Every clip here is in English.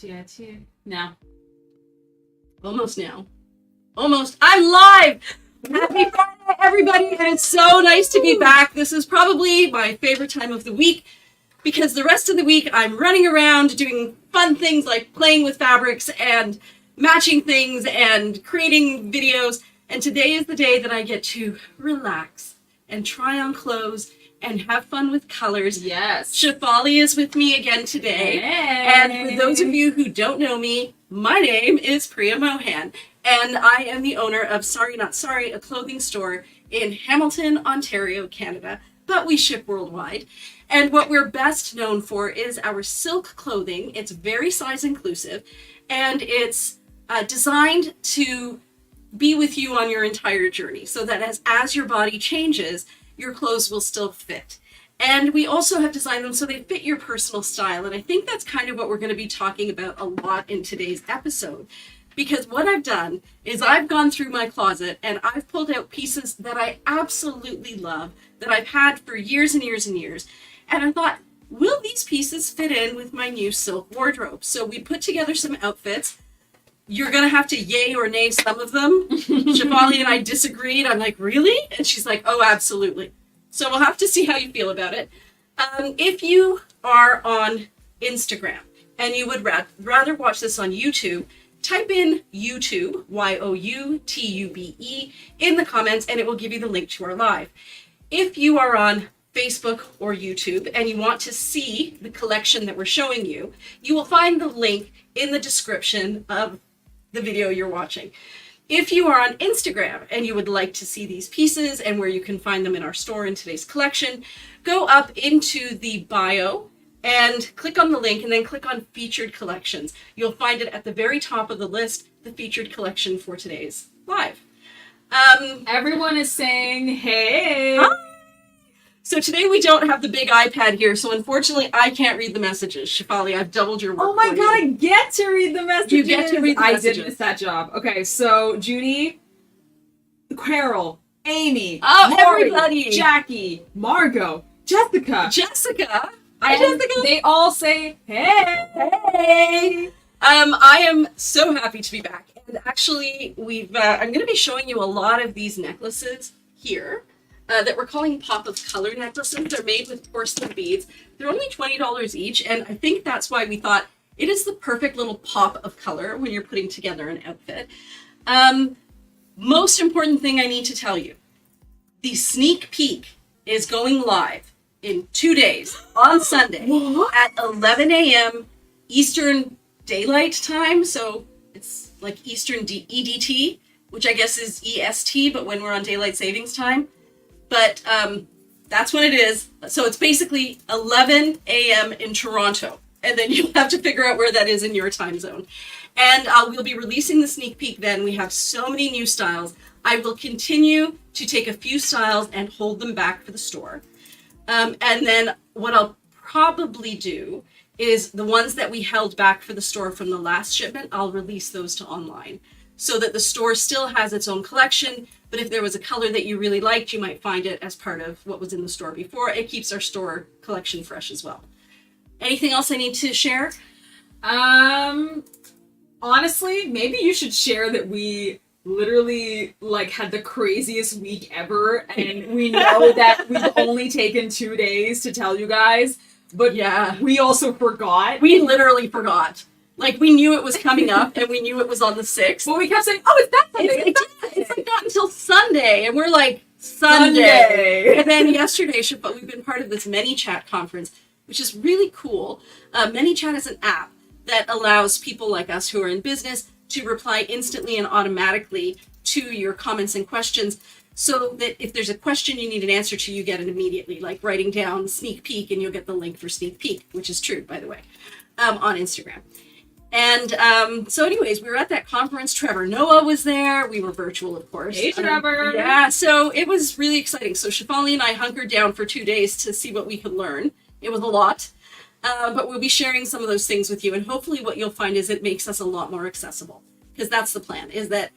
matchy. Now. Almost now. Almost. I'm live! Happy Friday, everybody, and it's so nice to be back. This is probably my favorite time of the week because the rest of the week I'm running around doing fun things like playing with fabrics and matching things and creating videos. And today is the day that I get to relax and try on clothes and have fun with colors. Yes. Shefali is with me again today. Hey. And for those of you who don't know me, my name is Priya Mohan, and I am the owner of Sorry Not Sorry, a clothing store in Hamilton, Ontario, Canada, but we ship worldwide. And what we're best known for is our silk clothing. It's very size inclusive, and it's designed to be with you on your entire journey so that as your body changes, your clothes will still fit. And we also have designed them so they fit your personal style. And I think that's kind of what we're going to be talking about a lot in today's episode. Because what I've done is I've gone through my closet and I've pulled out pieces that I absolutely love, that I've had for years and years and years. And I thought, will these pieces fit in with my new silk wardrobe? So we put together some outfits. You're going to have to yay or nay some of them. Shefali and I disagreed. I'm like, really? And she's like, oh, absolutely. So we'll have to see how you feel about it. If you are on Instagram and you would rather watch this on YouTube, type in YouTube, Y-O-U-T-U-B-E, in the comments and it will give you the link to our live. If you are on Facebook or YouTube and you want to see the collection that we're showing you, you will find the link in the description of the video you're watching. If you are on Instagram and you would like to see these pieces and where you can find them in our store in today's collection, go up into the bio and click on the link and then click on featured collections. You'll find it at the very top of the list, the featured collection for today's live. Everyone is saying, hey. Hi. So today we don't have the big iPad here, so unfortunately I can't read the messages. Shefali, I've doubled your work. Oh my for god, you. I get to read the messages. You get to read the messages. I did miss that job. Okay, so Judy, Carol, Amy, Oh, Lori, everybody. Jackie, Margot, Jessica. Jessica. Hi, And Jessica. they all say, hey. Hey. I am so happy to be back. And actually, I'm going to be showing you a lot of these necklaces here that we're calling pop of color necklaces. They're made with porcelain beads. They're only $20 each, and I think that's why we thought it is the perfect little pop of color when you're putting together an outfit. Most important thing I need to tell you, the sneak peek is going live in 2 days on Sunday at 11 a.m. Eastern Daylight Time. So it's like Eastern EDT, which I guess is EST, but when we're on Daylight Savings Time. But that's when it is. So it's basically 11 a.m. in Toronto. And then you'll have to figure out where that is in your time zone. And we'll be releasing the sneak peek then. We have so many new styles. I will continue to take a few styles and hold them back for the store. And then what I'll probably do is the ones that we held back for the store from the last shipment, I'll release those to online so that the store still has its own collection. But if there was a color that you really liked, you might find it as part of what was in the store before. It keeps our store collection fresh as well. Anything else I need to share? Honestly, maybe you should share that we literally had the craziest week ever, and we know that we've only taken 2 days to tell you guys, but yeah, we also forgot. We literally forgot. We knew it was coming up, and we knew it was on the 6th. But we kept saying, oh, it's that Sunday. It's not until Sunday, and we're like, Sunday. And then yesterday, but we've been part of this ManyChat conference, which is really cool. ManyChat is an app that allows people like us who are in business to reply instantly and automatically to your comments and questions, so that if there's a question you need an answer to, you get it immediately, like writing down sneak peek and you'll get the link for sneak peek, which is true, by the way, on Instagram. And so anyways, we were at that conference. Trevor Noah was there. We were virtual, of course. Hey, Trevor. Yeah, so it was really exciting. So Shefali and I hunkered down for 2 days to see what we could learn. It was a lot, but we'll be sharing some of those things with you. And hopefully what you'll find is it makes us a lot more accessible, because that's the plan, is that,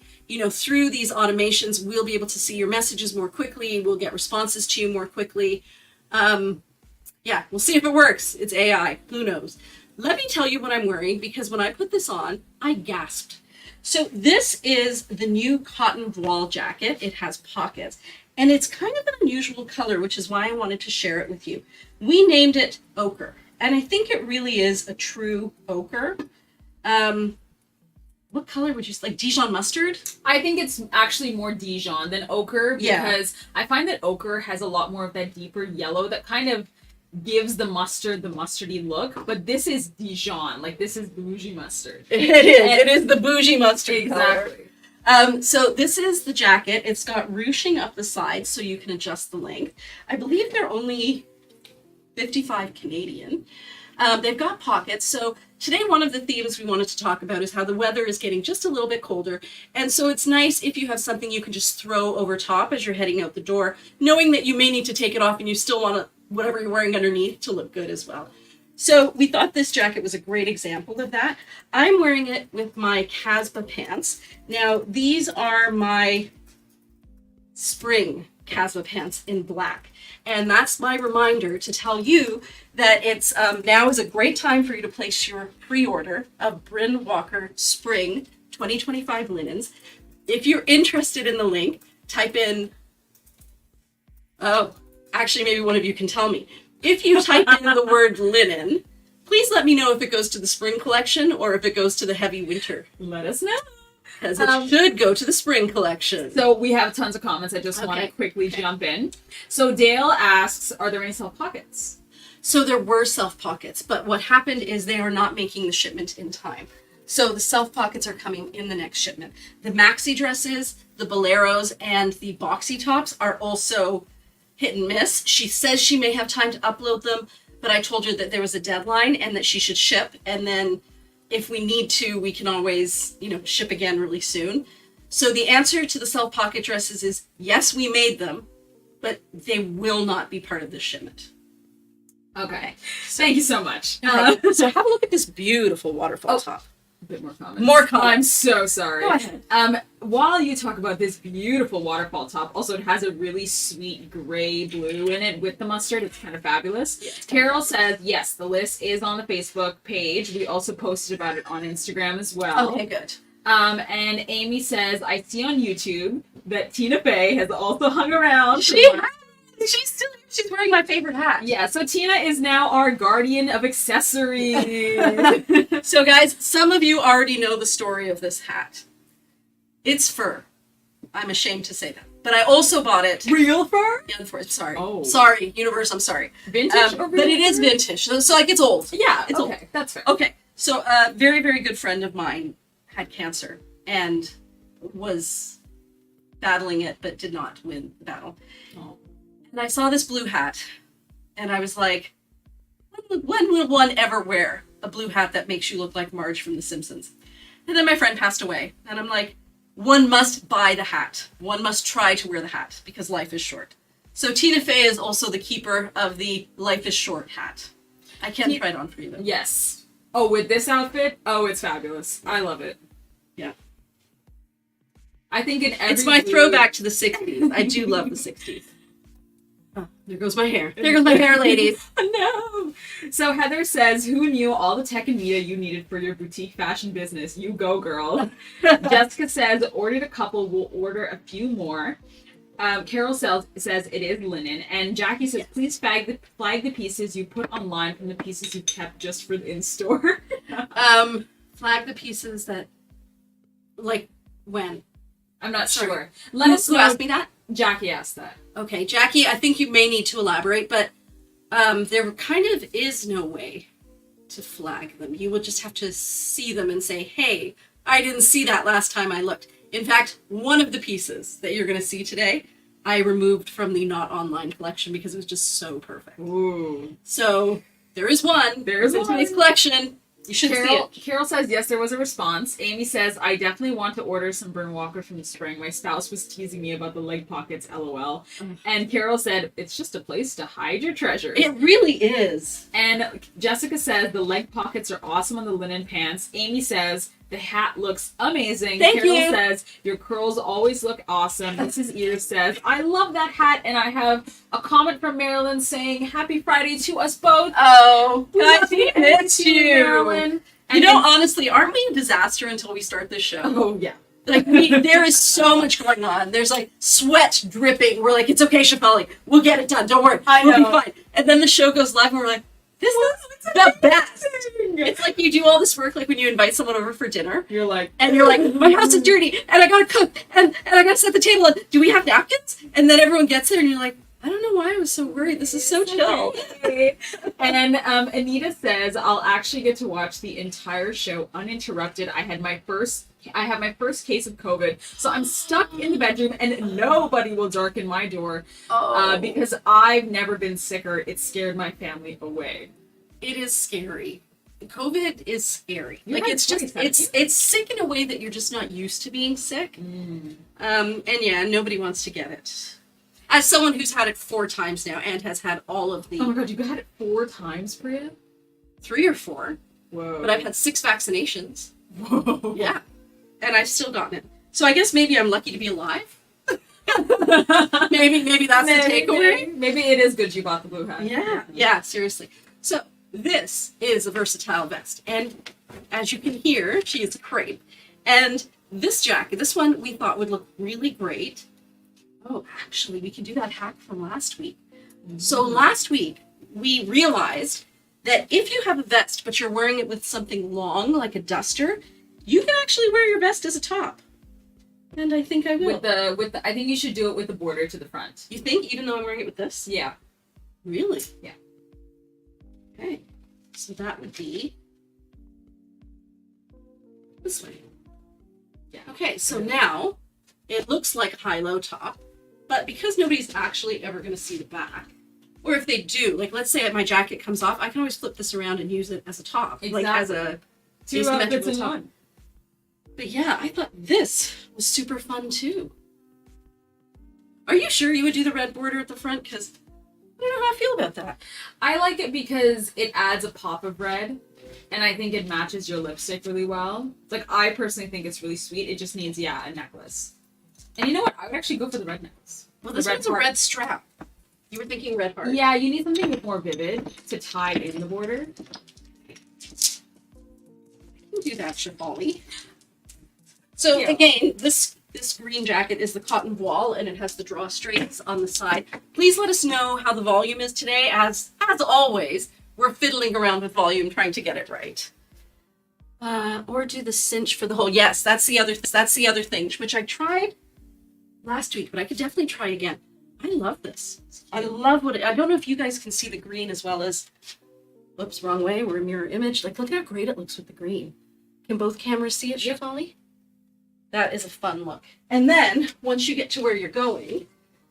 through these automations, we'll be able to see your messages more quickly. We'll get responses to you more quickly. Yeah, we'll see if it works. It's AI. Who knows? let me tell you what I'm wearing, because when I put this on, I gasped. So this is the new cotton voile jacket. It has pockets, and it's kind of an unusual color, which is why I wanted to share it with you. We named it ochre, and I think it really is a true ochre. What color would you like? Dijon mustard? I think it's actually more Dijon than ochre, Yeah. because I find that ochre has a lot more of that deeper yellow that kind of gives the mustard the mustardy look, but this is Dijon. Like, this is bougie mustard. It is. It is the bougie mustard Exactly. color. So this is the jacket. It's got ruching up the sides so you can adjust the length. I believe they're only 55 Canadian. They've got pockets. So today one of the themes we wanted to talk about is how the weather is getting just a little bit colder. And so it's nice if you have something you can just throw over top as you're heading out the door, knowing that you may need to take it off and you still want to, whatever you're wearing underneath, to look good as well. So we thought this jacket was a great example of that. I'm wearing it with my Casbah pants. Now, these are my spring Casbah pants in black. And that's my reminder to tell you that it's now is a great time for you to place your pre-order of Bryn Walker Spring 2025 linens. If you're interested in the link, type in, actually, maybe one of you can tell me. If you type in the word linen, please let me know if it goes to the spring collection or if it goes to the heavy winter. Let us know. Because it should go to the spring collection. So we have tons of comments. I just want to quickly jump in. So Dale asks, are there any self pockets? So there were self pockets, but what happened is they are not making the shipment in time. So the self pockets are coming in the next shipment. The maxi dresses, the boleros, and the boxy tops are also hit and miss. She says she may have time to upload them, but I told her that there was a deadline and that she should ship, and then if we need to, we can always, ship again really soon. So the answer to the self pocket dresses is yes, we made them, but they will not be part of this shipment. Okay. Thank you so much. So have a look at this beautiful waterfall top. A bit more comments. More comments. I'm so sorry. Go ahead. While you talk about this beautiful waterfall top, also it has a really sweet gray blue in it with the mustard. It's kind of fabulous. Yeah, Carol says, yes, the list is on the Facebook page. We also posted about it on Instagram as well. Okay, good. And Amy says, I see on YouTube that Tina Fey has also hung around. She's wearing my favorite hat. Yeah, so Tina is now our guardian of accessories. So guys, some of you already know the story of this hat. It's fur. I'm ashamed to say that. But I also bought it. Real fur? Yeah, sorry. Oh. Sorry, universe, I'm sorry. Vintage or real but it is fur? vintage. So like it's old. Yeah, It's okay, old. that's fair. Okay, so a very, very good friend of mine had cancer and was battling it, but did not win the battle. Oh. And I saw this blue hat, and I was like, when will one ever wear a blue hat that makes you look like Marge from The Simpsons? And then my friend passed away, and I'm like, one must buy the hat. One must try to wear the hat, because life is short. So Tina Fey is also the keeper of the Life is Short hat. I can try it on for you, though. Yes. Oh, with this outfit? Oh, it's fabulous. I love it. Yeah. I think in every It's my blue- throwback to the 60s. I do love the 60s. Oh, there goes my hair. There goes my hair, ladies. No. So Heather says, who knew all the tech and media you needed for your boutique fashion business? You go, girl. Jessica says, ordered a couple, will order a few more. Carol says it is linen. And Jackie says, please flag the pieces you put online from the pieces you kept just for the in-store. Flag the pieces that, like, when? I'm not Sorry. sure. Let us Who know. asked me that? Jackie asked that. Okay, Jackie, I think you may need to elaborate, but there kind of is no way to flag them. You will just have to see them and say, hey, I didn't see that last time I looked. In fact, one of the pieces that you're going to see today, I removed from the not online collection because it was just so perfect. Ooh. So there is one. There is in one. today's collection. You should see it. Carol says, yes, there was a response. Amy says, I definitely want to order some Bryn Walker from the spring. My spouse was teasing me about the leg pockets, LOL. And Carol said, it's just a place to hide your treasures. It really is. And Jessica says, the leg pockets are awesome on the linen pants. Amy says, The hat looks amazing. Thank Carol you. says, your curls always look awesome. Mrs. Ear says, I love that hat. And I have a comment from Marilyn saying, happy Friday to us both. Oh, We I love you, miss you. Marilyn. You And know, then- honestly, aren't we a disaster until we start this show? oh, yeah. Like, there is so much going on. There's like sweat dripping. We're like, it's okay, Shafali. We'll get it done. Don't worry. I We'll be know. fine. And then the show goes live and we're like, this is the best. It's like you do all this work, like when you invite someone over for dinner. You're like, And you're like, my house is dirty, and I gotta cook, and I gotta set the table, and do we have napkins? And then everyone gets there, and you're like, I don't know why I was so worried. This is so chill. And Anita says, I'll actually get to watch the entire show uninterrupted. I have my first case of COVID, so I'm stuck in the bedroom, and nobody will darken my door because I've never been sicker. It scared my family away. It is scary. COVID is scary. You Like had it's just twice, haven't you? it's sick in a way that you're just not used to being sick. And yeah, nobody wants to get it. As someone who's had it 4 times now and has had all of the Oh my god, you had it 4 times, Priya? 3 or 4, Whoa. but I've had 6 vaccinations. Whoa. Yeah. And I've still gotten it. So I guess maybe I'm lucky to be alive. maybe that's the takeaway. Maybe it is good you bought the blue hat. Yeah, seriously. So this is a versatile vest, and as you can hear, she is a crepe. And this jacket, this one we thought would look really great. Oh, actually, we can do that hack from last week. So last week we realized that if you have a vest but you're wearing it with something long like a duster, you can actually wear your vest as a top. And I think I will. With the I think you should do it with the border to the front. You think, even though I'm wearing it with this? Yeah. Really? Yeah. Okay. So that would be this way. Yeah. Okay, so now it looks like a high-low top, but because nobody's actually ever going to see the back, or if they do, like let's say my jacket comes off, I can always flip this around and use it as a top, like as a 2 outfits asymmetrical in top. one. But yeah, I thought this was super fun too. Are you sure you would do the red border at the front? Because I don't know how I feel about that. I like it because it adds a pop of red, and I think it matches your lipstick really well. Like, I personally think it's really sweet. It just needs, a necklace. And you know what? I would actually go for the red necklace. Well, this one's a red strap. You were thinking red heart. Yeah, you need something with more vivid to tie in the border. We'll do that, Shafali. So Yeah. again, this green jacket is the cotton voile, and it has the drawstrings on the side. Please let us know how the volume is today. As always, we're fiddling around with volume, trying to get it right. Or do the cinch for the whole. Yes, that's the other thing, which I tried last week, but I could definitely try again. I love this. I love I don't know if you guys can see the green as well as. Whoops, wrong way. We're a mirror image. Like, look how great it looks with the green. Can both cameras see it, Shafali? That is a fun look. And then, once you get to where you're going,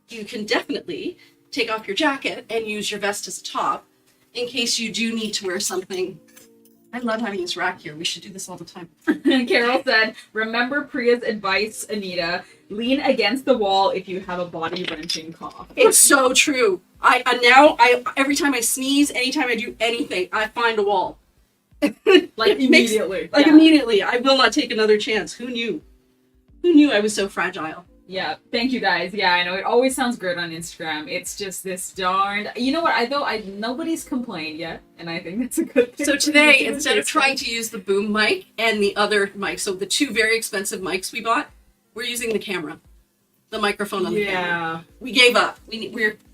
you can definitely take off your jacket and use your vest as a top in case you do need to wear something. I love having this rack here. We should do this all the time. Carol said, remember Priya's advice, Anita. Lean against the wall if you have a body-wrenching cough. It's so true. I every time I sneeze, anytime I do anything, I find a wall. Like, immediately. Like, immediately. I will not take another chance. Who knew? Who knew I was so fragile? Yeah, thank you guys. Yeah, I know it always sounds good on Instagram. It's just this darned. You know what? Nobody's complained yet, and I think that's a good thing. So for today, you to instead of do. trying to use the boom mic and the other mic, so the 2 very expensive mics we bought, we're using the camera, the microphone on the camera. We gave up. We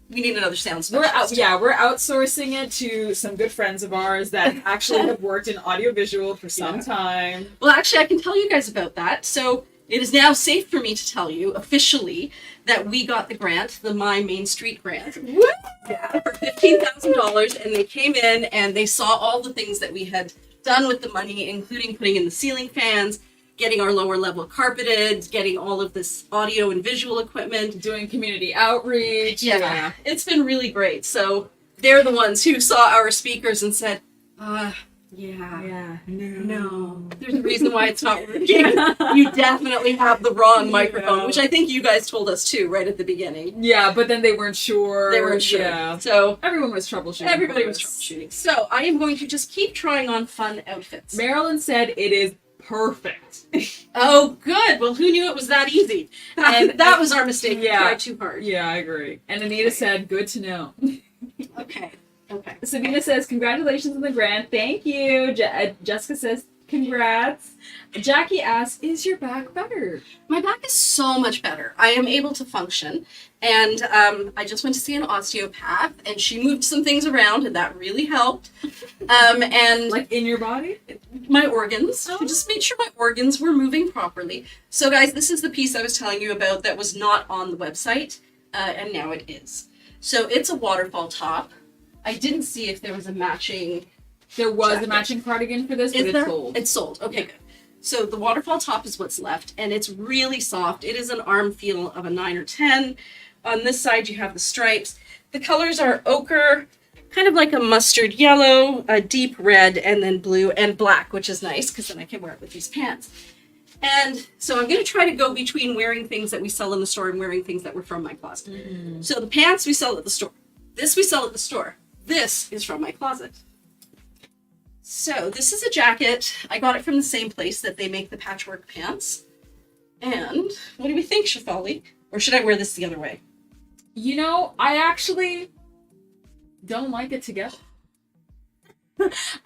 need another sound specialist. We're outsourcing it to some good friends of ours that actually have worked in audiovisual for some time. Well, actually, I can tell you guys about that. So it is now safe for me to tell you officially that we got the grant, the My Main Street grant. Yeah, for $15,000, and they came in and they saw all the things that we had done with the money, including putting in the ceiling fans, getting our lower level carpeted, getting all of this audio and visual equipment. Doing community outreach. Yeah, it's been really great. So they're the ones who saw our speakers and said, no. There's a reason why it's not working. You definitely have the wrong microphone, which I think you guys told us too, right at the beginning. Yeah, but then they weren't sure. They weren't sure. Yeah. So Everyone was troubleshooting. everybody was troubleshooting. So I am going to just keep trying on fun outfits. Marilyn said it is perfect. Oh, good. Well, who knew it was that easy? And that was our mistake. We tried too hard. Yeah, I agree. And Anita said, good to know. Okay. Okay. Sabina says, congratulations on the grant. Thank you. Jessica says, congrats. Jackie asks, is your back better? My back is so much better. I am able to function. And I just went to see an osteopath, and she moved some things around, and that really helped. And Like in your body? my organs. She just made sure my organs were moving properly. So, guys, this is the piece I was telling you about that was not on the website, and now it is. So it's a waterfall top. I didn't see if there was a matching. There was jacket. a matching cardigan for this, but Is it's there? sold. It's sold. Okay, good. So the waterfall top is what's left, and it's really soft. It is an arm feel of a 9 or 10. On this side, you have the stripes. The colors are ochre, kind of like a mustard yellow, a deep red, and then blue and black, which is nice because then I can wear it with these pants. And so I'm going to try to go between wearing things that we sell in the store and wearing things that were from my closet. Mm-hmm. So the pants we sell at the store. This we sell at the store. This is from my closet. So this is a jacket. I got it from the same place that they make the patchwork pants. And what do we think, Shafali? Or should I wear this the other way? You know, I actually don't like it together.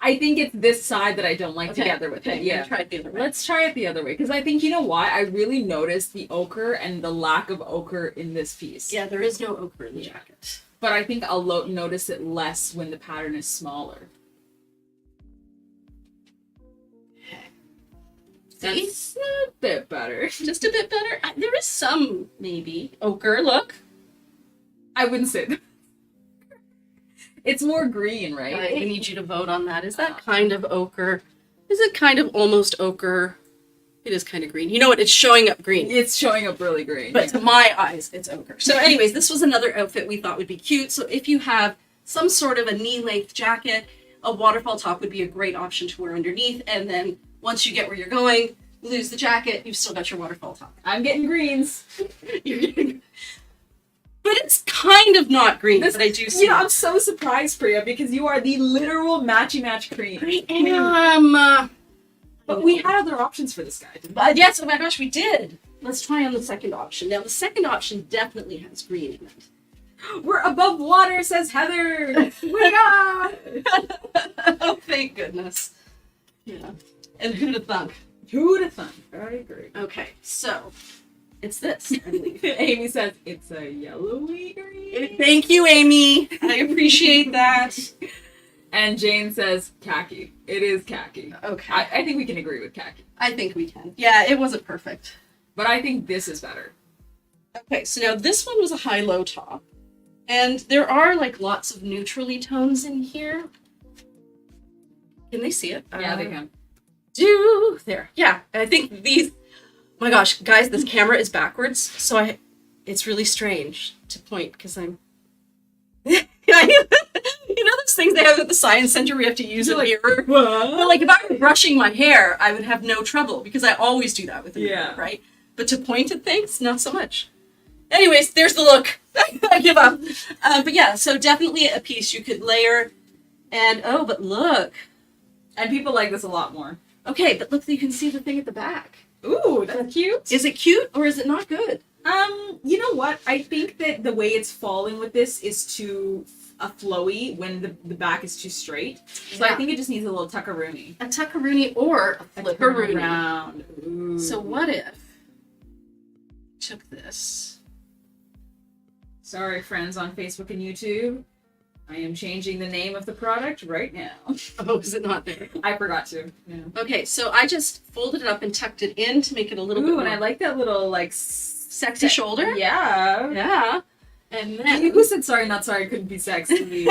I think it's this side that I don't like together with it. Yeah, try it the other way. Let's try it the other way. Because I think, you know why? I really noticed the ochre and the lack of ochre in this piece. Yeah, there is no ochre in the jacket. But I think I'll notice it less when the pattern is smaller. That's a bit better. Just a bit better. There is some, maybe, ochre. Look. I wouldn't say that. It's more green, right? I need you to vote on that. Is that kind of ochre? Is it kind of almost ochre? It is kind of green. You know what? It's showing up green. It's showing up really green. But to my eyes, it's ochre. So anyways, this was another outfit we thought would be cute. So if you have some sort of a knee-length jacket, a waterfall top would be a great option to wear underneath. And then once you get where you're going, lose the jacket, you've still got your waterfall top. I'm getting greens. You're getting... But it's kind of not green, but I do see. You know, I'm so surprised, Priya, because you are the literal matchy match queen. I am. But we had other options for this guy, didn't we? Yes, oh my gosh, we did. Let's try on the second option. Now, the second option definitely has green in it. We're above water, says Heather. Wake up! Oh, thank goodness. Yeah. And who'd have thunk? Who'd have thunk? I agree. Okay, so it's this, I believe. Amy says it's a yellowy green. Thank you, Amy. I appreciate that. And Jane says khaki. It is khaki. Okay. I think we can agree with khaki. I think we can. Yeah, it wasn't perfect. But I think this is better. Okay, so now this one was a high-low top. And there are like lots of neutrally tones in here. Can they see it? Yeah, they can. There. Yeah, I think these... My gosh, guys, this camera is backwards, so it's really strange to point because I'm... You know those things they have at the science center where you have to use a mirror? Well, like if I were brushing my hair, I would have no trouble because I always do that with a mirror, right? But to point at things, not so much. Anyways, there's the look. I give up. But yeah, so definitely a piece you could layer. And oh, but look. And people like this a lot more. Okay, but look, you can see the thing at the back. Ooh, that's cute. Is it cute or is it not good? You know what? I think that the way it's falling with this is too flowy when the back is too straight. So I think it just needs a little tuckaroony. A tuckaroony or a flipperoonie. Around. Ooh. So what if I took this? Sorry, friends on Facebook and YouTube. I am changing the name of the product right now. Oh, is it not there? I forgot to. Yeah. Okay, so I just folded it up and tucked it in to make it a little bit more... and I like that little, like... Sexy shoulder? Yeah. Yeah. And then... Who said sorry, not sorry, couldn't be sexy?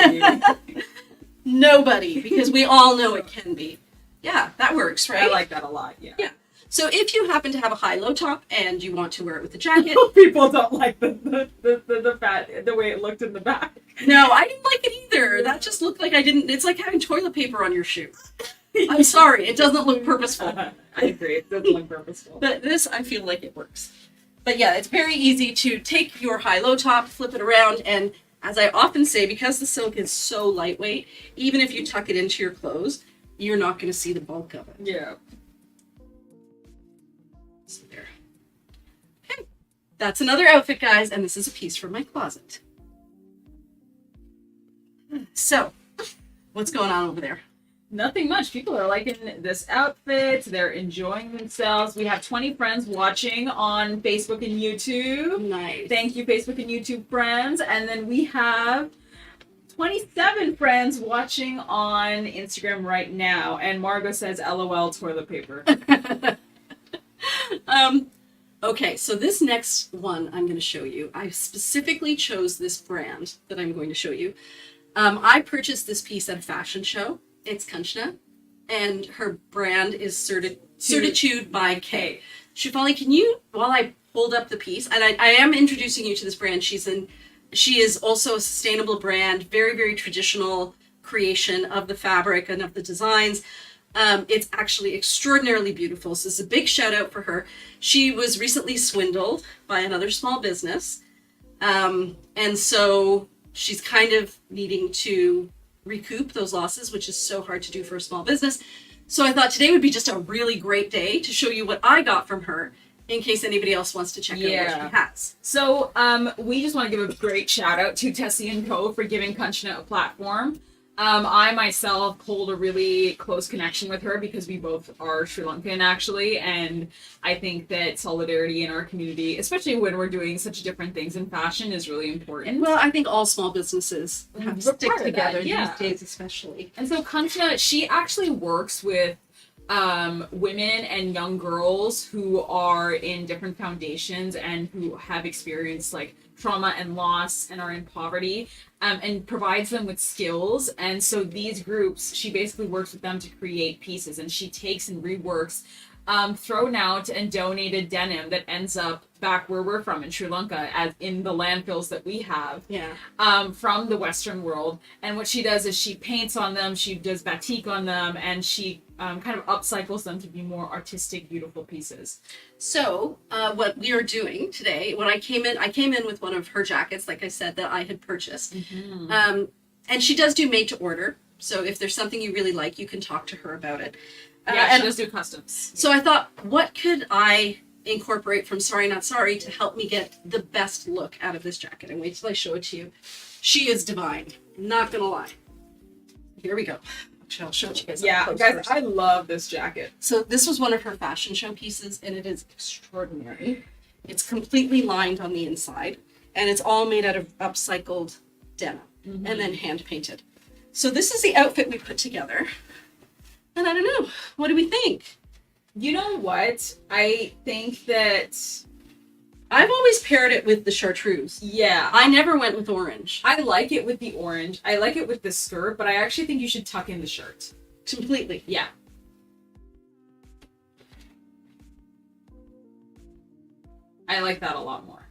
Nobody, because we all know it can be. Yeah, that works, right? I like that a lot, yeah. Yeah. So if you happen to have a high-low top and you want to wear it with a jacket... People don't like the way it looked in the back. No, I didn't like it either. That just looked like I didn't... It's like having toilet paper on your shoe. I'm sorry, it doesn't look purposeful. I agree, it doesn't look purposeful. But this, I feel like it works. But yeah, it's very easy to take your high-low top, flip it around, and as I often say, because the silk is so lightweight, even if you tuck it into your clothes, you're not going to see the bulk of it. Yeah. So there. Okay. That's another outfit, guys, and this is a piece from my closet. So, what's going on over there? Nothing much. People are liking this outfit. They're enjoying themselves. We have 20 friends watching on Facebook and YouTube. Nice. Thank you, Facebook and YouTube friends. And then we have 27 friends watching on Instagram right now. And Margot says, LOL, toilet paper. Okay, so this next one I'm going to show you. I specifically chose this brand that I'm going to show you. I purchased this piece at a fashion show. It's Kanchna, and her brand is Certitude by K. Shefali, can you, while I hold up the piece, and I am introducing you to this brand. She is also a sustainable brand, very, very traditional creation of the fabric and of the designs. It's actually extraordinarily beautiful. So this is a big shout out for her. She was recently swindled by another small business. And so she's kind of needing to recoup those losses, which is so hard to do for a small business. So I thought today would be just a really great day to show you what I got from her in case anybody else wants to check out what she has. So we just want to give a great shout out to Tessie & Co. for giving Kanchna a platform. I myself hold a really close connection with her because we both are Sri Lankan, actually, and I think that solidarity in our community, especially when we're doing such different things in fashion, is really important. Well, I think all small businesses have to stick together these days especially. And so Kanchna, she actually works with women and young girls who are in different foundations and who have experienced like trauma and loss and are in poverty, and provides them with skills. And so these groups, she basically works with them to create pieces, and she takes and reworks thrown out and donated denim that ends up back where we're from in Sri Lanka, as in the landfills that we have, from the Western world. And what she does is she paints on them, she does batik on them, and she kind of upcycles them to be more artistic, beautiful pieces. So what we are doing today, when I came in with one of her jackets, like I said, that I had purchased. Mm-hmm. And she does do made to order. So if there's something you really like, you can talk to her about it. And she does do customs. So I thought, what could I incorporate from Sorry Not Sorry to help me get the best look out of this jacket? And wait till I show it to you. She is divine. Not gonna lie. Here we go. Actually, I'll show it to you guys. Yeah, guys, first. I love this jacket. So this was one of her fashion show pieces, and it is extraordinary. It's completely lined on the inside, and it's all made out of upcycled denim, and then hand painted. So this is the outfit we put together. And I don't know, what do we think? You know what? I think that I've always paired it with the chartreuse. Yeah. I never went with orange. I like it with the orange. I like it with the skirt, but I actually think you should tuck in the shirt. Completely. Yeah. I like that a lot more.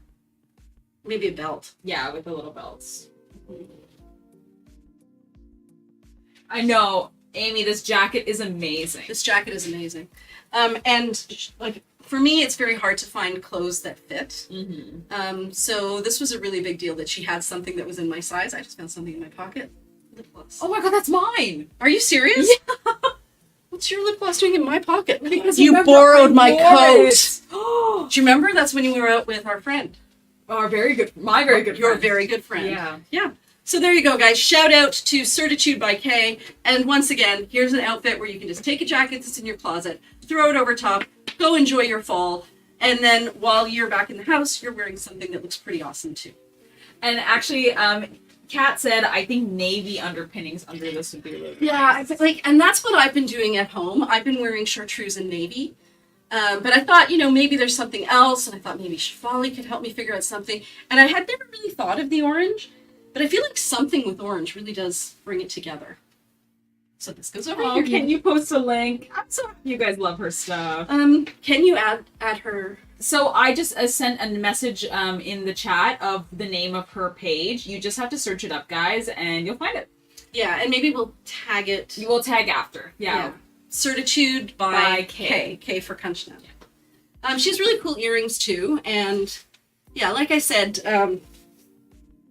Maybe a belt. Yeah, with the little belts. I know. Amy, this jacket is amazing. This jacket is amazing. And like for me, it's very hard to find clothes that fit. Mm-hmm. So this was a really big deal that she had something that was in my size. I just found something in my pocket. Lip gloss. Oh my god, that's mine! Are you serious? Yeah. What's your lip gloss doing in my pocket? Because you borrowed my coat. Do you remember? That's when you were out with our friend. My very good friend. Your very good friend. Yeah. Yeah. So there you go, guys. Shout out to Certitude by K. And once again, here's an outfit where you can just take a jacket that's in your closet, throw it over top, go enjoy your fall, and then while you're back in the house, you're wearing something that looks pretty awesome too. And actually, Kat said, I think navy underpinnings under this would be really nice. And that's what I've been doing at home. I've been wearing chartreuse and navy. But I thought, maybe there's something else, and I thought maybe Shefali could help me figure out something. And I had never really thought of the orange. But I feel like something with orange really does bring it together. So this goes over here. Can you post a link? I'm so happy you guys love her stuff. Can you add her? So I just sent a message in the chat of the name of her page. You just have to search it up, guys, and you'll find it. Yeah, and maybe we'll tag it. You will tag after. Yeah. Certitude by K. K for Kanchna. Yeah. She has really cool earrings too, and yeah, like I said,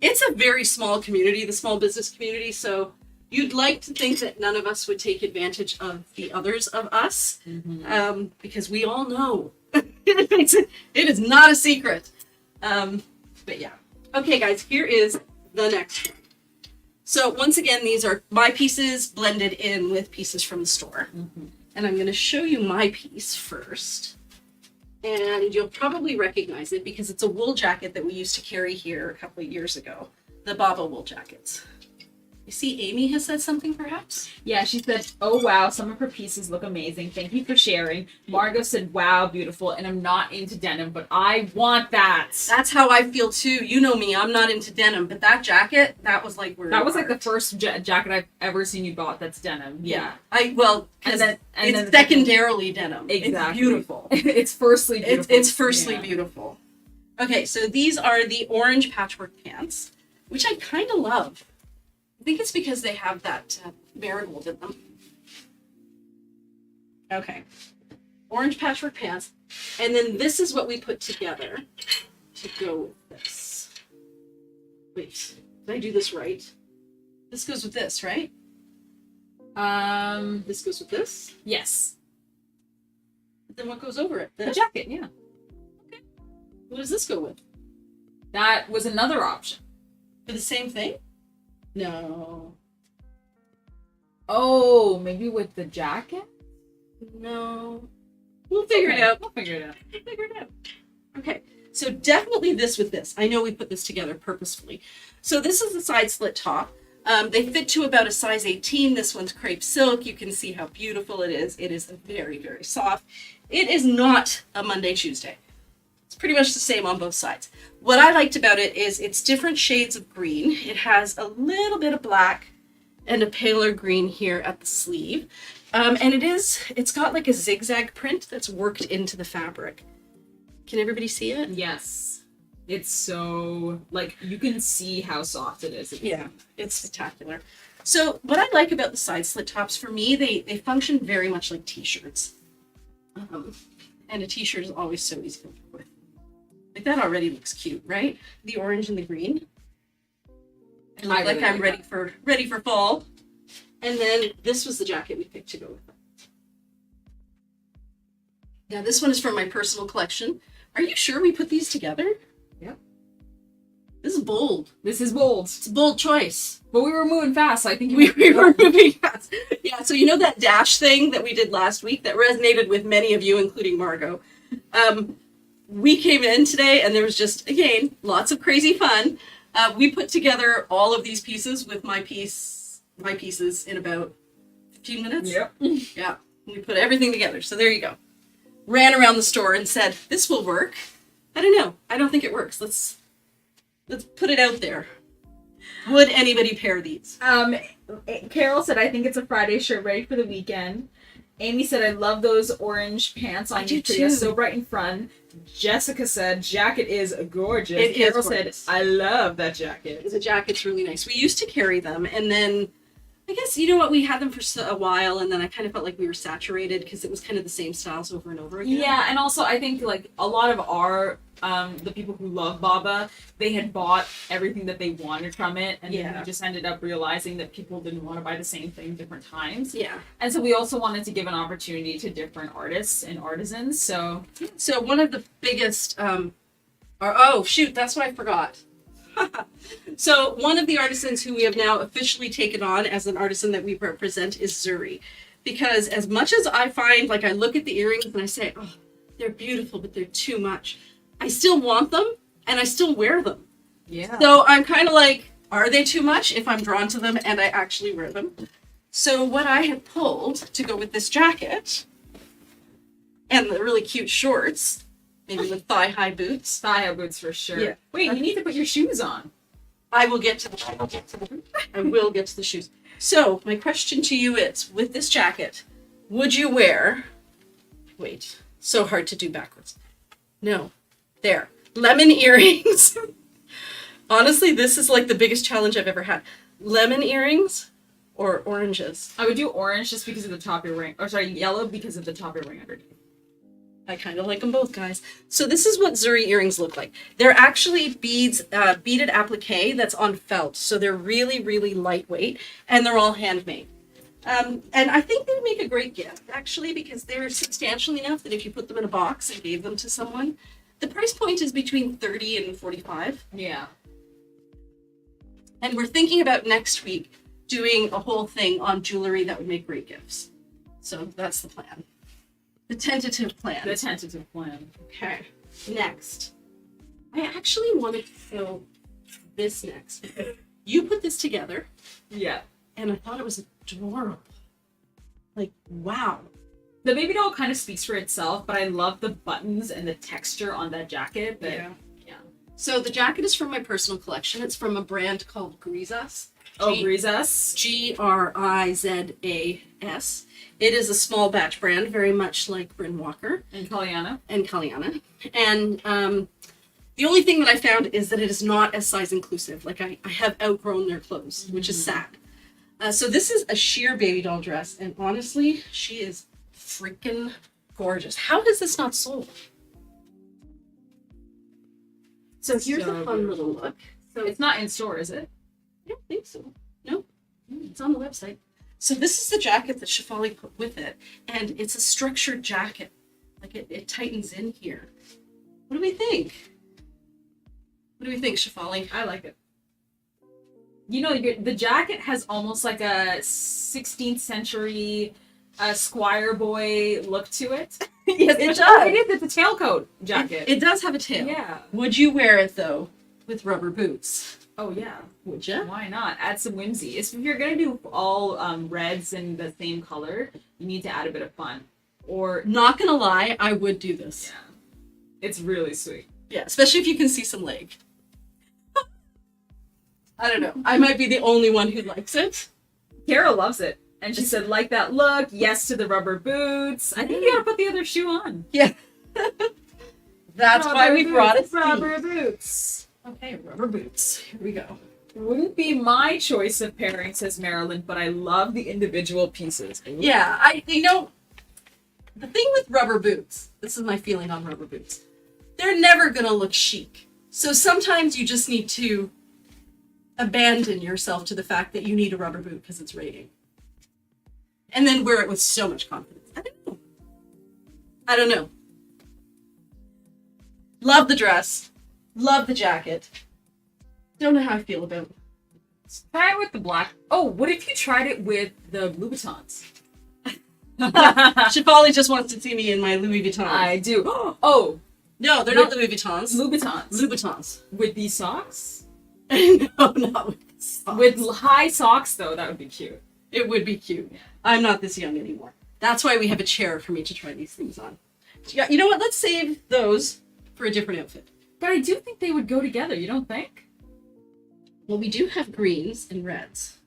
it's a very small community, the small business community, so you'd like to think that none of us would take advantage of the others of us, because we all know It is not a secret. But yeah. Okay, guys, here is the next one. So once again, these are my pieces blended in with pieces from the store. Mm-hmm. And I'm going to show you my piece first. And you'll probably recognize it because it's a wool jacket that we used to carry here a couple of years ago. The Baba wool jackets. You see, Amy has said something, perhaps? Yeah, she said, "Oh wow, some of her pieces look amazing. Thank you for sharing." Margot said, "Wow, beautiful." And I'm not into denim, but I want that. That's how I feel too. You know me, I'm not into denim, but that jacket, that was like where That was like the first jacket I've ever seen you bought that's denim. Yeah. Because it's secondarily denim. Exactly. It's beautiful. It's firstly beautiful. It's firstly beautiful. Okay, so these are the orange patchwork pants, which I kind of love. I think it's because they have that marigold in them. Okay. Orange patchwork pants. And then this is what we put together to go with this. Wait, did I do this right? This goes with this, right? This goes with this? Yes. Then what goes over it? The This? jacket, yeah. Okay. What does this go with? That was another option. For the same thing? No. Oh, maybe with the jacket? No. We'll figure it out. We'll figure it out. We'll figure it out. Okay. So definitely this with this. I know we put this together purposefully. So this is the side slit top. They fit to about a size 18. This one's crepe silk. You can see how beautiful it is. It is very, very soft. It is not a Monday, Tuesday. It's pretty much the same on both sides. What I liked about it is it's different shades of green. It has a little bit of black and a paler green here at the sleeve. And it's got like a zigzag print that's worked into the fabric. Can everybody see it? Yes. It's so, like, you can see how soft it is. Yeah, it's spectacular. So what I like about the side slit tops, for me, they function very much like t-shirts. And a t-shirt is always so easy to work with. Like, that already looks cute, right? The orange and the green. I look like I'm ready for fall. And then this was the jacket we picked to go with it. Now this one is from my personal collection. Are you sure we put these together? Yep. This is bold. This is bold. It's a bold choice. But we were moving fast, so I think we were moving fast. Yeah, so you know that dash thing that we did last week that resonated with many of you, including Margot? We came in today and there was just, again, lots of crazy fun. We put together all of these pieces with my pieces in about 15 minutes. Yep. Yeah, we put everything together. So there you go. Ran around the store and said, this will work. I don't know. I don't think it works. Let's put it out there. Would anybody pair these? Carol said, "I think it's a Friday shirt ready for the weekend." Amy said, "I love those orange pants on you, Priya. So bright and fun." Jessica said, "Jacket is gorgeous." Carol said, "I love that jacket." The jacket's really nice. We used to carry them, and then I guess, you know what, we had them for a while, and then I kind of felt like we were saturated because it was kind of the same styles over and over again. Yeah, and also I think like a lot of our the people who love Baba, they had bought everything that they wanted from it, and then we just ended up realizing that people didn't want to buy the same thing different times. Yeah. And so we also wanted to give an opportunity to different artists and artisans. So one of the biggest oh shoot, that's what I forgot. So one of the artisans who we have now officially taken on as an artisan that we represent is Zuri. Because as much as I find, like, I look at the earrings and I say, oh, they're beautiful, but they're too much, I still want them and I still wear them. yeah. So I'm kind of like, are they too much if I'm drawn to them and I actually wear them? So what I had pulled to go with this jacket and the really cute shorts, maybe with thigh-high boots. Thigh-high boots for sure. Yeah. Wait, you need to put your shoes on. I will get to the shoes. So my question to you is, with this jacket, would you wear, wait, so hard to do backwards. No, there, lemon earrings. Honestly, this is like the biggest challenge I've ever had. Lemon earrings or oranges? I would do orange just because of the top of your ring. Or sorry, yellow because of the top of your ring underneath. I kind of like them both, guys. So this is what Zuri earrings look like. They're actually beads, beaded applique that's on felt. So they're really, really lightweight, and they're all handmade. And I think they would make a great gift, actually, because they're substantial enough that if you put them in a box and gave them to someone, the price point is between $30 and $45. Yeah. And we're thinking about next week doing a whole thing on jewelry that would make great gifts. So that's the plan. The tentative plan. The tentative plan. Okay. Next. I actually wanted to show this next. You put this together, Yeah. and I thought it was adorable. Like, wow. The baby doll kind of speaks for itself, but I love the buttons and the texture on that jacket. But yeah. So the jacket is from my personal collection. It's from a brand called Grisas. Grisas. Grizas. It is a small batch brand, very much like Bryn Walker. And Kalyana. And the only thing that I found is that it is not as size inclusive. Like I have outgrown their clothes, which is sad. So this is a sheer baby doll dress, and honestly, she is freaking gorgeous. How has this not sold? So here's a fun little look. So It's not in store, is it? I don't think so. No, it's on the website. So this is the jacket that Shefali put with it, and it's a structured jacket. Like it tightens in here. What do we think? What do we think, Shefali? I like it. You know, the jacket has almost like a 16th century squire boy look to it. Yes, it It does. is. It's a tailcoat jacket. It does have a tail. Yeah. Would you wear it though with rubber boots? Oh yeah. Would you? Why not? Add some whimsy. If you're gonna do all reds in the same color, you need to add a bit of fun. Or Not gonna lie, I would do this. yeah, it's really sweet. Yeah, especially if you can see some leg. I don't know. I might be the only one who likes it. Kara loves it, and she said, "Like that look. Yes to the rubber boots. I think you gotta put the other shoe on." Yeah. That's why we brought it. Rubber boots. Okay, rubber boots. Here we go. Wouldn't be my choice of pairing, says Marilyn, but I love the individual pieces. Yeah, the thing with rubber boots, this is my feeling on rubber boots, they're never gonna look chic. So sometimes you just need to abandon yourself to the fact that you need a rubber boot because it's raining. And then wear it with so much confidence. I don't know. Love the dress. Love the jacket. Don't know how I feel about it. Try it with the black. Oh, what if you tried it with the Louboutins? Shefali just wants to see me in my Louis Vuittons. I do. Oh, No, they're not Louis Vuittons. Louboutins. Louboutins. With these socks? No, not with socks. With high socks, though, that would be cute. It would be cute. Yeah. I'm not this young anymore. That's why we have a chair for me to try these things on. Yeah, you know what? Let's save those for a different outfit. But I do think they would go together, you don't think? Well, we do have greens and reds.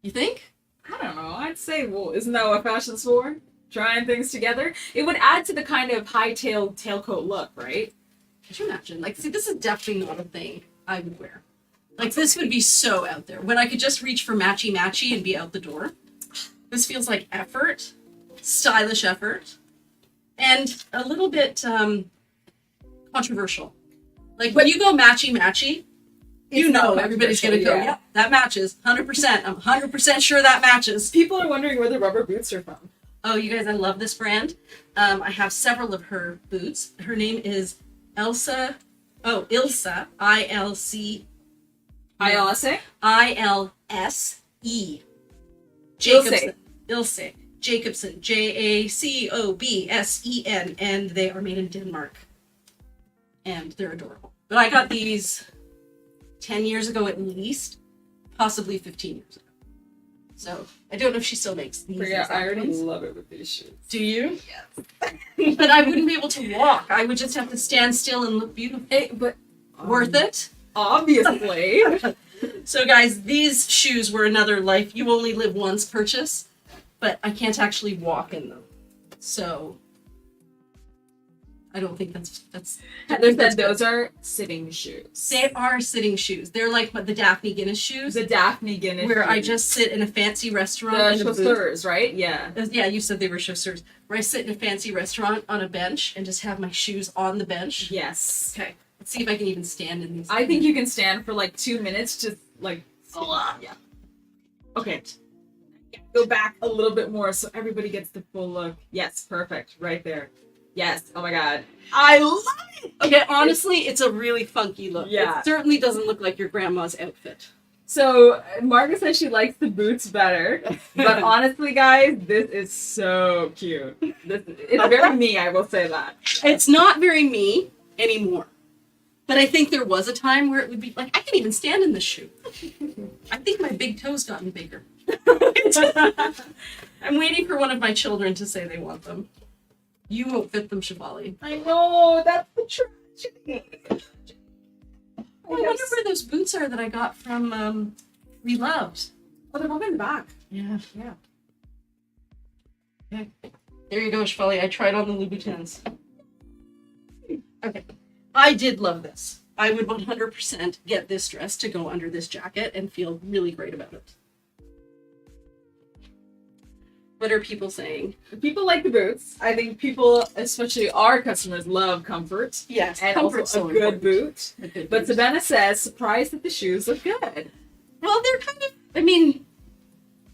You think? I don't know. I'd say, well, isn't that what fashion's for? Trying things together? It would add to the kind of high-tailed tailcoat look, right? Could you imagine? Like, see, this is definitely not a thing I would wear. Like, this would be so out there. When I could just reach for matchy and be out the door. This feels like effort, stylish effort, and a little bit controversial. Like, when you go matchy, you It's know not everybody's gonna go, yeah. yep, that matches, 100%. I'm 100% sure that matches. People are wondering where the rubber boots are from. Oh, you guys, I love this brand. I have several of her boots. Her name is Ilsa, I-L-C. ILSA? I-L-S-E. Jacobson. Ilse. Jacobson. Jacobsen. And they are made in Denmark. And they're adorable. But I got these 10 years ago at least, possibly 15 years ago. So I don't know if she still makes these. Priya, exact I already ones. love it with these shoes. Do you? Yes. But I wouldn't be able to walk. I would just have to stand still and look beautiful. But Worth it? obviously. So guys, these shoes were another life you only live once purchase, but I can't actually walk in them. So I don't think that's Heather said those are sitting shoes. they are sitting shoes. They're like the Daphne Guinness shoes, The Daphne Guinness where I shoes. just sit in a fancy restaurant. The in a booth. chausseurs, right? Yeah. Yeah, you said they were chausseurs. Where I sit in a fancy restaurant on a bench and just have my shoes on the bench. Yes. Okay, let's see if I can even stand in these. I think you can stand for like 2 minutes, just like. Yeah. Okay. Go back a little bit more so everybody gets the full look. Yes, perfect. Right there. Yes. Oh my god. I love it. Okay, honestly, it's a really funky look. Yeah. It certainly doesn't look like your grandma's outfit. So Margaret says she likes the boots better, but honestly, guys, this is so cute. It's very me, I will say that. It's not very me anymore. But I think there was a time where it would be like, I can't even stand in this shoe. I think my big toe's gotten bigger. I'm waiting for one of my children to say they want them. You won't fit them, Shivali. I know, that's the tragedy. I wonder where those boots are that I got from Reloved. Oh, they're probably in the back. Yeah. Yeah. Okay. There you go, Shivali. I tried on the Louboutins. Okay. I did love this. I would 100% get this dress to go under this jacket and feel really great about it. What are people saying? People like the boots. I think people, especially our customers, love comfort. Yes, And comfort's also so a good important. boot. A good But boot. Sabina says, surprised that the shoes look good. Well, they're kind of, I mean,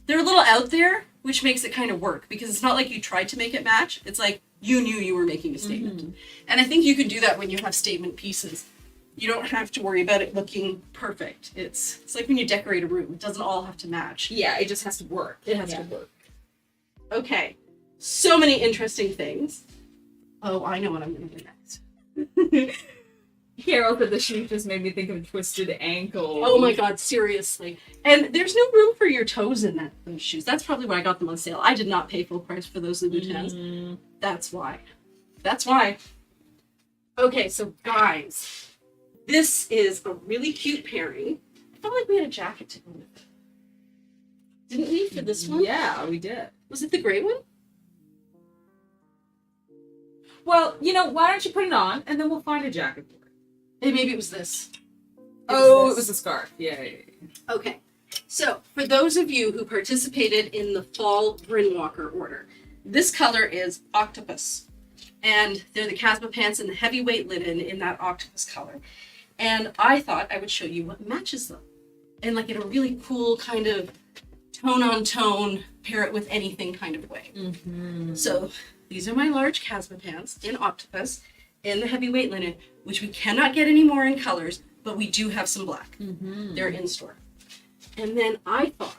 they're a little out there, which makes it kind of work because it's not like you tried to make it match. It's like you knew you were making a statement. And I think you can do that when you have statement pieces. You don't have to worry about it looking perfect. It's like when you decorate a room. It doesn't all have to match. Yeah, it just has to work. It has to work. Okay. So many interesting things. Oh, I know what I'm going to do next. Carol said the shoes just made me think of twisted ankle. Oh my god, seriously. And there's no room for your toes in those shoes. That's probably why I got them on sale. I did not pay full price for those Louboutins. That's why. That's why. Okay, so guys, this is a really cute pairing. I felt like we had a jacket to go with it. Didn't we for this one? Yeah, we did. Was it the gray one? Well, why don't you put it on and then we'll find a jacket for it. Hey, maybe it was this. It was a scarf. Yeah. Okay. So, for those of you who participated in the fall Brynwalker order, this color is octopus. And they're the Casba pants in the heavyweight linen in that octopus color. And I thought I would show you what matches them. And like in a really cool kind of tone on tone, pair it with anything kind of way. So these are my large Casba pants in octopus in the heavyweight linen, which we cannot get anymore in colors, but we do have some black. They're in store. And then I thought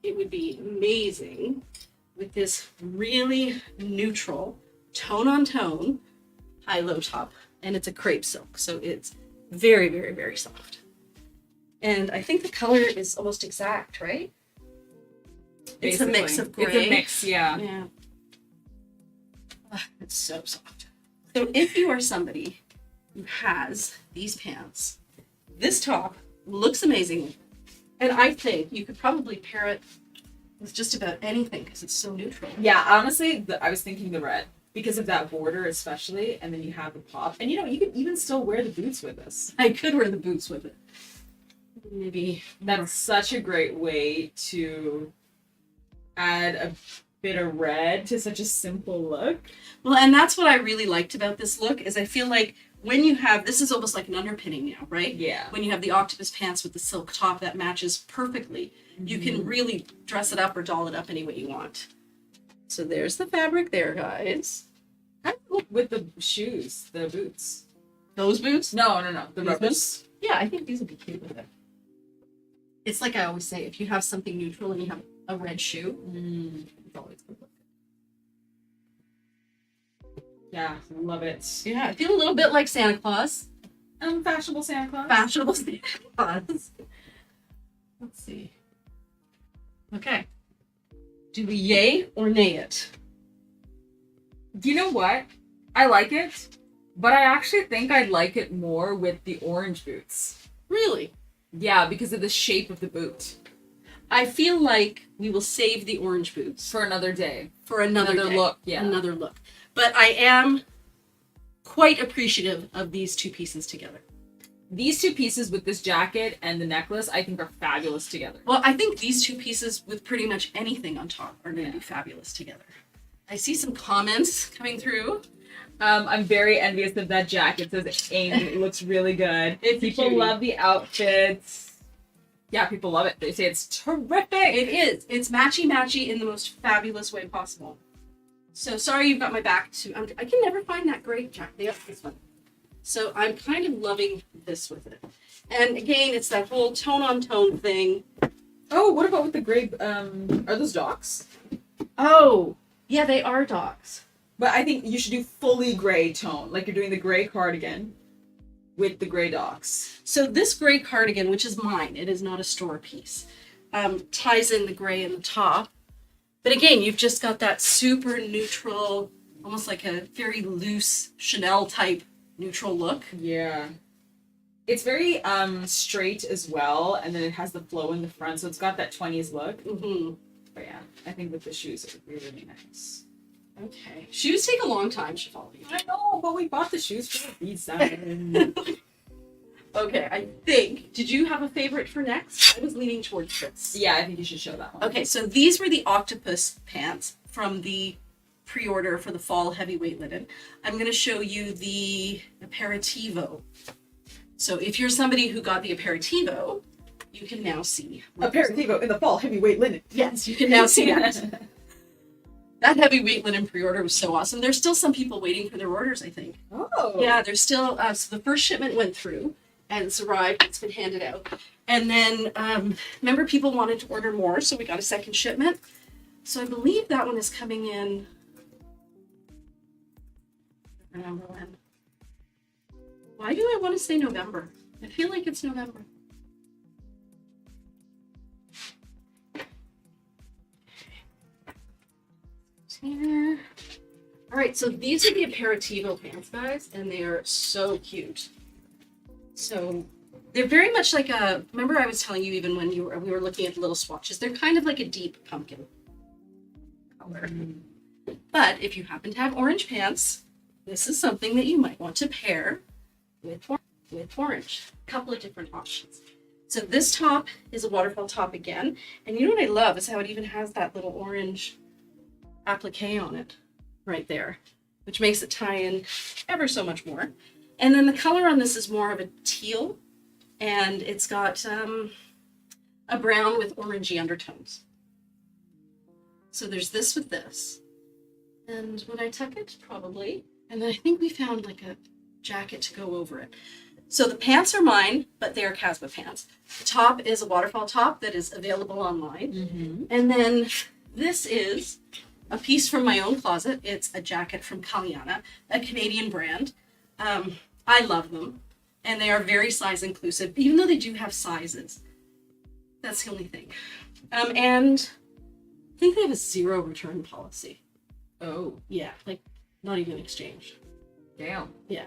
it would be amazing with this really neutral tone on tone high-low top. And it's a crepe silk, so it's very, very, very soft. And I think the color is almost exact, right? It's a mix of gray. It's a mix, yeah. Yeah. It's so soft. So if you are somebody who has these pants, this top looks amazing. And I think you could probably pair it with just about anything because it's so neutral. Yeah, honestly, I was thinking the red because of that border especially, and then you have the pop. And you could even still wear the boots with this. I could wear the boots with it. Maybe. That's such a great way to add a bit of red to such a simple look. Well, and that's what I really liked about this look is I feel like when you have, this is almost like an underpinning now, right? Yeah. When you have the octopus pants with the silk top that matches perfectly, you can really dress it up or doll it up any way you want. So there's the fabric there, guys. How do you look with the shoes, the boots? Those boots? No, the These rubbers. boots? Yeah, I think these would be cute with it. It's like I always say, if you have something neutral and you have a red shoe, it's always good. Yeah, love it. Yeah, I feel a little bit like Santa Claus. Fashionable Santa Claus. Fashionable Santa Claus. Let's see. Okay. Do we yay or nay it? You know what? I like it, but I actually think I'd like it more with the orange boots. Really? Yeah, because of the shape of the boot. I feel like we will save the orange boots For another day. for another day. look, yeah. Another look. But I am quite appreciative of these two pieces together. These two pieces with this jacket and the necklace, I think are fabulous together. Well, I think these two pieces with pretty much anything on top are going to be fabulous together. I see some comments coming through. I'm very envious of that jacket. It says Amy. It looks really good. It's People cute. love the outfits. Yeah, people love it. They say it's terrific. It is. It's matchy in the most fabulous way possible. So sorry you've got my back to. I can never find that gray jacket. They have this one. So I'm kind of loving this with it. And again, it's that whole tone on tone thing. Oh, what about with the gray? Are those docks? Oh, yeah, they are dogs. But I think you should do fully gray tone, like you're doing the gray cardigan with the gray docks. So this gray cardigan, which is mine, it is not a store piece, ties in the gray in the top. But again, you've just got that super neutral, almost like a very loose Chanel type neutral look. Yeah. It's very straight as well, and then it has the flow in the front, so it's got that 20s look. Mm-hmm. But yeah, I think with the shoes it would be really nice. Okay. Shoes take a long time, Shefali. I know, but we bought the shoes for a reason. Okay, I think. Did you have a favorite for next? I was leaning towards this. Yeah, I think you should show that one. Okay, so these were the octopus pants from the pre-order for the fall heavyweight linen. I'm going to show you the aperitivo. So if you're somebody who got the aperitivo, you can now see. Aperitivo in the fall heavyweight linen. Yes, you can now see that. That heavyweight linen pre-order was so awesome. There's still some people waiting for their orders, I think. Oh. Yeah, there's still, so the first shipment went through and it's arrived, it's been handed out. And then, remember people wanted to order more, so we got a second shipment. So I believe that one is coming in, I don't remember when. Why do I want to say November? I feel like it's November. Here. All right, so these are the aperitivo pants, guys, and they are so cute. So they're very much like a. Remember, I was telling you even when we were looking at the little swatches. They're kind of like a deep pumpkin color. But if you happen to have orange pants, this is something that you might want to pair with orange. A couple of different options. So this top is a waterfall top again, and you know what I love is how it even has that little orange applique on it right there, which makes it tie in ever so much more. And then the color on this is more of a teal, and it's got a brown with orangey undertones. So there's this with this, and would I tuck it? Probably. And then I think we found like a jacket to go over it. So the pants are mine, but they are Casba pants. The top is a waterfall top that is available online. Mm-hmm. And then this is a piece from my own closet. It's a jacket from Kalyana, a Canadian brand. I love them, and they are very size inclusive, even though they do have sizes. That's the only thing. And I think they have a 0 return policy. Oh. Yeah, like not even exchange. Damn. Yeah.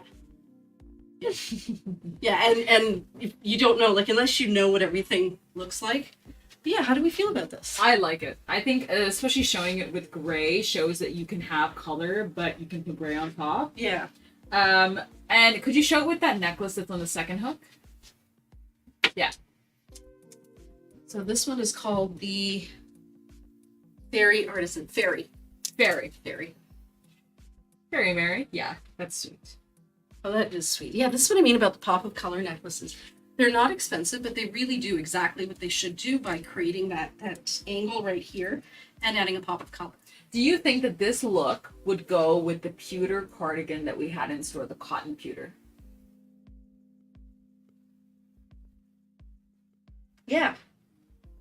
Yeah, and if you don't know, like, unless you know what everything looks like. But yeah, how do we feel about this? I like it. I think, especially showing it with gray, shows that you can have color, but you can put gray on top. Yeah. And could you show it with that necklace that's on the second hook? Yeah. So this one is called the Fairy Artisan. Fairy. Very Mary. Yeah, that's sweet. Oh, that is sweet. Yeah, this is what I mean about the pop of color necklaces. They're not expensive, but they really do exactly what they should do by creating that angle right here and adding a pop of color. Do you think that this look would go with the pewter cardigan that we had in store, the cotton pewter? Yeah.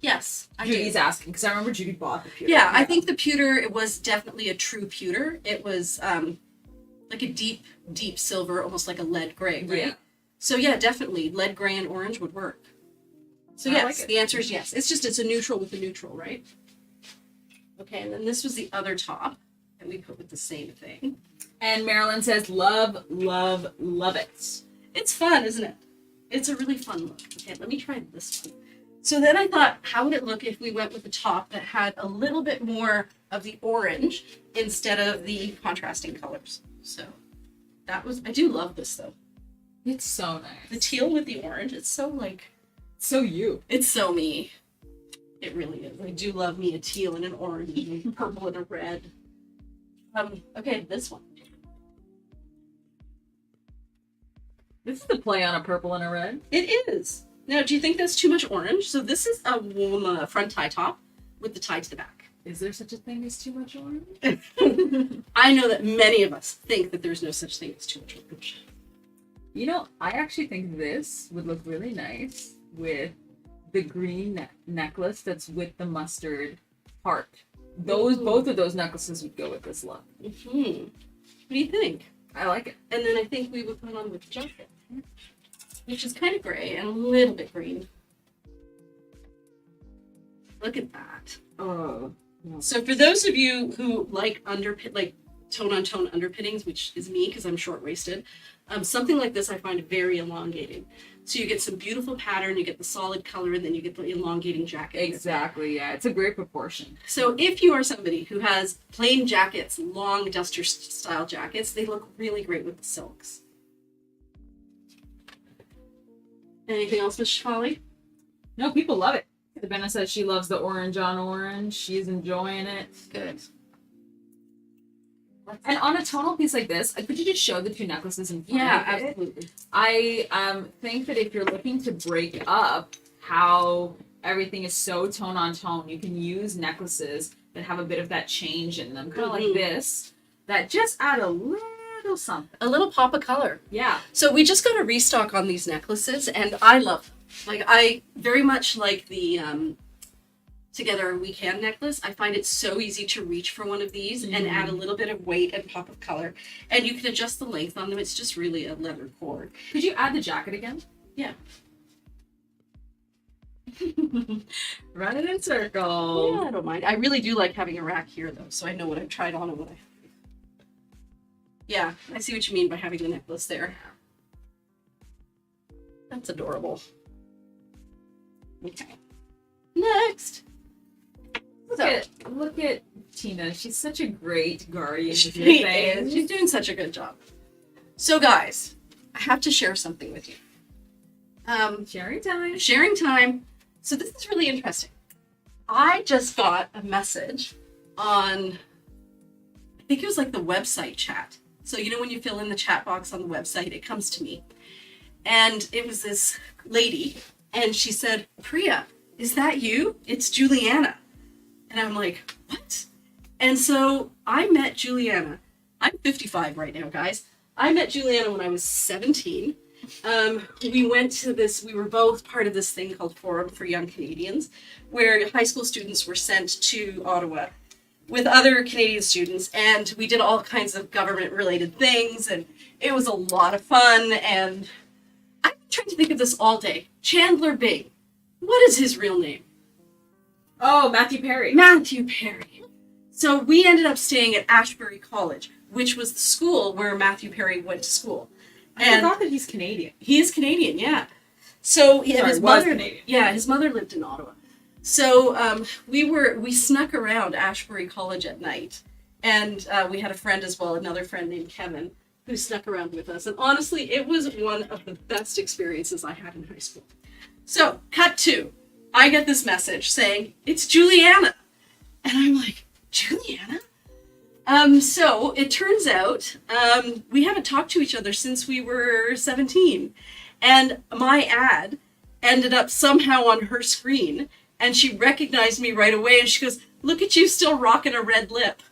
Yes, I Judy's do. asking, because I remember Judy bought the pewter. Yeah, I think the pewter, it was definitely a true pewter. It was like a deep, deep silver, almost like a lead gray, right? Yeah. So yeah, definitely lead gray and orange would work. So I yes, like it. the answer is yes. It's a neutral with a neutral, right? Okay, and then this was the other top that we put with the same thing. And Marilyn says, love, love, love it. It's fun, isn't it? It's a really fun look. Okay, let me try this one. So then I thought, how would it look if we went with a top that had a little bit more of the orange instead of the contrasting colors? So that was, I do love this though. It's so nice. The teal with the orange, it's so like, So you. it's so me. It really is. I do love me a teal and an orange and a purple and a red. Okay, this one. This is the play on a purple and a red. It is. Now, do you think that's too much orange? So this is a front tie top with the tie to the back. Is there such a thing as too much orange? I know that many of us think that there's no such thing as too much orange. You know, I actually think this would look really nice with the green necklace that's with the mustard heart. Both of those necklaces would go with this look. Mm-hmm. What do you think? I like it. And then I think we would put on with the jacket, which is kind of gray and a little bit green. Look at that. Oh. So for those of you who like tone-on-tone underpinnings, which is me because I'm short-waisted, something like this I find very elongating. So you get some beautiful pattern, you get the solid color, and then you get the elongating jacket. Exactly, yeah. It's a great proportion. So if you are somebody who has plain jackets, long duster-style jackets, they look really great with the silks. Anything else, Miss Shafali? No, people love it. Savannah says she loves the orange on orange. She's enjoying it. Good. And on a tonal piece like this, could you just show the two necklaces in front Yeah, of it? absolutely. I think that if you're looking to break up how everything is so tone on tone, you can use necklaces that have a bit of that change in them, kind of like this, that just add a little something. A little pop of color. Yeah. So we just got a restock on these necklaces, and I love them. Like, I very much like the Together We Can necklace. I find it so easy to reach for one of these and add a little bit of weight and pop of color. And you can adjust the length on them. It's just really a leather cord. Could you add the jacket again? Yeah. Run it in circles. Yeah, I don't mind. I really do like having a rack here, though, so I know what I've tried on and what I have. Yeah, I see what you mean by having the necklace there. That's adorable. Okay. Next. Look at Tina. She's such a great guardian of your She things. is. She's doing such a good job. So, guys, I have to share something with you. Sharing time. Sharing time. So this is really interesting. I just got a message on, I think it was like the website chat. So, you know, when you fill in the chat box on the website, it comes to me. And it was this lady, and she said, "Priya, is that you? It's Juliana." And I'm like, what? And so I met Juliana. I'm 55 right now, guys. I met Juliana when I was 17. We went to this, we were both part of this thing called Forum for Young Canadians, where high school students were sent to Ottawa with other Canadian students, and we did all kinds of government-related things, and it was a lot of fun, and I'm trying to think of this all day. Chandler Bing. What is his real name? Oh, Matthew Perry. Matthew Perry. So we ended up staying at Ashbury College, which was the school where Matthew Perry went to school. I forgot that he's Canadian. He is Canadian, yeah. So Sorry, his was mother, Canadian. yeah, his mother lived in Ottawa. So we snuck around Ashbury College at night, and we had a friend as well, another friend named Kevin, who snuck around with us. And honestly, it was one of the best experiences I had in high school. So, cut to, I get this message saying, "It's Juliana." And I'm like, Juliana? So it turns out we haven't talked to each other since we were 17. And my ad ended up somehow on her screen, and she recognized me right away, and she goes, "Look at you still rocking a red lip."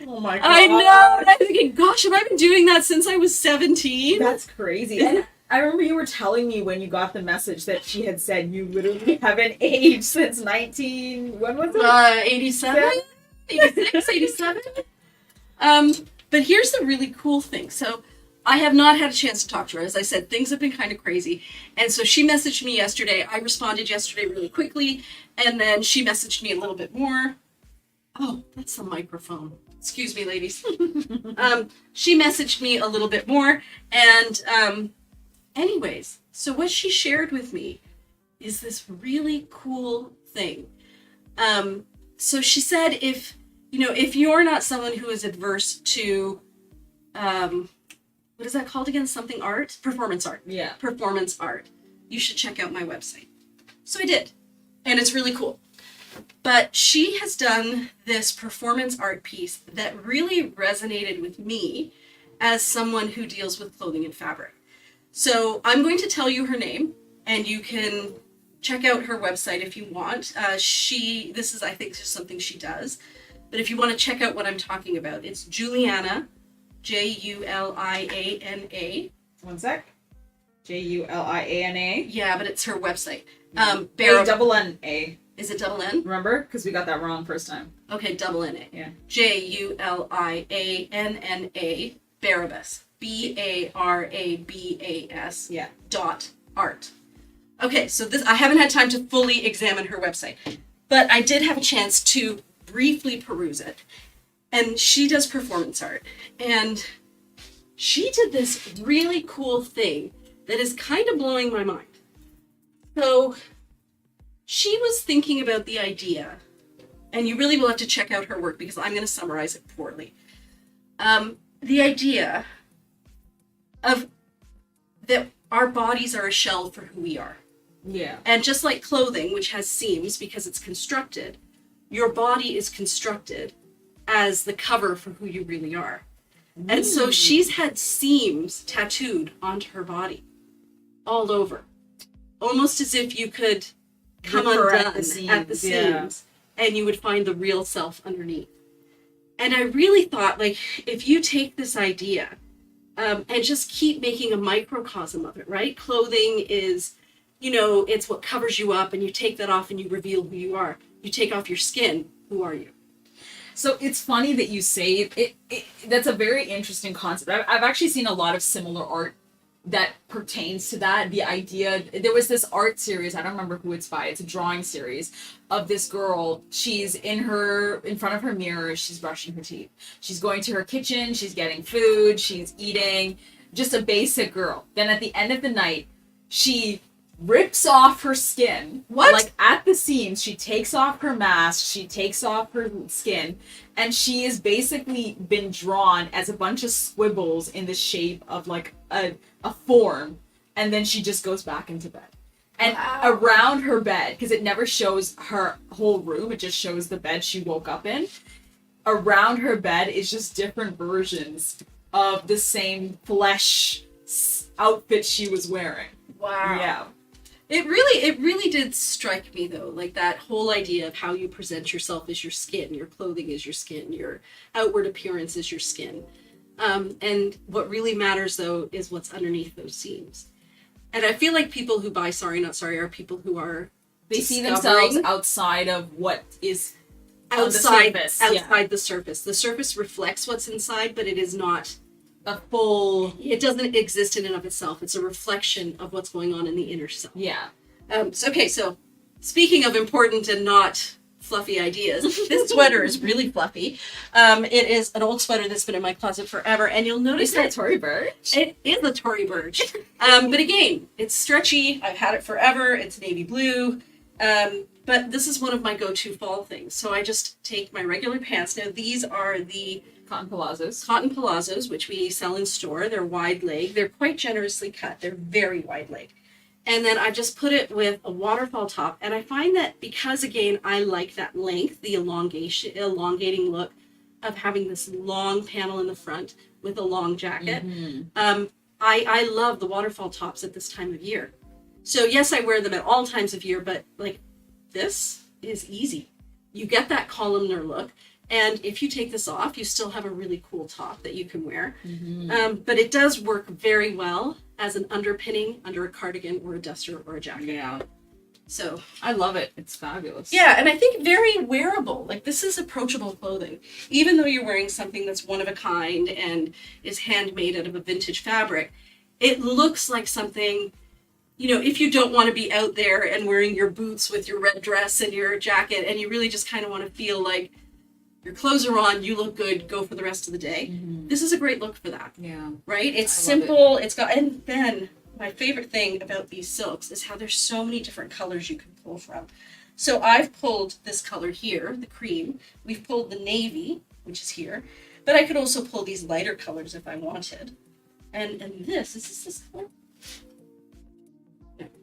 Oh my god. I know! And I'm thinking, gosh, have I been doing that since I was 17? That's crazy. And I remember you were telling me when you got the message that she had said you literally haven't aged since 19... When was it? 87? 86, 87? But here's the really cool thing. So I have not had a chance to talk to her. As I said, things have been kind of crazy. And so she messaged me yesterday. I responded yesterday really quickly. And then she messaged me a little bit more. Oh, that's the microphone. Excuse me, ladies. She messaged me a little bit more. And anyways, so what she shared with me is this really cool thing. So she said if you're not someone who is adverse to, what is that called again? Something art? Performance art. Yeah. Performance art. You should check out my website. So I did. And it's really cool. But she has done this performance art piece that really resonated with me as someone who deals with clothing and fabric. So I'm going to tell you her name, and you can check out her website if you want. This is, I think, just something she does. But if you want to check out what I'm talking about, it's Juliana, Juliana. One sec. Juliana. Yeah, but it's her website. Double N-A. Is it double N? Remember? Because we got that wrong first time. Okay, double N-A. Yeah. Julianna, Barabas. Barabas. Yeah. .art. Okay, so this, I haven't had time to fully examine her website, but I did have a chance to briefly peruse it. And she does performance art. And she did this really cool thing that is kind of blowing my mind. So she was thinking about the idea, and you really will have to check out her work because I'm going to summarize it poorly. The idea of that our bodies are a shell for who we are. Yeah. And just like clothing, which has seams because it's constructed, your body is constructed as the cover for who you really are. And so she's had seams tattooed onto her body all over, almost as if you could come undone at the seams and you would find the real self underneath. And I really thought, like, if you take this idea and just keep making a microcosm of it, right? Clothing is, it's what covers you up, and you take that off and you reveal who you are. You take off your skin, who are you? So it's funny that you say it. That's a very interesting concept. I've actually seen a lot of similar art that pertains to that. The idea, there was this art series, I don't remember who it's by, it's a drawing series of this girl. She's in front of her mirror, she's brushing her teeth. She's going to her kitchen, she's getting food, she's eating, just a basic girl. Then at the end of the night, she rips off her skin. What? Like at the seams, she takes off her mask, she takes off her skin, and she has basically been drawn as a bunch of squibbles in the shape of like a form, and then she just goes back into bed. And around her bed, because it never shows her whole room, it just shows the bed she woke up in. Around her bed is just different versions of the same flesh outfit she was wearing. Wow. Yeah. It really did strike me, though, like that whole idea of how you present yourself is your skin, your clothing is your skin, your outward appearance is your skin. And what really matters, though, is what's underneath those seams. And I feel like people who buy Sorry Not Sorry are people who are They see themselves outside of what is outside the surface. The surface. The surface reflects what's inside, but it is not A full... It doesn't exist in and of itself. It's a reflection of what's going on in the inner self. Yeah. So speaking of important and not fluffy ideas, this sweater is really fluffy. It is an old sweater that's been in my closet forever, and you'll notice that Tory Burch? It is a Tory Burch. But again, it's stretchy. I've had it forever. It's navy blue. But this is one of my go-to fall things. So I just take my regular pants. Now, these are the Cotton palazzos, which we sell in store. They're wide leg. They're quite generously cut. They're very wide leg. And then I just put it with a waterfall top. And I find that because, again, I like that length, the elongating look of having this long panel in the front with a long jacket. I love the waterfall tops at this time of year. So yes, I wear them at all times of year, but like this is easy. You get that columnar look. And if you take this off, you still have a really cool top that you can wear. But it does work very well as an underpinning under a cardigan or a duster or a jacket. Yeah. So I love it. It's fabulous. Yeah, and I think very wearable. Like, this is approachable clothing. Even though you're wearing something that's one of a kind and is handmade out of a vintage fabric, it looks like something, if you don't want to be out there and wearing your boots with your red dress and your jacket, and you really just kind of want to feel like your clothes are on, you look good, go for the rest of the day. This is a great look for that. Yeah. Right? It's simple. And then my favorite thing about these silks is how there's so many different colors you can pull from. So I've pulled this color here, the cream. We've pulled the navy, which is here. But I could also pull these lighter colors if I wanted. And is this color?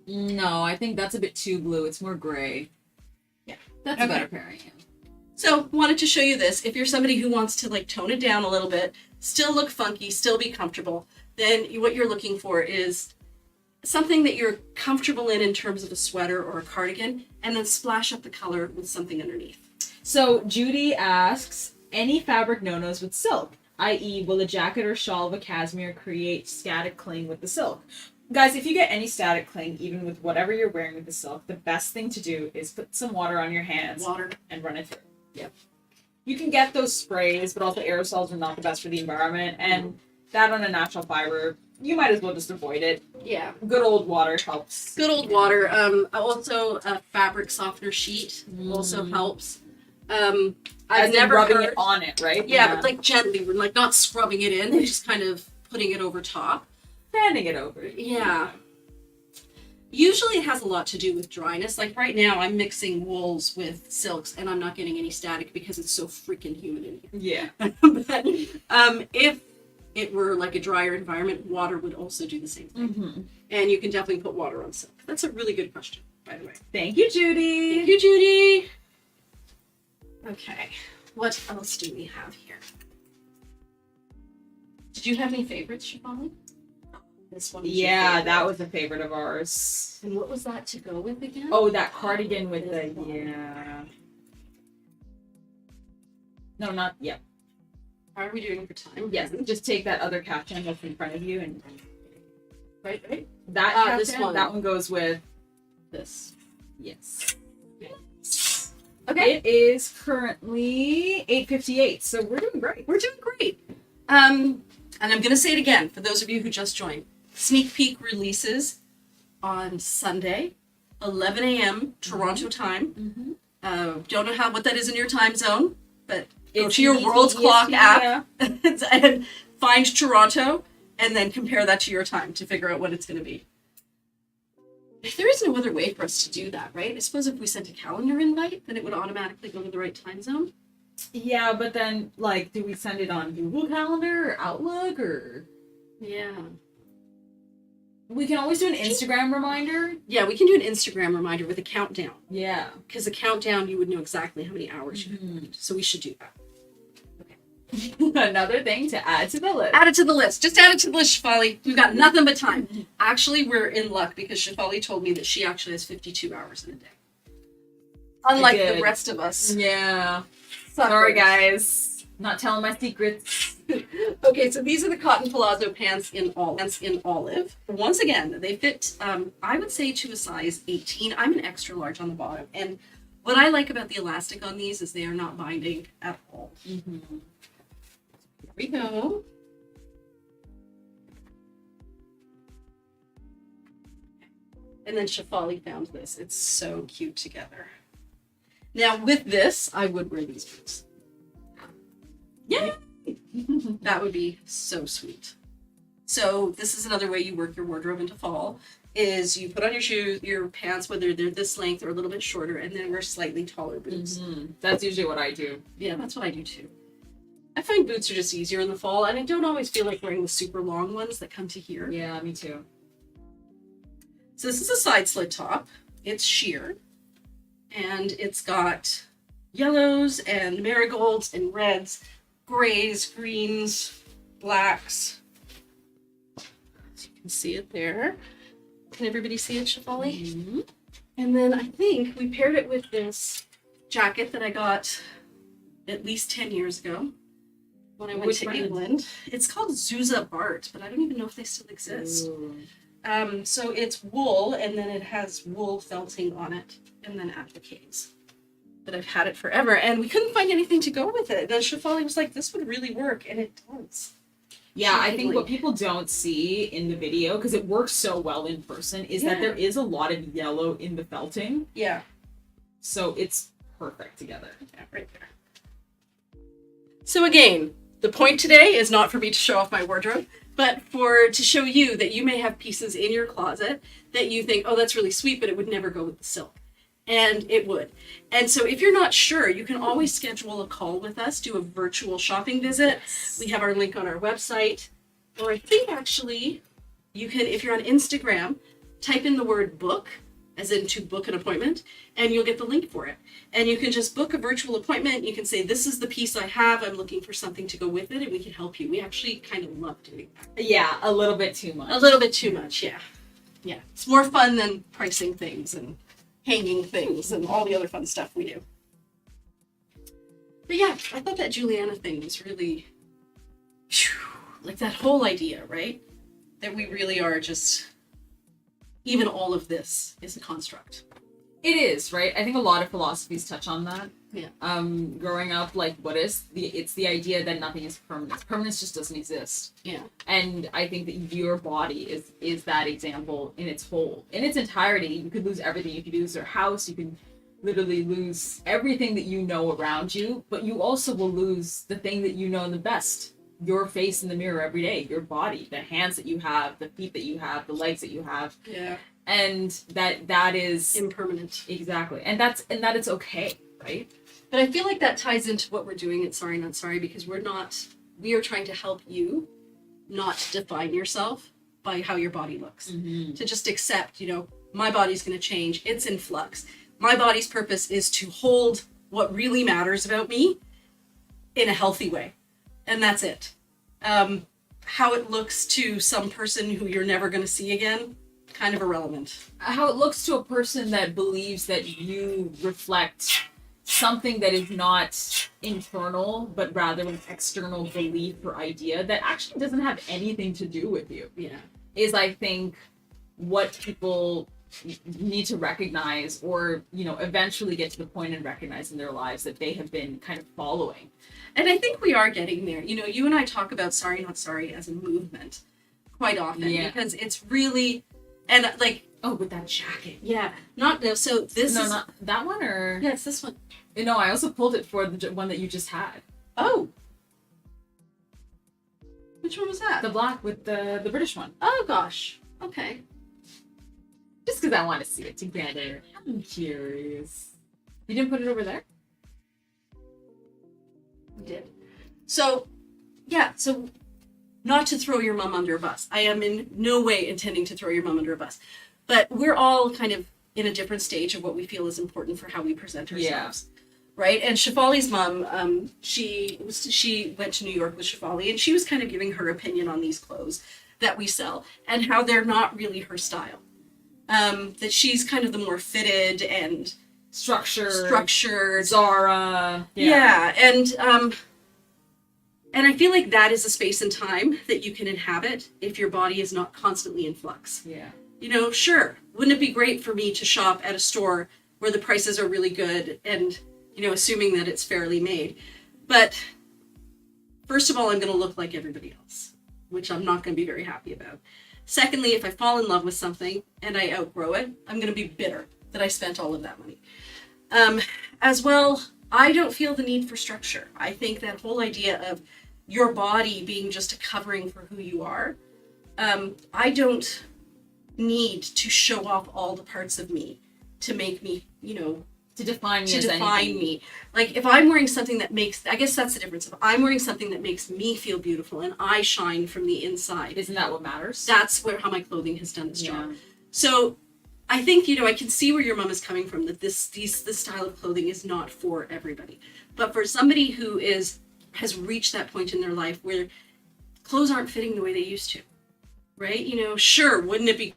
No, I think that's a bit too blue. It's more gray. Yeah. That's a better pairing. Yeah. So wanted to show you this. If you're somebody who wants to like tone it down a little bit, still look funky, still be comfortable, then what you're looking for is something that you're comfortable in terms of a sweater or a cardigan, and then splash up the color with something underneath. So Judy asks, any fabric no-nos with silk? I.e., will a jacket or shawl of a cashmere create static cling with the silk? Guys, if you get any static cling, even with whatever you're wearing with the silk, the best thing to do is put some water on your hands and run it through. Yep. You can get those sprays, but also aerosols are not the best for the environment, and that on a natural fiber, you might as well just avoid it. Yeah. Good old water helps. Good old water. Also, a fabric softener sheet also helps. I've never rubbing heard it on it, right? Yeah, but like gently, we're like not scrubbing it in, just kind of putting it over top. Fanning it over. Yeah. Usually it has a lot to do with dryness. Like right now, I'm mixing wools with silks, and I'm not getting any static because it's so freaking humid in here. Yeah. But if it were like a drier environment, water would also do the same thing. Mm-hmm. And you can definitely put water on silk. That's a really good question, by the way. Thank you, Judy. Thank you, Judy. Okay, what else do we have here? Did you have any favorites, Shivani? This one. Yeah, that was a favorite of ours. And what was that to go with again? Oh, that cardigan with the No, not yet. How are we doing for time? Yes, just take that other caftan that's in front of you and Right. that caftan, this one. that one goes with This. yes. Okay. It is currently 8:58, so we're doing great. We're doing great. And I'm going to say it again for those of you who just joined. Sneak peek releases on Sunday, 11 a.m. Toronto time. Don't know what that is in your time zone, but go to your World's Clock app and find Toronto, and then compare that to your time to figure out what it's going to be. There is no other way for us to do that, right? I suppose if we sent a calendar invite, then it would automatically go to the right time zone. Yeah, but then, like, do we send it on Google Calendar or Outlook or? Yeah. We can always do an Instagram reminder. Yeah, we can do an Instagram reminder with a countdown. Yeah. Because a countdown, you would know exactly how many hours you have. So we should do that. Another thing to add to the list. Add it to the list. Just add it to the list, Shefali. We've got nothing but time. Actually, we're in luck because Shefali told me that she actually has 52 hours in a day. Unlike the rest of us. Yeah. Sorry, guys. Not telling my secrets. Okay, so these are the cotton palazzo pants in olive. Once again, they fit, I would say, to a size 18. I'm an extra large on the bottom. And what I like about the elastic on these is they are not binding at all. Mm-hmm. Here we go. And then Shefali found this. It's so cute together. Now, with this, I would wear these boots. Yay! That would be so sweet. So this is another way you work your wardrobe into fall, is you put on your shoes, your pants, whether they're this length or a little bit shorter, and then wear slightly taller boots. Mm-hmm. That's usually what I do. Yeah, that's what I do too. I find boots are just easier in the fall, and I don't always feel like wearing the super long ones that come to here. Yeah, me too. So this is a side slit top. It's sheer, and it's got yellows and marigolds and reds, grays, greens, blacks. So you can see it there. Can everybody see it, Shefali? Mm-hmm. And then I think we paired it with this jacket that I got at least 10 years ago when I went to England. It's called Zusa Bart, but I don't even know if they still exist. So it's wool, and then it has wool felting on it, and then appliques. But I've had it forever, and we couldn't find anything to go with it. And Shefali was like, this would really work, and it does. Yeah, I think what people don't see in the video, because it works so well in person, is that there is a lot of yellow in the felting. Yeah. So it's perfect together. Yeah, right there. So again, the point today is not for me to show off my wardrobe, but to show you that you may have pieces in your closet that you think, oh, that's really sweet, but it would never go with the silk. And it would. And so if you're not sure, you can always schedule a call with us, do a virtual shopping visit. Yes. We have our link on our website. Or I think actually you can, if you're on Instagram, type in the word book, as in to book an appointment, and you'll get the link for it. And you can just book a virtual appointment. You can say, this is the piece I have. I'm looking for something to go with it, and we can help you. We actually kind of love doing that. Yeah, a little bit too much. A little bit too much, yeah. Yeah, it's more fun than pricing things and hanging things and all the other fun stuff we do. But yeah, I thought that Juliana thing was really, like that whole idea, right? That we really are just, even all of this is a construct. It is, right? I think a lot of philosophies touch on that. Yeah. Growing up, like, it's the idea that nothing is permanent. Permanence just doesn't exist. Yeah. And I think that your body is that example in its entirety. You could lose everything. You could lose your house. You could literally lose everything that you know around you, but you also will lose the thing that you know the best. Your face in the mirror every day, your body, the hands that you have, the feet that you have, the legs that you have. Yeah. And that is impermanent. Exactly. And that it's okay, right? But I feel like that ties into what we're doing at Sorry Not Sorry, because we are trying to help you not define yourself by how your body looks. Mm-hmm. To just accept, my body's going to change. It's in flux. My body's purpose is to hold what really matters about me in a healthy way. And that's it. How it looks to some person who you're never going to see again, kind of irrelevant. How it looks to a person that believes that you reflect something that is not internal, but rather an external belief or idea that actually doesn't have anything to do with you. Yeah. Is, I think, what people need to recognize, or eventually get to the point and recognize in their lives that they have been kind of following. And I think we are getting there. You and I talk about Sorry Not Sorry as a movement quite often, because it's really, and like, oh, with that jacket. Yeah. Not that one, or yeah, it's this one. No, I also pulled it for the one that you just had. Oh. Which one was that? The black with the British one. Oh gosh. Okay. Just because I want to see it together. I'm curious. You didn't put it over there? I did. So, yeah, not to throw your mom under a bus. I am in no way intending to throw your mom under a bus. But we're all kind of in a different stage of what we feel is important for how we present ourselves. Yeah. Right? And Shefali's mom, she went to New York with Shefali, and she was kind of giving her opinion on these clothes that we sell and how they're not really her style. That she's kind of the more fitted and structured Zara. Yeah. And I feel like that is a space and time that you can inhabit if your body is not constantly in flux. Yeah. Sure, wouldn't it be great for me to shop at a store where the prices are really good and, assuming that it's fairly made. But first of all, I'm going to look like everybody else, which I'm not going to be very happy about. Secondly, if I fall in love with something and I outgrow it, I'm going to be bitter that I spent all of that money. As well, I don't feel the need for structure. I think that whole idea of your body being just a covering for who you are, I don't need to show off all the parts of me to make me, to define me. To define me. Like, if I'm wearing something that I guess that's the difference. If I'm wearing something that makes me feel beautiful and I shine from the inside. Isn't that what matters? That's how my clothing has done its job. So I think, I can see where your mom is coming from, that this style of clothing is not for everybody. But for somebody who has reached that point in their life where clothes aren't fitting the way they used to, right? Sure, wouldn't it be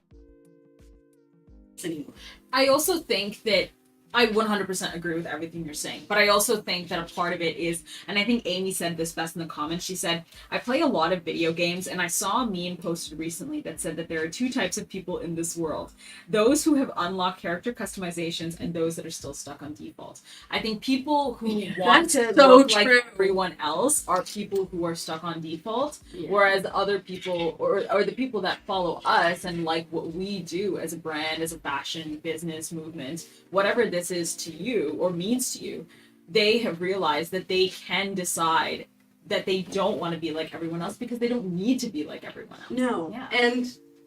anymore? I also think that I 100% agree with everything you're saying, but I also think that a part of it is, and I think Amy said this best in the comments, she said, I play a lot of video games, and I saw a meme posted recently that said that there are two types of people in this world. Those who have unlocked character customizations and those that are still stuck on default. I think people who want to look like everyone else are people who are stuck on default, whereas other people, or the people that follow us and like what we do as a brand, as a fashion business movement, whatever this is to you or means to you, they have realized that they can decide that they don't want to be like everyone else because they don't need to be like everyone else. No.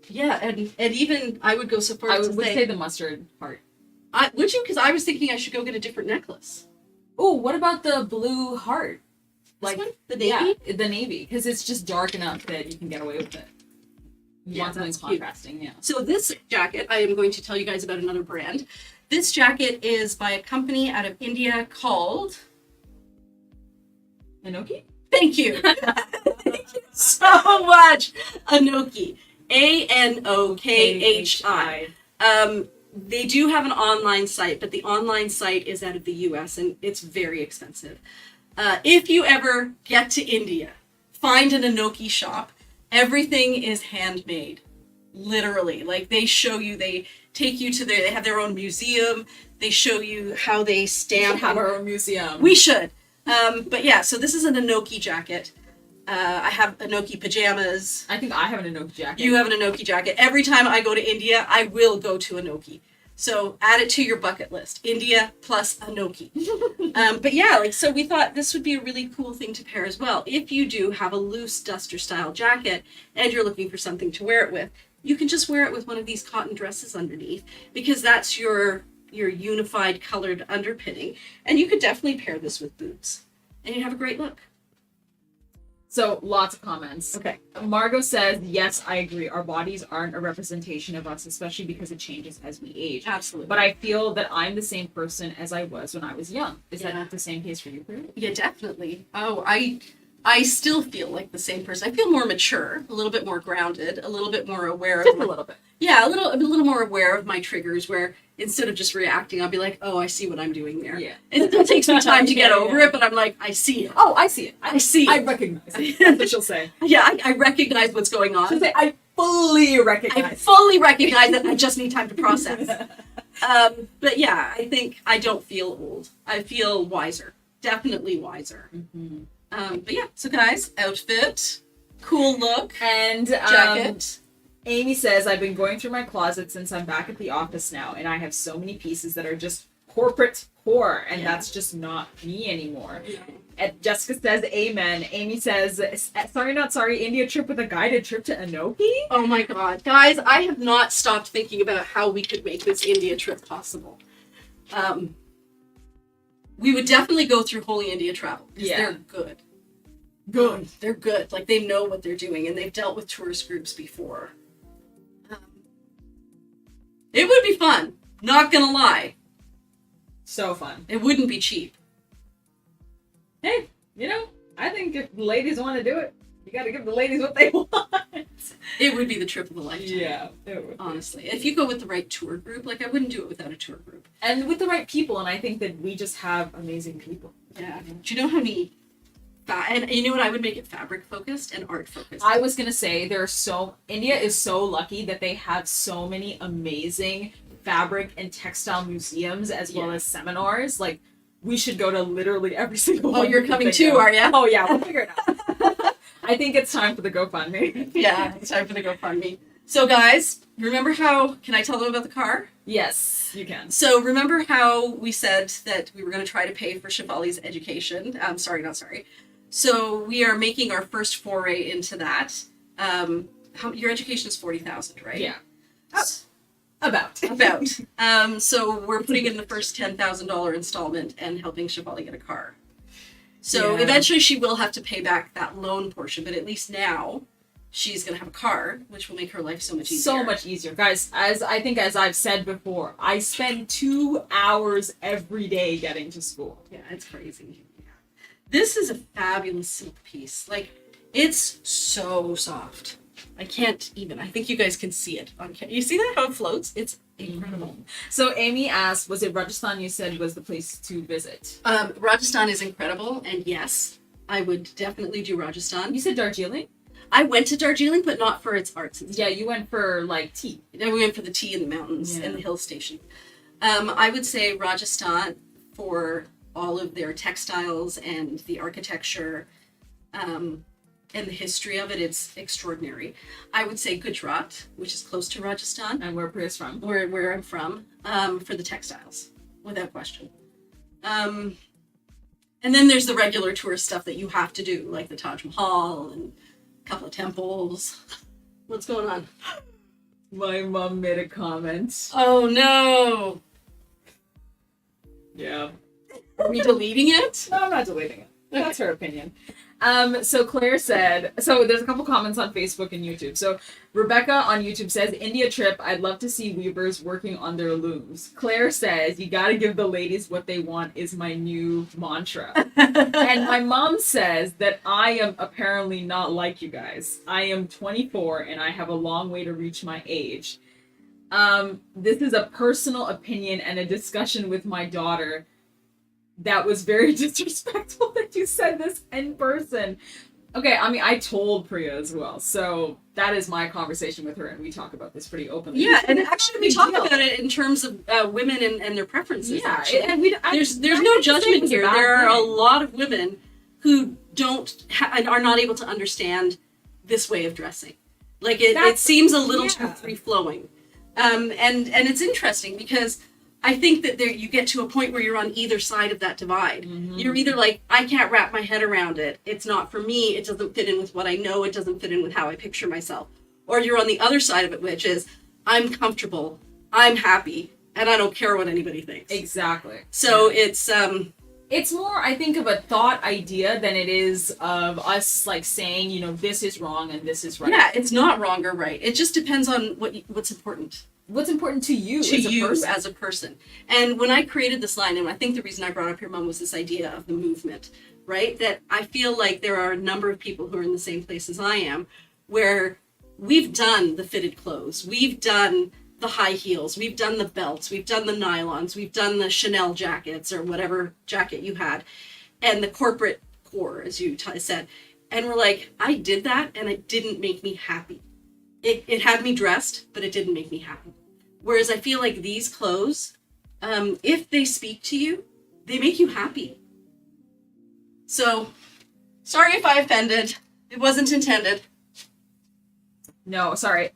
Yeah. And even I would go so far as to say the mustard part. Would you? Because I was thinking I should go get a different necklace. Oh, what about the blue heart? Like the navy? Yeah, the navy, because it's just dark enough that you can get away with it. You want something contrasting, yeah. So this jacket, I am going to tell you guys about another brand. This jacket is by a company out of India called Anoki? Thank you. Thank you so much. Anoki. ANOKHI. They do have an online site, but the online site is out of the US and it's very expensive. If you ever get to India, find an Anoki shop. Everything is handmade. Literally. Like they show you, they take you to they have their own museum. They show you how they stamp. We should have our own museum. We should. But yeah, so this is an Anoki jacket. I have Anoki pajamas. I think I have an Anoki jacket. You have an Anoki jacket. Every time I go to India, I will go to Anoki. So add it to your bucket list. India plus Anoki. But yeah, like so we thought this would be a really cool thing to pair as well. If you do have a loose duster style jacket and you're looking for something to wear it with, you can just wear it with one of these cotton dresses underneath because that's your unified colored underpinning. And you could definitely pair this with boots and you have a great look. So, lots of comments. Okay. Margot says, yes, I agree. Our bodies aren't a representation of us, especially because it changes as we age. Absolutely. But I feel that I'm the same person as I was when I was young. Is Yeah. that the same case for you, Priya? Yeah, definitely. Oh, I still feel like the same person. I feel more mature, a little bit more grounded, a little bit more aware Just of a little bit. Yeah, a little more aware of my triggers where instead of just reacting, I'll be like, oh, I see what I'm doing there. Yeah. It still takes me time to get Yeah, over yeah. it, but I'm like, I see it. Oh, I see it. I see I it. recognize it. That's what she'll say. Yeah, I recognize what's going She'll on. say, I fully I recognize fully recognize it. I just need time to process. But yeah, I think I don't feel old. I feel wiser. Definitely wiser. Mhm. But yeah, so guys, outfit, cool look, And jacket. Amy says, I've been going through my closet since I'm back at the office now, and I have so many pieces that are just corporate core, and Yeah. that's just not me anymore. And Jessica says, amen. Amy says, sorry, not sorry, India trip with a guided trip to Anoki? Oh my god. Guys, I have not stopped thinking about how we could make this India trip possible. We would definitely go through Holy India Travel because Yeah. they're good. Good. They're good. Like they know what they're doing and they've dealt with tourist groups before. It would be fun. Not gonna lie. So fun. It wouldn't be cheap. Hey, I think if the ladies want to do it, you got to give the ladies what they want. It would be the trip of a lifetime. Yeah, it would. Honestly. If you go with the right tour group, like I wouldn't do it without a tour group. And with the right people, and I think that we just have amazing people. Yeah. Do you know how many and you know what, I would make it fabric focused and art focused. I was gonna say India is so lucky that they have so many amazing fabric and textile museums as well as seminars. Like, we should go to literally every single one. Oh, you're we coming can too, go. are you? Oh yeah, we'll figure it out. I think it's time for the GoFundMe. Yeah, it's time for the GoFundMe. So guys, remember how, can I tell them about the car? Yes, you can. So remember how we said that we were going to try to pay for Shefali's education? Sorry, not sorry. So we are making our first foray into that. Your education is $40,000, right? Yeah. About. So we're putting in the first $10,000 installment and helping Shefali get a car. So Yeah. eventually she will have to pay back that loan portion, but at least now she's going to have a car, which will make her life so much easier. So much easier. Guys, as I've said before, I spend 2 hours every day getting to school. Yeah, it's crazy. Yeah. This is a fabulous silk piece. Like, it's so soft. I can't even. I think you guys can see it on camera. You see that, how it floats? It's incredible. So Amy asked, was it Rajasthan you said was the place to visit? Rajasthan is incredible, and yes, I would definitely do Rajasthan. You said Darjeeling? I went to Darjeeling, but not for its arts and stuff. Yeah, you went for, like, tea. Then we went for the tea in the mountains and the hill station. I would say Rajasthan for all of their textiles and the architecture and the history of it. It's extraordinary. I would say Gujarat, which is close to Rajasthan. And where Priya's from. Where I'm from, for the textiles, without question. And then there's the regular tourist stuff that you have to do, like the Taj Mahal and a couple of temples. What's going on? My mom made a comment. Oh no! Yeah. Are we deleting it? No, I'm not deleting it. That's her opinion. So Claire said, so there's a couple comments on Facebook and YouTube. So Rebecca on YouTube says, India trip, I'd love to see weavers working on their looms. Claire says, you gotta give the ladies what they want is my new mantra. And my mom says that I am apparently not like you guys. I am 24 and I have a long way to reach my age. This is a personal opinion and a discussion with my daughter. That was very disrespectful that you said this in person. Okay, I mean, I told Priya as well, so that is my conversation with her, and we talk about this pretty openly. Yeah, and actually we talk about it in terms of women and their preferences. Yeah, actually. and there's no judgment here. There are a lot of women who are not able to understand this way of dressing. Like it seems a little too free flowing, and it's interesting because I think that you get to a point where you're on either side of that divide. Mm-hmm. You're either like, I can't wrap my head around it. It's not for me. It doesn't fit in with what I know. It doesn't fit in with how I picture myself. Or you're on the other side of it, which is, I'm comfortable, I'm happy, and I don't care what anybody thinks. Exactly. So it's more, I think, of a thought idea than it is of us like saying, you know, this is wrong and this is right. Yeah, it's not wrong or right. It just depends on what's important. What's important to you as a person. And when I created this line, and I think the reason I brought up your mom was this idea of the movement, right? That I feel like there are a number of people who are in the same place as I am, where we've done the fitted clothes, we've done the high heels, we've done the belts, we've done the nylons, we've done the Chanel jackets or whatever jacket you had, and the corporate core, as you said. And we're like, I did that and it didn't make me happy. It had me dressed, but it didn't make me happy. Whereas I feel like these clothes, if they speak to you, they make you happy. So, sorry if I offended. It wasn't intended. No, sorry.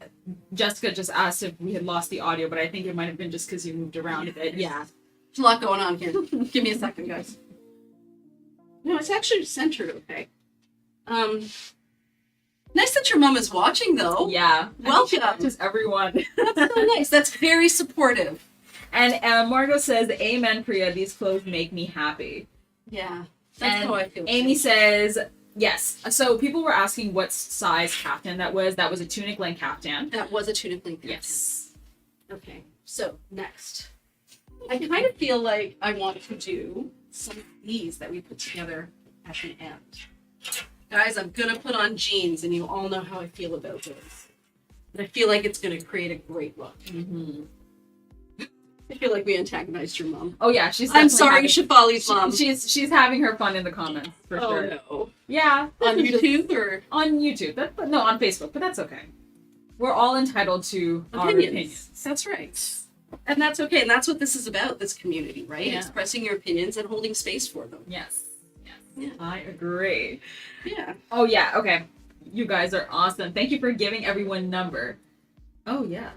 Jessica just asked if we had lost the audio, but I think it might have been just because you moved around a bit. Yeah. There's a lot going on here. Give me a second, guys. No, it's actually centered okay. Nice that your mom is watching, though. Yeah. Welcome. Just everyone. That's so nice. That's very supportive. And Margot says, amen, Priya. These clothes make me happy. Yeah. That's how I feel. Amy says, yes. So people were asking what size caftan that was. That was a tunic length caftan. That was a tunic length caftan. Yes. Okay. So, next. I kind of feel like I want to do some of these that we put together at the end. Guys, I'm gonna put on jeans, and you all know how I feel about those. And I feel like it's gonna create a great look. Mm-hmm. I feel like we antagonized your mom. Oh yeah, I'm sorry, Shafali's mom. She's having her fun in the comments for sure. Oh no. Yeah. On YouTube or on YouTube? No, on Facebook, but that's okay. We're all entitled to our opinions. That's right. And that's okay. And that's what this is about. This community, right? Yeah. Expressing your opinions and holding space for them. Yes. Yeah. I agree. Yeah. Oh yeah, okay. You guys are awesome. Thank you for giving everyone number. Oh yeah.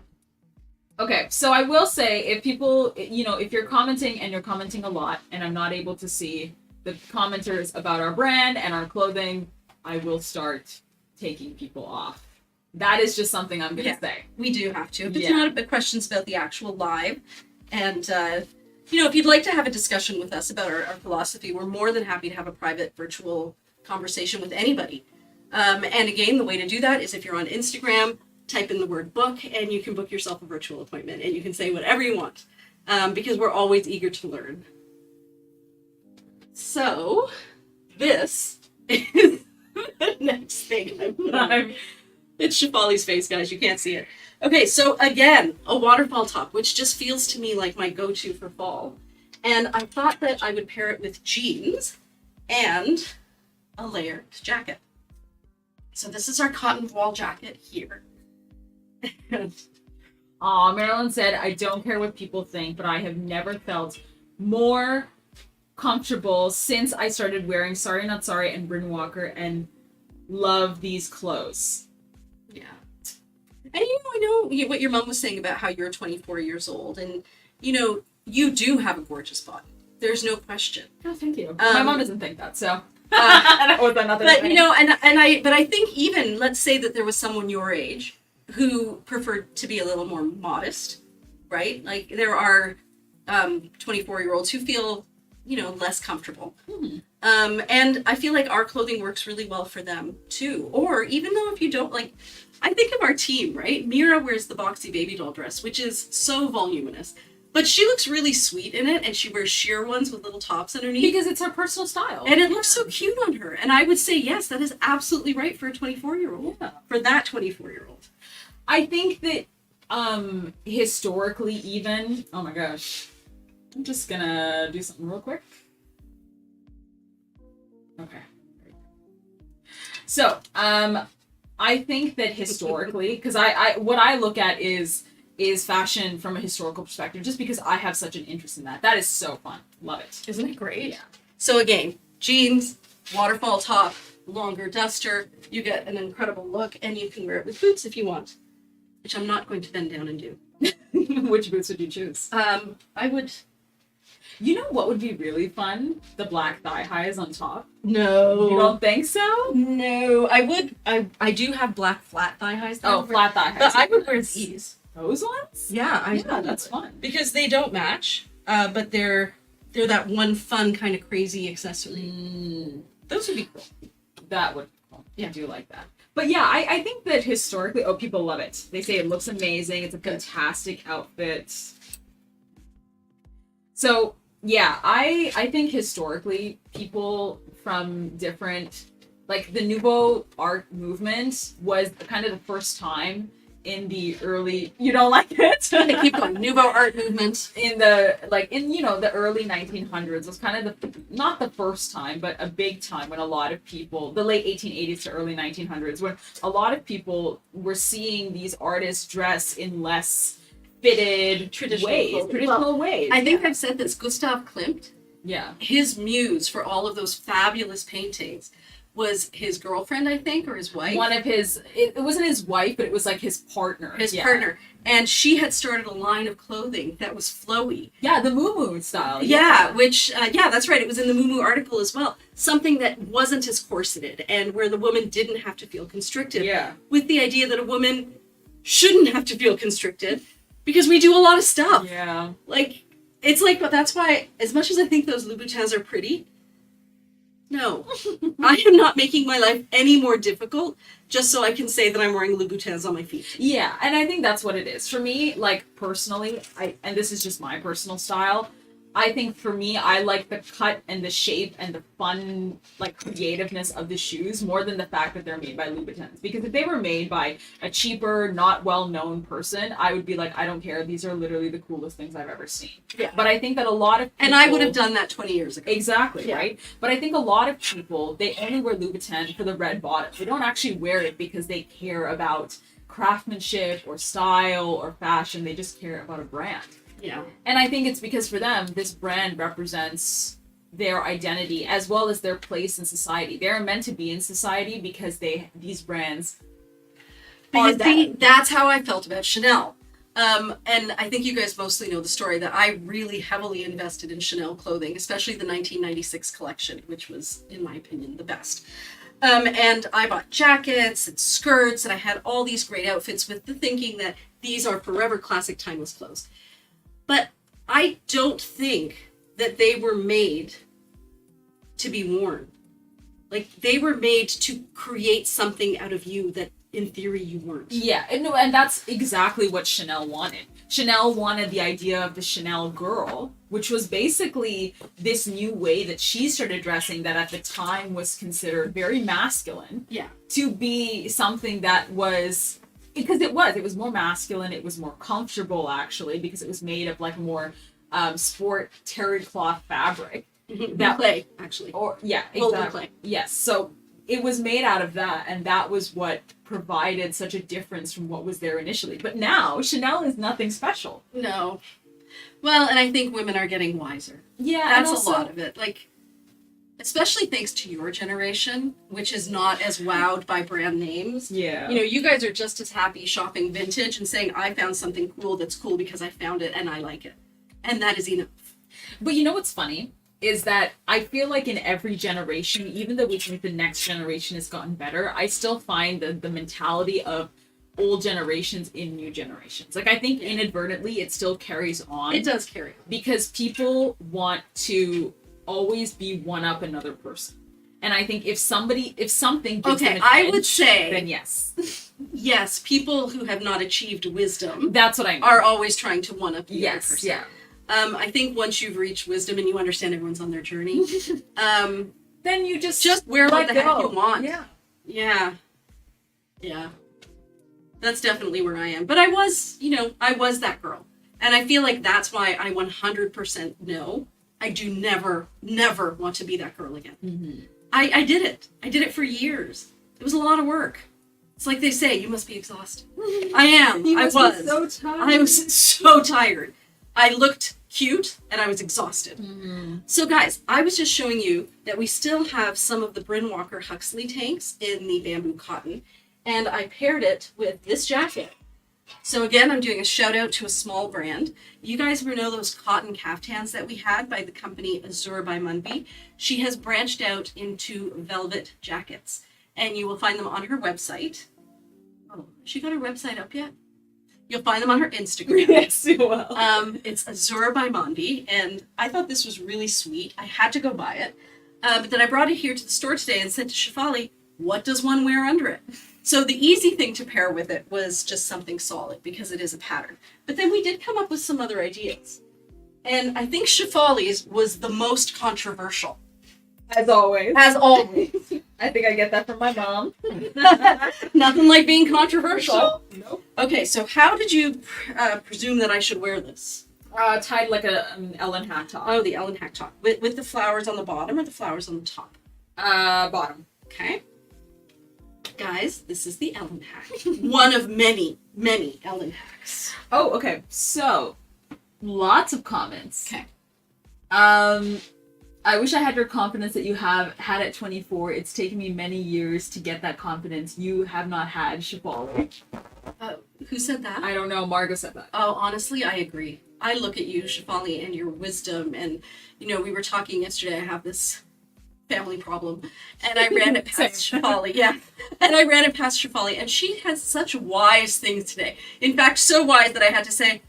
Okay, so I will say if people, if you're commenting and you're commenting a lot and I'm not able to see the commenters about our brand and our clothing, I will start taking people off. That is just something I'm going to say. We do have to. If it's not questions about the actual live and if you'd like to have a discussion with us about our philosophy, we're more than happy to have a private virtual conversation with anybody. And again, the way to do that is if you're on Instagram, type in the word book, and you can book yourself a virtual appointment, and you can say whatever you want, because we're always eager to learn. So, this is the next thing I'm putting. It's Shafali's face, guys. You can't see it. Okay, so again, a waterfall top, which just feels to me like my go-to for fall. And I thought that I would pair it with jeans and a layered jacket. So this is our cotton voile jacket here. Marilyn said, I don't care what people think, but I have never felt more comfortable since I started wearing Sorry Not Sorry and Bryn Walker and love these clothes. Yeah. And I know what your mom was saying about how you're 24 years old, and you do have a gorgeous body. There's no question. Oh, thank you. My mom doesn't think that, so that was another thing. But I think even let's say that there was someone your age who preferred to be a little more modest, right? Like there are 24-year-olds who feel less comfortable. Mhm. And I feel like our clothing works really well for them too. Or even though if you don't I think of our team, right? Mira wears the boxy baby doll dress, which is so voluminous. But she looks really sweet in it, and she wears sheer ones with little tops underneath. Because it's her personal style. And it looks so cute on her. And I would say, yes, that is absolutely right for a 24-year-old. Yeah. For that 24-year-old. I think that historically even, oh my gosh, I'm just gonna do something real quick. Okay. So, I think that historically, because I what I look at is fashion from a historical perspective, just because I have such an interest in that. That is so fun. Love it. Isn't it great? Yeah. So again, jeans, waterfall top, longer duster, you get an incredible look, and you can wear it with boots if you want, which I'm not going to bend down and do. Which boots would you choose? I would... You know what would be really fun? The black thigh highs on top. No. You don't think so? No, I would. I do have black flat thigh highs. Oh, flat thigh highs. But I would wear these. Those ones? Yeah, Yeah, that's fun. because they don't match, but they're that one fun kind of crazy accessory. Those would be cool. That would be cool. Yeah. I do like that. But yeah, I think that historically, people love it. They say it looks amazing. It's a fantastic outfit. So yeah, I think historically people from different, like the Nouveau art movement was kind of the first time in the early, you don't like it? I keep going. Nouveau art movement. In the the early 1900s was kind of not the first time, but a big time when a lot of people, the late 1880s to early 1900s, when a lot of people were seeing these artists dress in less fitted traditional ways. I think I've said this. Gustav Klimt, Yeah. his muse for all of those fabulous paintings was his girlfriend, I think, or his wife. One of his, it wasn't his wife, but it was like his partner. His partner. And she had started a line of clothing that was flowy. Yeah, the Moo style. Yeah, which, that's right. It was in the Moo article as well. Something that wasn't as corseted and where the woman didn't have to feel constricted. Yeah. With the idea that a woman shouldn't have to feel constricted because we do a lot of stuff. Yeah. But that's why, as much as I think those Louboutins are pretty, no, I am not making my life any more difficult just so I can say that I'm wearing Louboutins on my feet. Yeah, and I think that's what it is. For me, personally, and this is just my personal style, I think for me, I like the cut and the shape and the fun, creativeness of the shoes more than the fact that they're made by Louboutins. Because if they were made by a cheaper, not well-known person, I would be like, I don't care. These are literally the coolest things I've ever seen. Yeah. But I think that a lot of people... And I would have done that 20 years ago. Exactly, Yeah. right? But I think a lot of people, they only wear Louboutin for the red bottom. They don't actually wear it because they care about craftsmanship or style or fashion. They just care about a brand. Yeah. And I think it's because for them, this brand represents their identity as well as their place in society. They're meant to be in society because these brands are them. That's how I felt about Chanel. And I think you guys mostly know the story that I really heavily invested in Chanel clothing, especially the 1996 collection, which was, in my opinion, the best. And I bought jackets and skirts, and I had all these great outfits with the thinking that these are forever classic timeless clothes. But I don't think that they were made to be worn. They were made to create something out of you that, in theory, you weren't. Yeah, and that's exactly what Chanel wanted. Chanel wanted the idea of the Chanel girl, which was basically this new way that she started dressing that at the time was considered very masculine. Yeah. To be something that was... Because it was more masculine, it was more comfortable actually, because it was made of more sport terry cloth fabric. That clay, actually. Exactly. Clay. Yes, so it was made out of that, and that was what provided such a difference from what was there initially. But now, Chanel is nothing special. No. Well, and I think women are getting wiser. Yeah, That's and also, a lot of it. Especially thanks to your generation, which is not as wowed by brand names. Yeah. You guys are just as happy shopping vintage and saying, I found something cool that's cool because I found it and I like it. And that is enough. But you know what's funny? Is that I feel like in every generation, even though we think the next generation has gotten better, I still find the mentality of old generations in new generations. I think inadvertently it still carries on. It does carry on. Because people want to always be one up another person. And I think if something gives them an I edge, would say then yes. Yes, people who have not achieved wisdom That's what I mean. are always trying to one up the other yes, person. yeah. I think once you've reached wisdom and you understand everyone's on their journey, Then you just wear what let the heck go. you want. Yeah. Yeah. That's definitely where I am. But I was that girl. And I feel like that's why I 100% know I do never want to be that girl again. Mm-hmm. I did it. I did it for years. It was a lot of work. It's like they say, you must be exhausted. I am. You I must was. be so tired. I was so tired. I looked cute and I was exhausted. Mm-hmm. So guys, I was just showing you that we still have some of the Bryn Walker Huxley tanks in the bamboo cotton, and I paired it with this jacket. So again, I'm doing a shout out to a small brand. You guys know those cotton caftans that we had by the company Azure by Munby? She has branched out into velvet jackets, and you will find them on her website. Oh, has she got her website up yet? You'll find them on her Instagram. Yes, you will. It's Azure by Mondi, and I thought this was really sweet. I had to go buy it. But then I brought it here to the store today and said to Shefali, what does one wear under it? So the easy thing to pair with it was just something solid because it is a pattern. But then we did come up with some other ideas. And I think Shefali's was the most controversial. As always. As always. I think I get that from my mom. Nothing like being controversial. Nope. Okay, so how did you presume that I should wear this? Tied like an Ellen hat top. Oh, the Ellen Hack top. With the flowers on the bottom or the flowers on the top? Bottom. Okay. Guys, this is the Ellen Hack. One of many, many Ellen Hacks. Oh, okay. So, lots of comments. Okay. I wish I had your confidence that you have had at 24. It's taken me many years to get that confidence you have not had, Shefali. Who said that? I don't know. Margo said that. Oh, honestly, I agree. I look at you, Shefali, and your wisdom, and, we were talking yesterday, I have this family problem, and I ran it past Shefali, and I ran it past Shefali, and she has such wise things today. In fact, so wise that I had to say,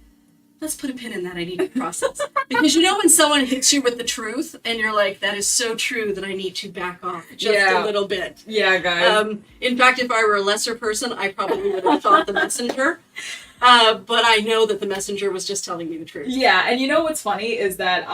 let's put a pin in that, I need to process. Because when someone hits you with the truth, and you're like, that is so true that I need to back off just a little bit. Yeah, guys. In fact, if I were a lesser person, I probably would have thought the messenger. But I know that the messenger was just telling me the truth. Yeah, and you know what's funny is that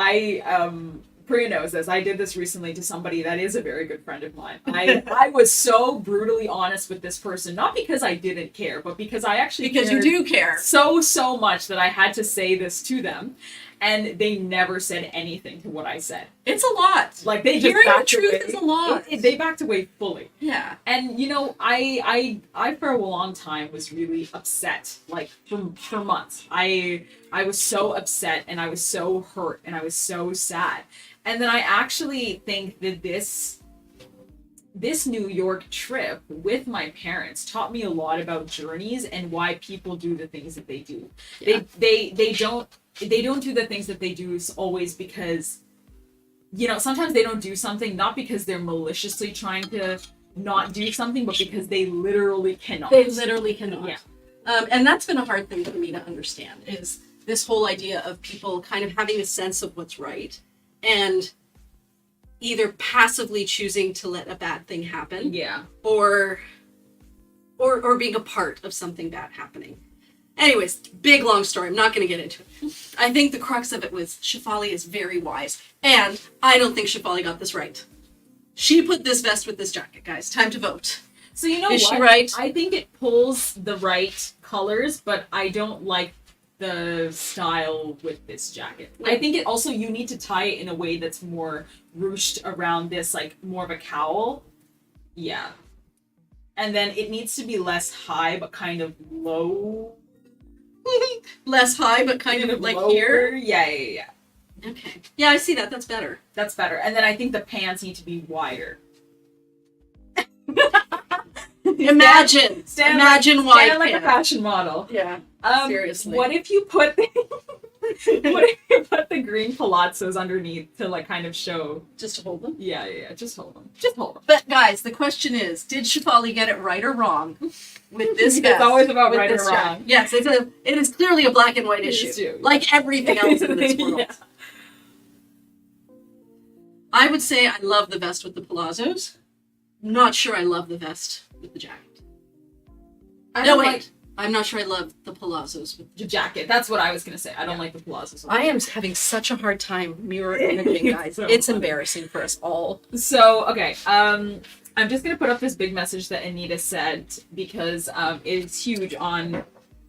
Priya knows this. I did this recently to somebody that is a very good friend of mine. I was so brutally honest with this person, not because I didn't care, but because I actually Because you do care. so much that I had to say this to them, and they never said anything to what I said. It's a lot. Like they just Hearing the backed truth away. is a lot. They backed away fully. Yeah. And I for a long time was really upset, like for months. I was so upset and I was so hurt and I was so sad. And then I actually think that this New York trip with my parents taught me a lot about journeys and why people do the things that they do. Yeah. They don't do the things that they do always because sometimes they don't do something not because they're maliciously trying to not do something, but because they literally cannot. They literally cannot. Yeah. And that's been a hard thing for me to understand, is this whole idea of people kind of having a sense of what's right and either passively choosing to let a bad thing happen, or being a part of something bad happening. Anyways, big long story. I'm not going to get into it. I think the crux of it was Shefali is very wise, and I don't think Shefali got this right. She put this vest with this jacket, guys. Time to vote. So you know Is what? she right? I think it pulls the right colors, but I don't like the style with this jacket. I think it also, you need to tie it in a way that's more ruched around this, like more of a cowl. Yeah. And then it needs to be less high, but kind of low. Less high, but kind of like lower. here. Yeah. Okay. Yeah, I see that. That's better. That's better. And then I think the pants need to be wider. Imagine why. Stand like a fashion model. Yeah. Seriously. What if you put the green palazzos underneath to like kind of show? Just to hold them? Yeah. Just hold them. Just hold them. But guys, the question is, did Shefali get it right or wrong with this vest? It's always about with right or this wrong. jacket? Yes, it is clearly a black and white issue. too. Like everything else in this world. Yeah. I would say I love the vest with the palazzos. Not sure I love the vest with the jacket. I'm not sure I love the palazzos with the jacket. That's what I was gonna say. I don't like the palazzos. I am having such a hard time mirror imaging, guys. It's embarrassing for us all. So, okay, I'm just gonna put up this big message that Anita sent because it's huge on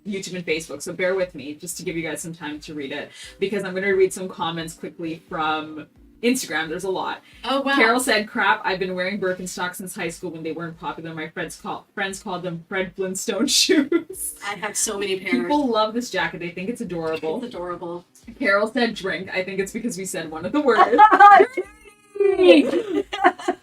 YouTube and Facebook. So bear with me just to give you guys some time to read it because I'm gonna read some comments quickly from Instagram. There's a lot. Oh, wow. Carol said, crap, I've been wearing Birkenstocks since high school when they weren't popular. My friends called them Fred Flintstone shoes. I have so many pairs. People love this jacket. They think it's adorable. It's adorable. Carol said drink. I think it's because we said one of the words.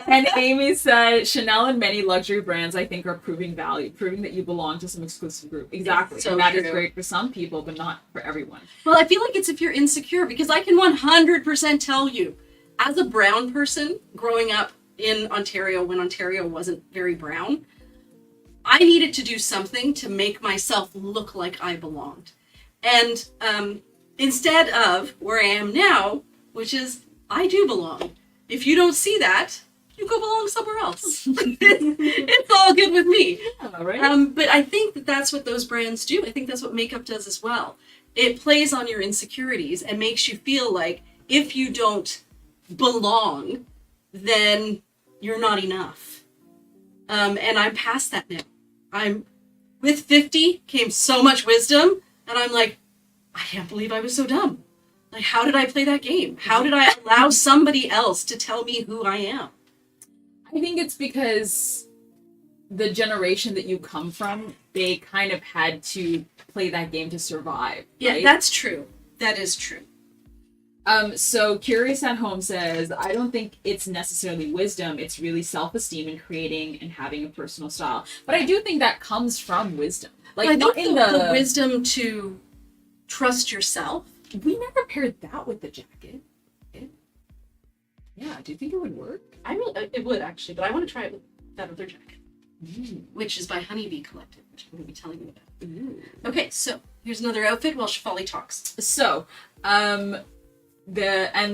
And Amy said, Chanel and many luxury brands, I think, are proving value, proving that you belong to some exclusive group. Exactly. So and that true. is great for some people, but not for everyone. Well, I feel like it's if you're insecure, because I can 100% tell you, as a brown person growing up in Ontario when Ontario wasn't very brown, I needed to do something to make myself look like I belonged. And instead of where I am now, which is I do belong. If you don't see that, you go belong somewhere else. It's all good with me. Yeah, right? But I think that that's what those brands do. I think that's what makeup does as well. It plays on your insecurities and makes you feel like if you don't belong, then you're not enough. And I'm past that now. With 50 came so much wisdom, and I'm like, I can't believe I was so dumb. Like, how did I play that game? How did I allow somebody else to tell me who I am? I think it's because the generation that you come from, they kind of had to play that game to survive. Yeah, right? that's true. That is true. So Curious at Home says, I don't think it's necessarily wisdom. It's really self-esteem and creating and having a personal style. But I do think that comes from wisdom. Like, I not think in the wisdom to trust yourself. We never paired that with the jacket. Yeah, do you think it would work? I mean, it would actually, but I want to try it with that other jacket, which is by Honeybee Collective, which I'm going to be telling you about. Ooh. Okay, so here's another outfit while Shafali talks. So, and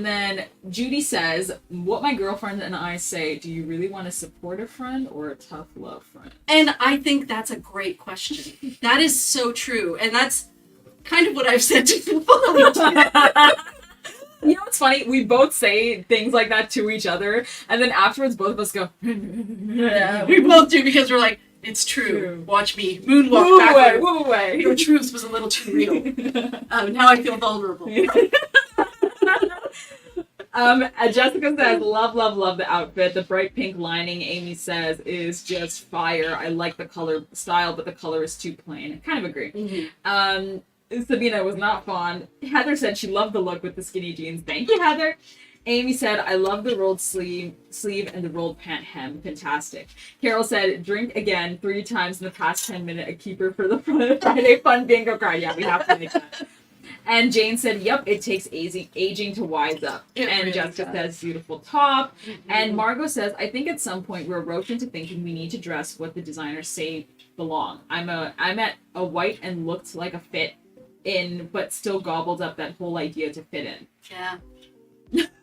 then Judy says, what my girlfriend and I say, do you really want to support a friend or a tough love friend? And I think that's a great question. That is so true. And that's kind of what I've said to people. You know what's funny? We both say things like that to each other, and then afterwards both of us go, Yeah, we both do because we're like, it's true. Watch me moonwalk move away, backwards. move away. Your truth was a little too real. Now I feel vulnerable. Jessica says, love the outfit. The bright pink lining, Amy says, is just fire. I like the color style, but the color is too plain. Kind of agree. Mm-hmm. Sabina was not fond. Heather said she loved the look with the skinny jeans. Thank you, Heather. Amy said, I love the rolled sleeve and the rolled pant hem. Fantastic. Carol said, drink again 3 times in the past 10 minutes. A keeper for the Friday fun bingo card. Yeah, we have to make that. And Jane said, yep, it takes aging to wise up. It and really Jessica does. says, beautiful top. Mm-hmm. And Margot says, I think at some point we're roped into thinking we need to dress what the designers say belong. I'm at a white and looked like a fit in, but still gobbled up that whole idea to fit in. Yeah.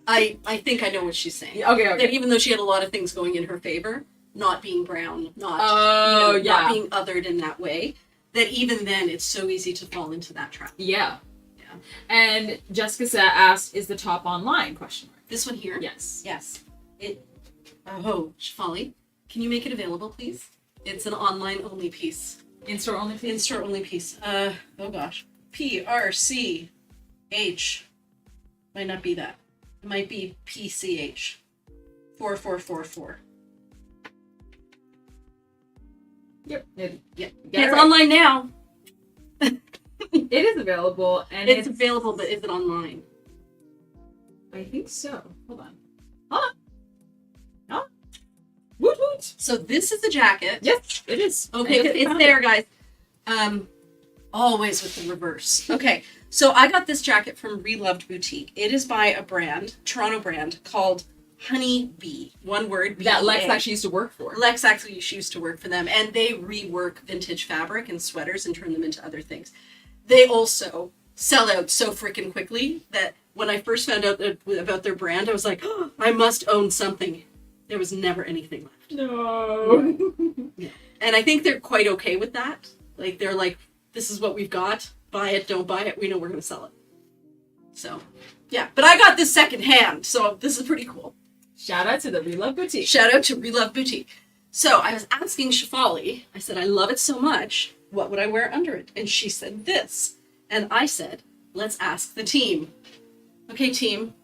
I think I know what she's saying. Okay. That even though she had a lot of things going in her favor, not being brown, not yeah. not being othered in that way, that even then it's so easy to fall into that trap. Yeah. Yeah. And Jessica asked, is the top online? Question mark. This one here? Yes. Yes. Shafali, can you make it available, please? It's an online only piece. In-store only, please? In-store only piece. Oh gosh. PRCH. Might not be that. It might be PCH. 4444. Yep. Yep. Yeah, It's right. online now. It is available, and It's available, but is it online? I think so. Hold on. Oh. Woot woot. So this is the jacket. Yes, it is. Okay, I just it's found there, it. guys. Always with the reverse. Okay, so I got this jacket from Reloved Boutique. It is by a brand, Toronto brand, called Honeybee. One word. That B-E-A. Lex actually used to work for. Lex actually used to work for them, and they rework vintage fabric and sweaters and turn them into other things. They also sell out so freaking quickly that when I first found out about their brand, I was like, oh, I must own something. There was never anything left. No. Yeah. And I think they're quite okay with that. Like, they're like, this is what we've got. Buy it, don't buy it. We know we're going to sell it. So, yeah. But I got this secondhand, so this is pretty cool. Shout out to the Relove Boutique. Shout out to Relove Boutique. So I was asking Shefali, I said, I love it so much. What would I wear under it? And she said this. And I said, let's ask the team. Okay, team.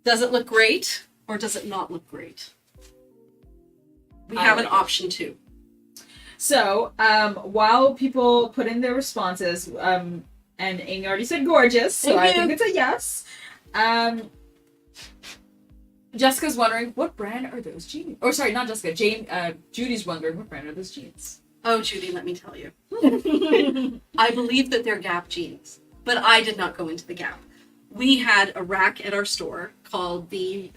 Does it look great or does it not look great? We have an option too. So, while people put in their responses, and Amy already said gorgeous, so I think it's a yes. Jessica's wondering, what brand are those jeans? Or sorry, not Jessica. Judy's wondering, what brand are those jeans? Oh, Judy, let me tell you. I believe that they're Gap jeans, but I did not go into the Gap. We had a rack at our store called the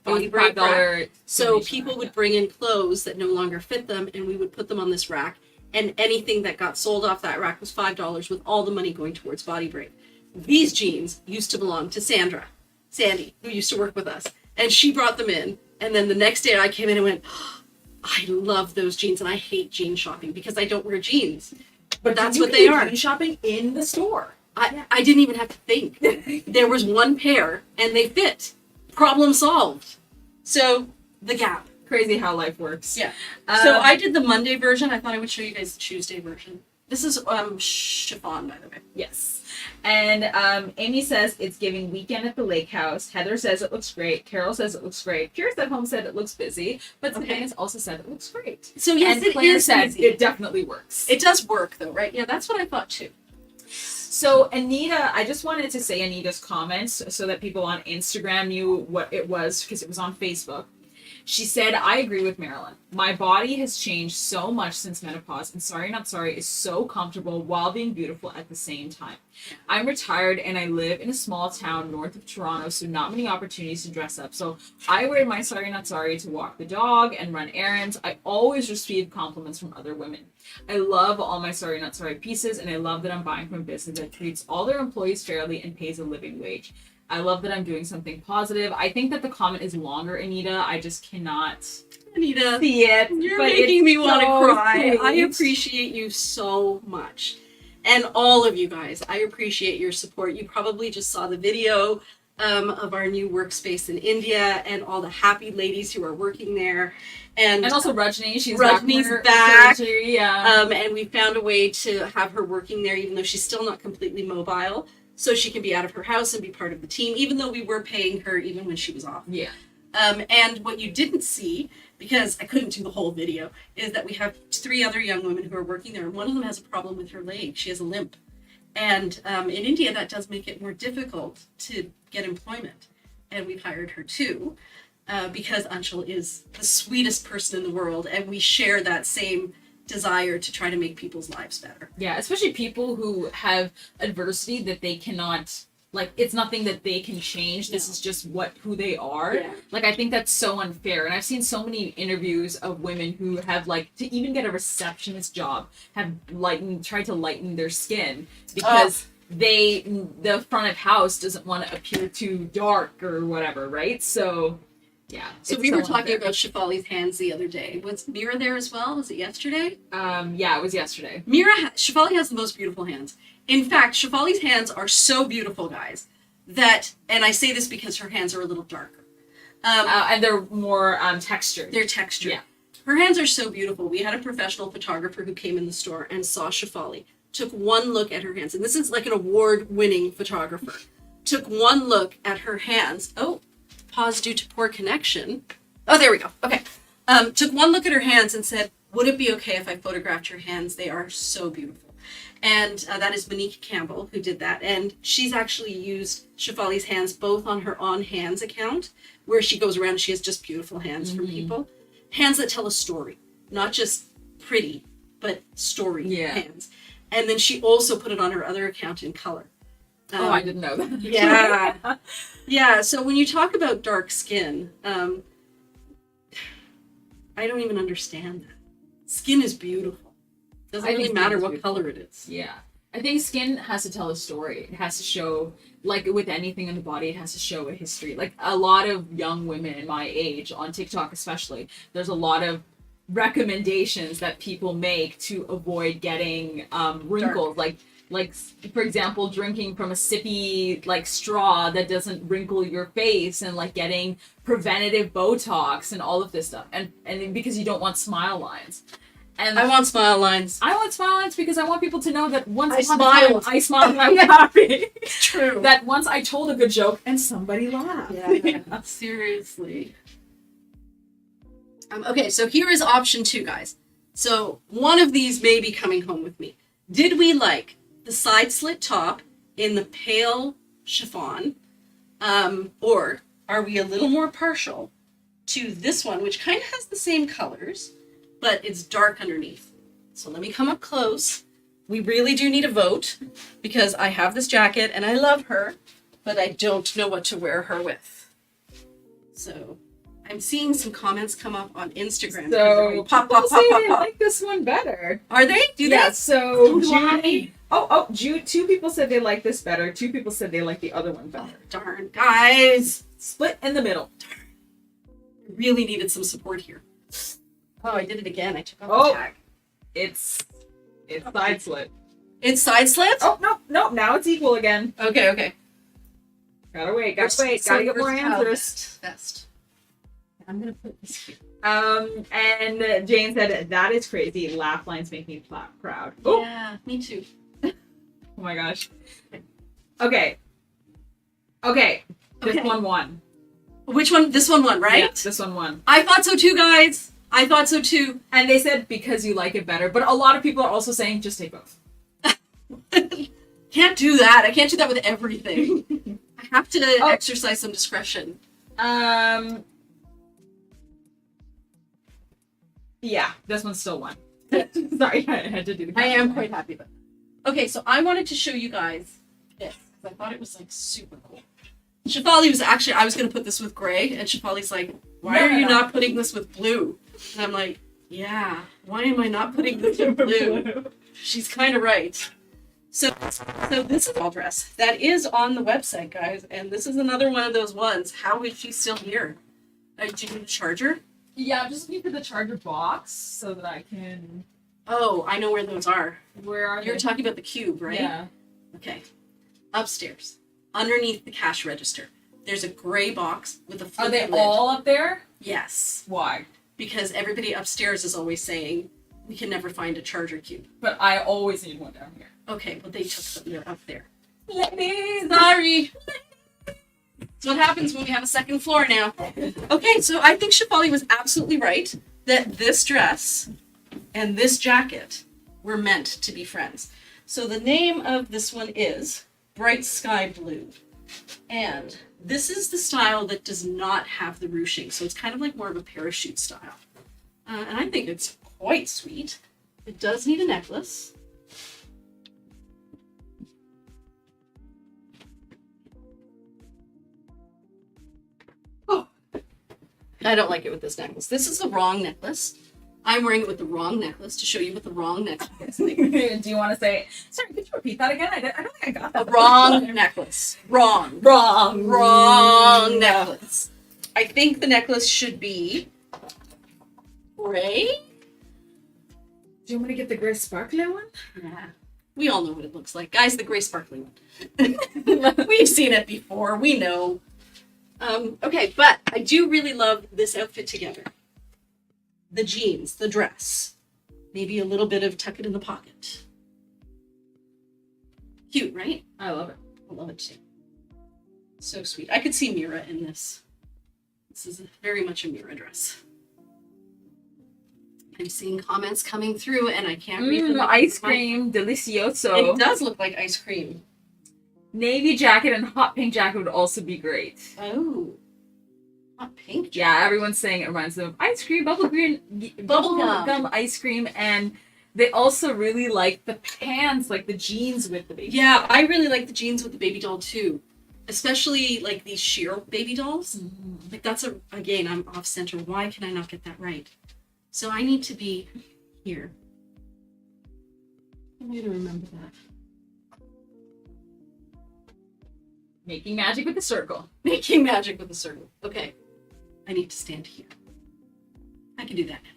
Body Break rack. So people would bring in clothes that no longer fit them, and we would put them on this rack. And anything that got sold off that rack was $5, with all the money going towards Body Break. These jeans used to belong to Sandy, who used to work with us. And she brought them in. And then the next day I came in and went, oh, I love those jeans, and I hate jean shopping because I don't wear jeans. But that's what they are. Jean shopping in the store. I didn't even have to think. There was one pair and they fit. Problem solved. So the Gap. Crazy how life works. Yeah. So I did the Monday version. I thought I would show you guys the Tuesday version. This is chiffon, by the way. Yes. And Amy says it's giving weekend at the lake house. Heather says it looks great. Carol says it looks great. Pierce at home said it looks busy. But Savannah's also said it looks great. So yes, and it Claire is said busy. it definitely works. It does work though, right? Yeah, that's what I thought too. So Anita, I just wanted to say Anita's comments so that people on Instagram knew what it was because it was on Facebook. She said, I agree with Marilyn. My body has changed so much since menopause, and Sorry Not Sorry is so comfortable while being beautiful at the same time. I'm retired and I live in a small town north of Toronto, so not many opportunities to dress up. So I wear my Sorry Not Sorry to walk the dog and run errands. I always receive compliments from other women. I love all my Sorry Not Sorry pieces, and I love that I'm buying from a business that treats all their employees fairly and pays a living wage. I love that I'm doing something positive. I think that the comment is longer, Anita. I just cannot see it. You're making me want to cry. I appreciate you so much. And all of you guys, I appreciate your support. You probably just saw the video of our new workspace in India and all the happy ladies who are working there. And also Rajni, she's back. Surgery, yeah. And we found a way to have her working there, even though she's still not completely mobile. So she can be out of her house and be part of the team, even though we were paying her even when she was off. Yeah. And what you didn't see, because I couldn't do the whole video, is that we have 3 other young women who are working there. And one of them has a problem with her leg. She has a limp. And in India, that does make it more difficult to get employment. And we've hired her too, because Anshul is the sweetest person in the world. And we share that same desire to try to make people's lives better. Yeah, especially people who have adversity that they cannot, like, it's nothing that they can change. This is just who they are. Yeah. Like, I think that's so unfair. And I've seen so many interviews of women who have, like, to even get a receptionist job, have tried to lighten their skin because the front of house doesn't want to appear too dark or whatever, right? So yeah. So we were talking about Shefali's hands the other day. Was Mira there as well? Was it yesterday? Yeah, it was yesterday. Shefali has the most beautiful hands. In fact, Shefali's hands are so beautiful, guys, that, and I say this because her hands are a little darker. And they're more textured. They're textured. Yeah. Her hands are so beautiful. We had a professional photographer who came in the store and saw Shefali, took one look at her hands, and this is like an award-winning photographer, took one look at her hands. Pause due to poor connection. Oh, there we go. Okay. Took one look at her hands and said, would it be okay if I photographed your hands? They are so beautiful. And that is Monique Campbell who did that. And she's actually used Shefali's hands both on her On Hands account, where she goes around, she has just beautiful hands for people. Hands that tell a story, not just pretty, but story hands. And then she also put it on her other account in color. I didn't know that. Yeah. Yeah, so when you talk about dark skin, I don't even understand that. Skin is beautiful. Doesn't really matter what color it is. Yeah. I think skin has to tell a story. It has to show, like with anything in the body, it has to show a history. Like a lot of young women in my age, on TikTok especially, there's a lot of recommendations that people make to avoid getting wrinkles. Like for example, drinking from a sippy like straw that doesn't wrinkle your face, and like getting preventative Botox and all of this stuff. And because you don't want smile lines. And I want smile lines. I want smile lines because I want people to know that once I upon a smiled. time, I smiled and I'm happy. True. That once I told a good joke and somebody laughed. Yeah, seriously. Okay, so here is option 2, guys. So one of these may be coming home with me. Did we like the side slit top in the pale chiffon, or are we a little more partial to this one, which kind of has the same colors, but it's dark underneath? So let me come up close. We really do need a vote because I have this jacket and I love her, but I don't know what to wear her with. So I'm seeing some comments come up on Instagram. So pop, people pop, say pop, pop, they pop. like this one better. Are they? Do Yeah, they? so do I. Jude, 2 people said they like this better. 2 people said they like the other one better. Oh, darn, guys. Split in the middle. I really needed some support here. Oh, I did it again. I took off Oh. the tag. It's side slit. It's side slit? Oh no, now it's equal again. Okay. Gotta wait, gotta get more answers. Best. I'm gonna put this here. And Jane said, that is crazy. Laugh lines make me proud. Oh, Yeah, me too. oh my gosh. Okay. This Okay. one won. Which one? This one won, right? Yeah, this one won. I thought so too, guys. I thought so too. And they said because you like it better, but a lot of people are also saying just take both. Can't do that. I can't do that with everything. I have to exercise some discretion. Yeah, this one still won. Sorry, I had to do the I am quite happy with it. Okay, so I wanted to show you guys this because I thought it was like super cool. Shafali was actually, I was going to put this with gray, and Shafali's like, why are you not putting this with blue? And I'm like, yeah, why am I not putting this with blue? She's kind of right. So this is all dress that is on the website, guys, and this is another one of those ones. How is she still here? Do you need a charger? Yeah, I'm just looking for the charger box so that I can. Oh, I know where those are. Where are You're they? talking about the cube, right? Yeah. Okay. Upstairs, underneath the cash register, there's a gray box with a Are flippy they lid. all up there? Yes, Why? because everybody upstairs is always saying we can never find a charger cube. But I always need one down here. Okay, well they took them. They're up there. Ladies. Sorry. That's what happens when we have a second floor now. Okay, so I think Shafali was absolutely right that this dress and this jacket were meant to be friends. So the name of this one is Bright Sky Blue. And this is the style that does not have the ruching. So it's kind of like more of a parachute style. And I think it's quite sweet. It does need a necklace. I don't like it with this necklace. This is the wrong necklace. I'm wearing it with the wrong necklace to show you what the wrong necklace is. Do you want to say? Sorry, could you repeat that again? I don't think I got The that. wrong necklace. Wrong necklace. I think the necklace should be gray. Do you want me to get the gray sparkly one? Yeah. We all know what it looks like. Guys, the gray sparkly one. We've seen it before. We know. Okay, but I do really love this outfit together. The jeans, the dress, maybe a little bit of tuck it in the pocket. Cute, right? I love it. I love it too. So sweet. I could see Mira in this. This is very much a Mira dress. I'm seeing comments coming through and I can't read them. Ice cream, delicioso. It does look like ice cream. Navy jacket and hot pink jacket would also be great. Oh. Hot pink jacket. Yeah, everyone's saying it reminds them of ice cream, bubble gum ice cream, and they also really like the pants, like the jeans with the baby. Yeah, I really like the jeans with the baby doll too. Especially like these sheer baby dolls. Mm-hmm. Like that's again, I'm off center. Why can I not get that right? So I need to be here. I need to remember that. Making magic with the circle. Making magic with a circle. Okay. I need to stand here. I can do that now.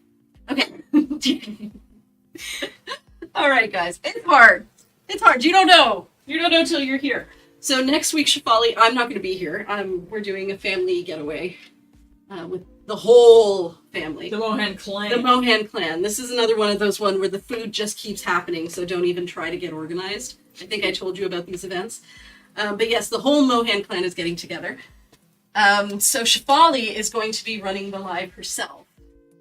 Okay. All right, guys. It's hard. It's hard. You don't know. You don't know until you're here. So next week, Shefali, I'm not going to be here. We're doing a family getaway with the whole family. The Mohan clan. The Mohan clan. This is another one of those one where the food just keeps happening, so don't even try to get organized. I think I told you about these events. But yes, the whole Mohan clan is getting together. So Shefali is going to be running the live herself.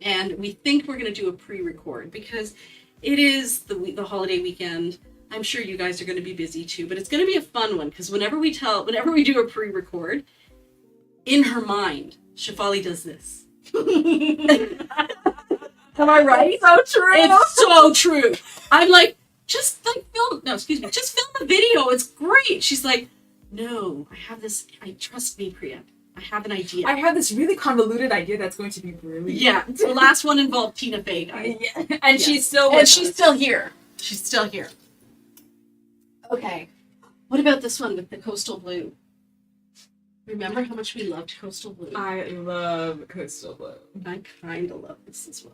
And we think we're going to do a pre-record because it is the holiday weekend. I'm sure you guys are going to be busy too, but it's going to be a fun one because whenever we do a pre-record, in her mind, Shefali does this. Am I right? So true. It's so true. I'm like, just film a video. It's great. She's like, no, I have this. Trust me, Priya. I have an idea. I have this really convoluted idea that's going to be brilliant. Yeah. The last one involved Tina Fey, guys. Yeah. And she's still here. She's still here. Okay. What about this one with the coastal blue? Remember how much we loved coastal blue? I love coastal blue. I kind of love this as well.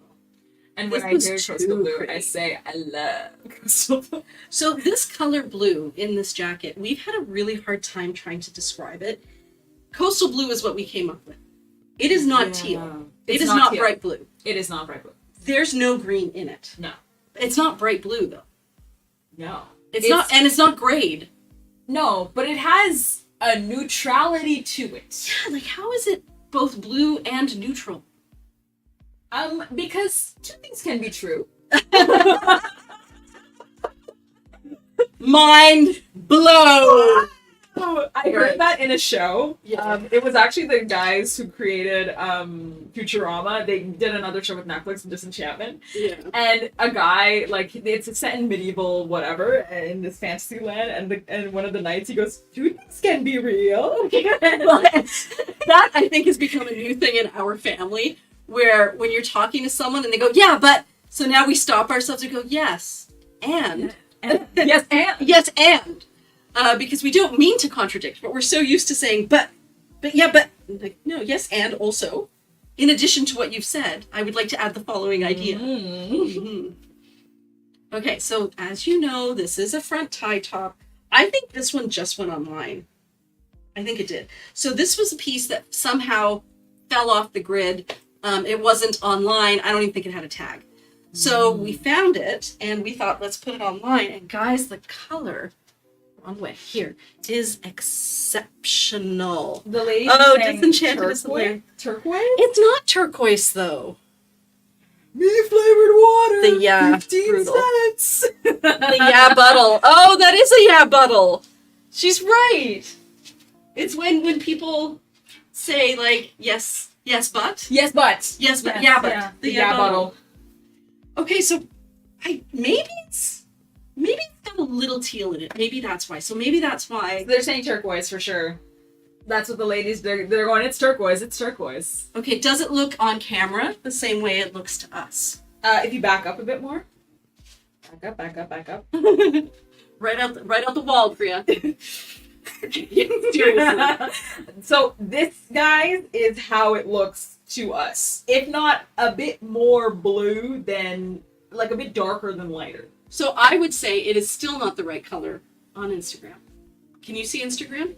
And This when I was hear too coastal blue, pretty. I say I love coastal blue. So this color blue in this jacket, we've had a really hard time trying to describe it. Coastal blue is what we came up with. It is not teal. It is not teal. bright blue. It is not bright blue. There's no green in it. No. It's not bright blue though. No. It's not, and it's not grayed. No, but it has a neutrality to it. Yeah, like how is it both blue and neutral? Because two things can be true. Mind blown. I heard that in a show. Yeah. It was actually the guys who created Futurama. They did another show with Netflix, Disenchantment. Yeah. And a guy, like, it's set in medieval whatever, in this fantasy land, and one of the knights, he goes, two things can be real. That, I think, has become a new thing in our family, where when you're talking to someone and they go, yeah, but, so now we stop ourselves and go, yes, and. Yes, and. Yes, and. Because we don't mean to contradict, but we're so used to saying, but, yeah, but, like, no, yes, and also, in addition to what you've said, I would like to add the following idea. Mm-hmm. Okay, so as you know, this is a front tie top. I think this one just went online. I think it did. So this was a piece that somehow fell off the grid. It wasn't online. I don't even think it had a tag. So we found it, and we thought, let's put it online. And guys, the color... wrong way. Here is exceptional. The lady Disenchanted is the way. Turquoise? It's not turquoise though. Me flavored water. The 15 brutal. cents. The yabuttle. Oh, that is a yabuttle. She's right. It's when people say like yes, but. Yes, but. Yes, but. Yes, Yeah, but. yeah. The Yeah, yabuttle. Okay, so maybe it's got a little teal in it. Maybe that's why. So maybe that's why. They're saying turquoise for sure. That's what the ladies, they're going, it's turquoise, it's turquoise. Okay, does it look on camera the same way it looks to us? If you back up a bit more. Back up. Right out the wall, Priya. Seriously. So this, guys, is how it looks to us. If not a bit more blue than, like a bit darker than lighter. So I would say it is still not the right color on Instagram. Can you see Instagram?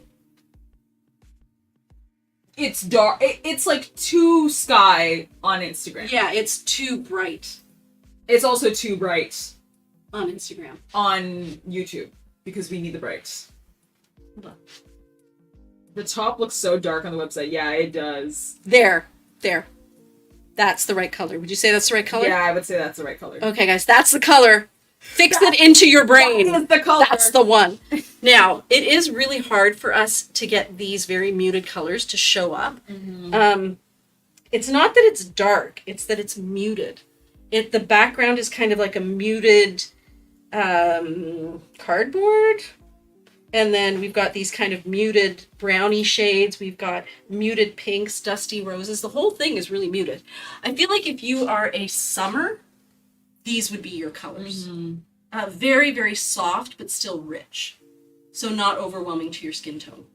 It's dark. It's like too sky on Instagram. Yeah, it's too bright It's also too bright on Instagram. on YouTube because we need the brights. Hold on. The top looks so dark on the website. Yeah, it does. There. That's the right color. Would you say that's the right color? Yeah, I would say that's the right color. Okay, guys, that's the color. Fix it into your brain. That is the color. That's the one. Now, it is really hard for us to get these very muted colors to show up. Mm-hmm. It's not that it's dark, it's that it's muted. The background is kind of like a muted cardboard. And then we've got these kind of muted brownie shades. We've got muted pinks, dusty roses. The whole thing is really muted. I feel like if you are a summer, these would be your colors. Mm-hmm. Very, very soft, but still rich. So not overwhelming to your skin tone.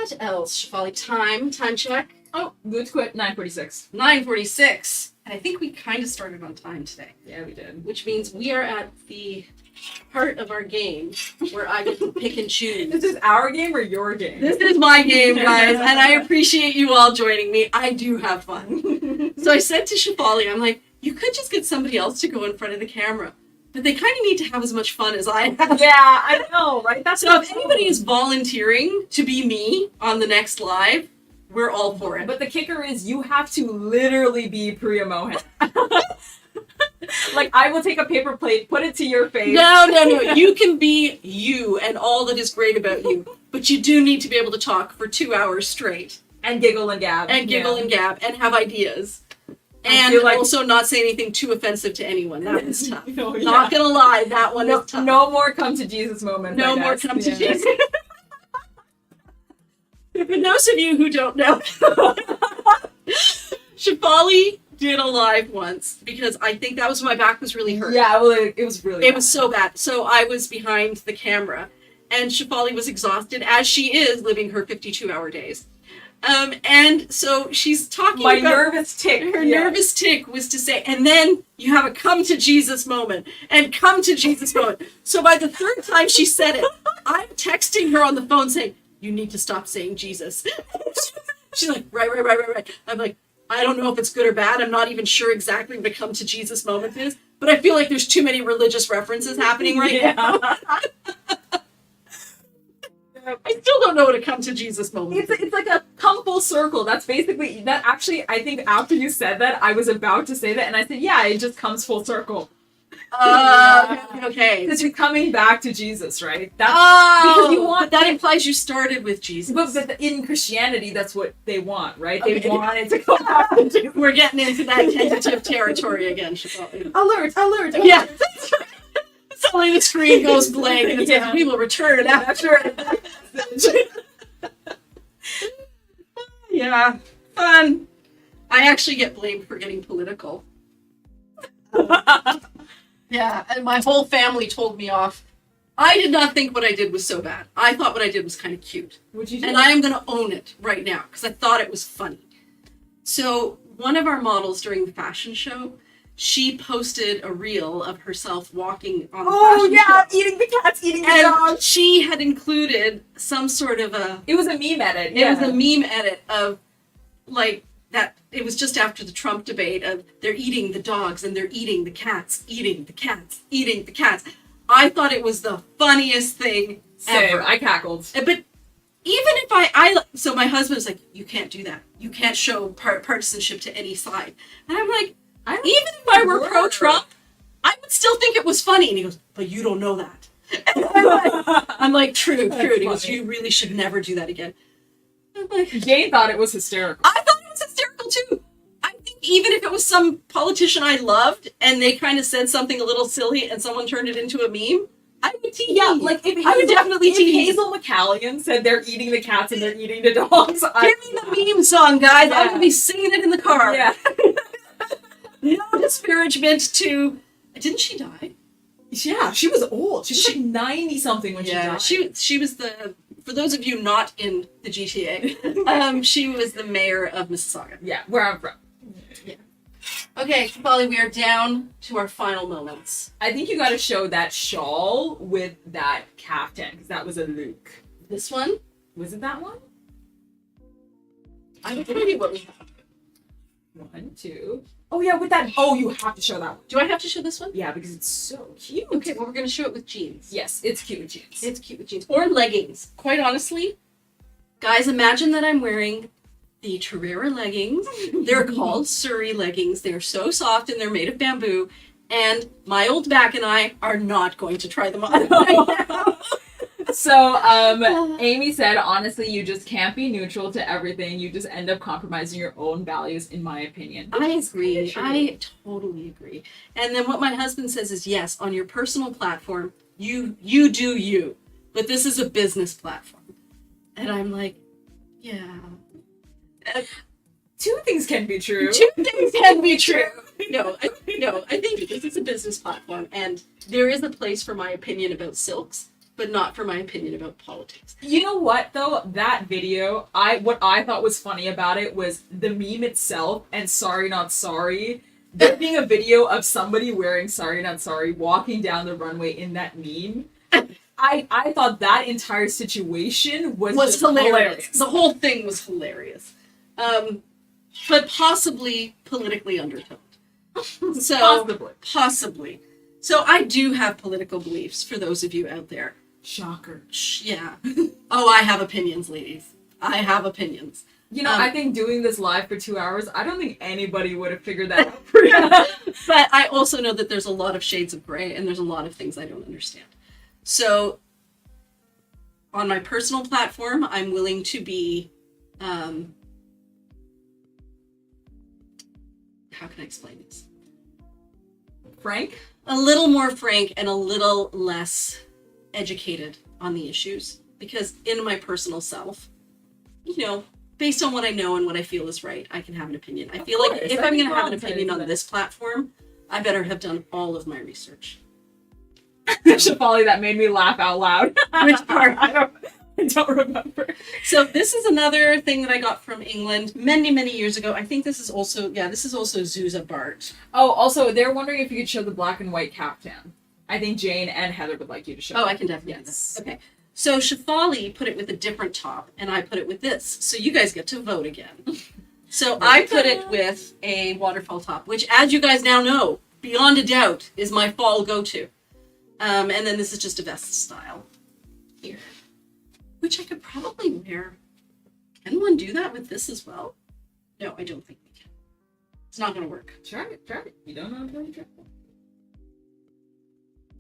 What else, Shafali? Time check. Oh, good to quit. 9:46. 9:46. And I think we kind of started on time today. Yeah, we did. Which means we are at the part of our game where I get to pick and choose. This is our game or your game? This is my game, guys, and I appreciate you all joining me. I do have fun. So I said to Shafali, I'm like, you could just get somebody else to go in front of the camera. But they kind of need to have as much fun as I have. Yeah, I know, right? That's So if anybody is volunteering to be me on the next live, we're all for it. But the kicker is you have to literally be Priya Mohan. Like, I will take a paper plate, put it to your face. No. You can be you and all that is great about you. But you do need to be able to talk for 2 hours straight. And giggle and gab. And giggle and gab and have ideas. I And feel like- also not say anything too offensive to anyone. That was tough. Oh, yeah. Not gonna lie, that one is tough. No more come to Jesus moments. No I more guess. come to Yeah. Jesus. For those of you who don't know, Shafali did a live once because I think that was when my back was really hurt. Yeah, well, it was really It bad. was so bad. So I was behind the camera, and Shafali was exhausted, as she is living her 52-hour days. And so she's talking My about nervous tick. her yeah. nervous tick was to say, and then you have a come to Jesus moment, and come to Jesus moment. So by the third time she said it, I'm texting her on the phone saying, you need to stop saying Jesus. She's like, right. I'm like, I don't know if it's good or bad. I'm not even sure exactly what a come to Jesus moment is, but I feel like there's too many religious references happening right now. I still don't know what a come to Jesus moment is. It's like a come full circle. That's basically that. Actually, I think after you said that, I was about to say that, and I said, "Yeah, it just comes full circle." Okay. Because you're coming back to Jesus, right? That's Because you want that implies you started with Jesus. But in Christianity, that's what they want, right? They Okay. want it to go back to Jesus. We're getting into that tentative territory again, Shafali. Alert! Yeah. Suddenly the screen goes blank and it says, Yeah. we will return after. Yeah, fun. I actually get blamed for getting political. Yeah, and my whole family told me off. I did not think what I did was so bad. I thought what I did was kind of cute. What'd you do? And I am going to own it right now because I thought it was funny. So one of our models during the fashion show, she posted a reel of herself walking on the fashion show. eating the cats, eating the And dogs. she had included some sort of a... It was a meme edit. It was a meme edit of, like, that... It was just after the Trump debate of they're eating the dogs and they're eating the cats, eating the cats, eating the cats. I thought it was the funniest thing Same. ever. I cackled. But even if I so my husband's like, you can't do that. You can't show partisanship to any side. And I'm like, even if I were pro-Trump, I would still think it was funny. And he goes, but you don't know that. And I'm like, true. And he goes, you really should never do that again. I'm like, Jane thought it was hysterical. I thought it was hysterical too. I think even if it was some politician I loved and they kind of said something a little silly and someone turned it into a meme, I would tee. Yeah, like if I would definitely tee. Hazel McCallion said they're eating the cats and they're eating the dogs. Give me the meme song, guys. I'm Yeah. gonna be singing it in the car. Yeah. No disparagement to. Didn't she die? Yeah, she was old. She was like 90 something when she died. She was the. For those of you not in the GTA, she was the mayor of Mississauga. Yeah, where I'm from. Okay, Polly, we are down to our final moments. I think you got to show that shawl with that caftan because that was a Luke. This one, Was it that one? I will tell you what we have. 1, 2. Oh yeah, with that. Oh, you have to show that one. Do I have to show this one? Yeah, because it's so cute. Okay, well, we're going to show it with jeans. Yes, it's cute with jeans. It's cute with jeans. Or leggings. Quite honestly, guys, imagine that I'm wearing the Terrera leggings. They're called Surrey leggings. They're so soft and they're made of bamboo. And my old back and I are not going to try them on right now. So, Amy said, honestly, you just can't be neutral to everything. You just end up compromising your own values, in my opinion. I agree. True. I totally agree. And then what my husband says is, yes, on your personal platform, you do you. But this is a business platform. And I'm like, yeah. Two things can be true. Two things can be true. No, I think this is a business platform, and there is a place for my opinion about silks, but not for my opinion about politics. You know what though? That video, what I thought was funny about it was the meme itself and sorry not sorry. There being a video of somebody wearing sorry not sorry walking down the runway in that meme. I thought that entire situation was just hilarious. The whole thing was hilarious. But possibly politically undertoned. So possibly. So I do have political beliefs for those of you out there. Shocker. Yeah. Oh, I have opinions, ladies. I have opinions. You know, I think doing this live for 2 hours, I don't think anybody would have figured that out for you. But I also know that there's a lot of shades of gray and there's a lot of things I don't understand. So on my personal platform, I'm willing to be, how can I explain this? Frank? A little more frank and a little less educated on the issues. Because in my personal self, you know, based on what I know and what I feel is right, I can have an opinion. I feel like if I'm going to have an opinion on this platform, I better have done all of my research. Shafali, that made me laugh out loud. Which part? I don't remember. So this is another thing that I got from England many, many years ago. I think this is also Zuza Bart. Oh, also, they're wondering if you could show the black and white caftan. I think Jane and Heather would like you to show Oh, it. I can definitely do this. Okay. So Shafali put it with a different top, and I put it with this. So you guys get to vote again. So I put it with a waterfall top, which, as you guys now know, beyond a doubt, is my fall go-to. And then this is just a vest style here, which I could probably wear. Can one do that with this as well? No, I don't think we can. It's not going to work. Try it. You don't know until you try it.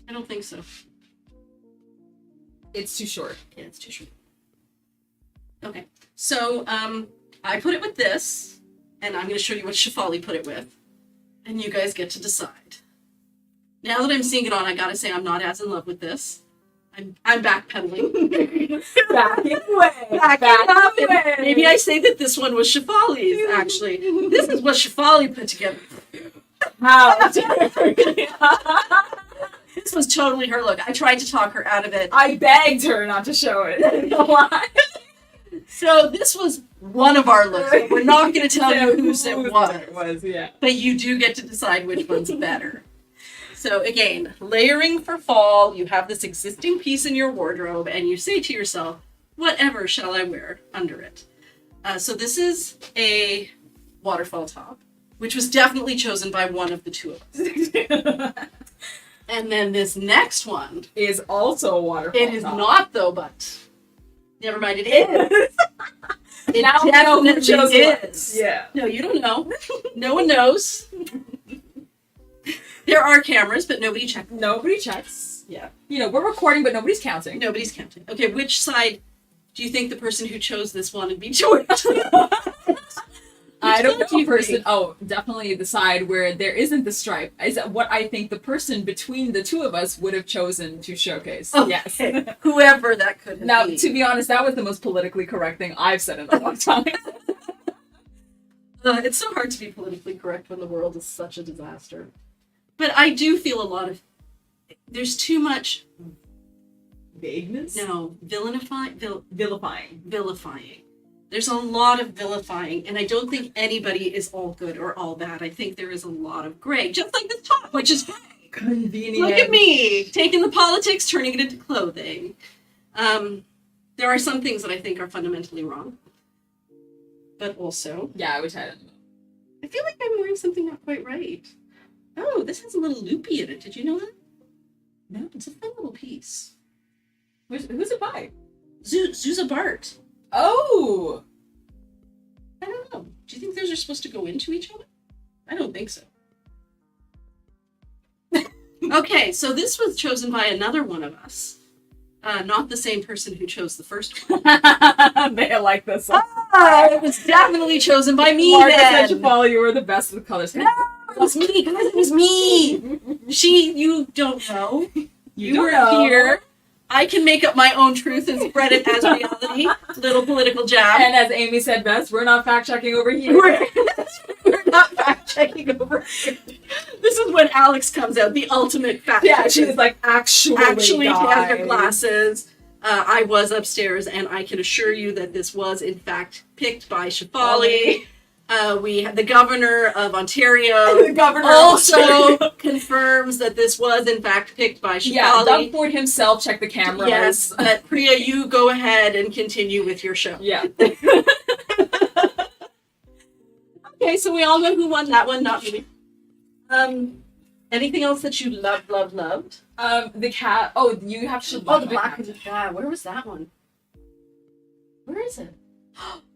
I don't think so. It's too short. Yeah, it's too short. Okay, so I put it with this, and I'm going to show you what Shafali put it with, and you guys get to decide. Now that I'm seeing it on, I gotta say I'm not as in love with this. I'm backpedaling. Backing away. Backing away. Maybe I say that this one was Shafali's, actually. This is what Shafali put together. How? This was totally her look. I tried to talk her out of it. I begged her not to show it. Why? So this was one of our looks. We're not going to tell you whose it was. Yeah. But you do get to decide which one's better. So again, layering for fall, you have this existing piece in your wardrobe and you say to yourself, whatever shall I wear under it? So this is a waterfall top, which was definitely chosen by one of the two of us. And then this next one is also a waterfall It is top. Not though, but never mind, it is. It now definitely chose is. Yeah. No, you don't know. No one knows. There are cameras, but nobody checks. Nobody checks. Yeah. You know, we're recording, but nobody's counting. Nobody's counting. Okay, which side do you think the person who chose this wanted me to I don't know. think? Oh, definitely the side where there isn't the stripe. Is that what I think the person between the two of us would have chosen to showcase. Okay. Yes. Whoever that could have Now, been. to be honest, that was the most politically correct thing I've said in a long time. It's so hard to be politically correct when the world is such a disaster. But I do feel a lot of... There's too much... Vagueness? No, vilifying. Vilifying. There's a lot of vilifying, and I don't think anybody is all good or all bad. I think there is a lot of gray, just like this top, which is gray. Convenient. Look at me, taking the politics, turning it into clothing. There are some things that I think are fundamentally wrong. But also... Yeah, I wish I didn't know. I feel like I'm wearing something not quite right. Oh, this has a little loopy in it. Did you know that? No, it's a fun little piece. Who's it by? Zuza Bart. Oh! I don't know. Do you think those are supposed to go into each other? I don't think so. Okay, so this was chosen by another one of us. Not the same person who chose the first one. They like this one. It was definitely chosen by me Martha then. said, Paul, you were the best with colors. No, it was me, guys. It was me. You don't know. You were know. here. I can make up my own truth and spread it as reality. Little political jab. And as Amy said best, we're not fact checking over here. We're not fact checking over here. This is when Alex comes out, the ultimate fact checker. Yeah, she's like, actually, She has her guys. glasses. I was upstairs, and I can assure you that this was, in fact, picked by Shefali. We have the governor of Ontario. The governor also confirms that this was, in fact, picked by Shefali. Yeah, Doug Ford himself checked the cameras. Yes, but Priya, you go ahead and continue with your show. Yeah. Okay, so we all know who won that one, not me. Anything else that you loved? The cat. Oh, you have to. Oh, the black and the cat. Where was that one? Where is it?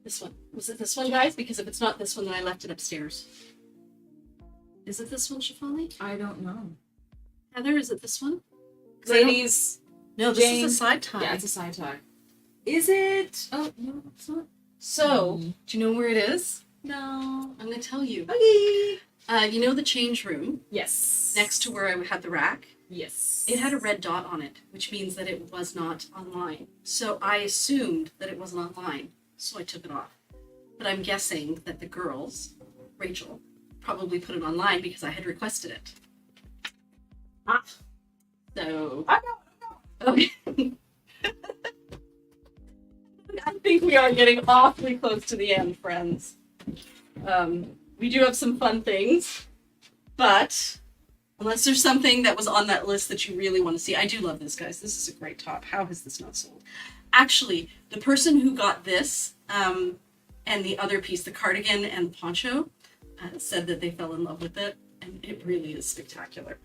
This one. Was it this one, guys? Because if it's not this one, then I left it upstairs. Is it this one, Shefali? I don't know. Heather, is it this one? Ladies. No, this Jane. is a side tie. Yeah, it's a side tie. Is it? Oh, no, it's not. So, do you know where it is? No. I'm going to tell you. Okay. You know the change room Yes. next to where I had the rack? Yes. It had a red dot on it, which means that it was not online. So I assumed that it wasn't online, so I took it off. But I'm guessing that the girls, Rachel, probably put it online because I had requested it. So... I know. Okay. I think we are getting awfully close to the end, friends. We do have some fun things, but unless there's something that was on that list that you really want to see, I do love this, guys. This is a great top. How has this not sold? Actually, the person who got this and the other piece, the cardigan and poncho, said that they fell in love with it, and it really is spectacular.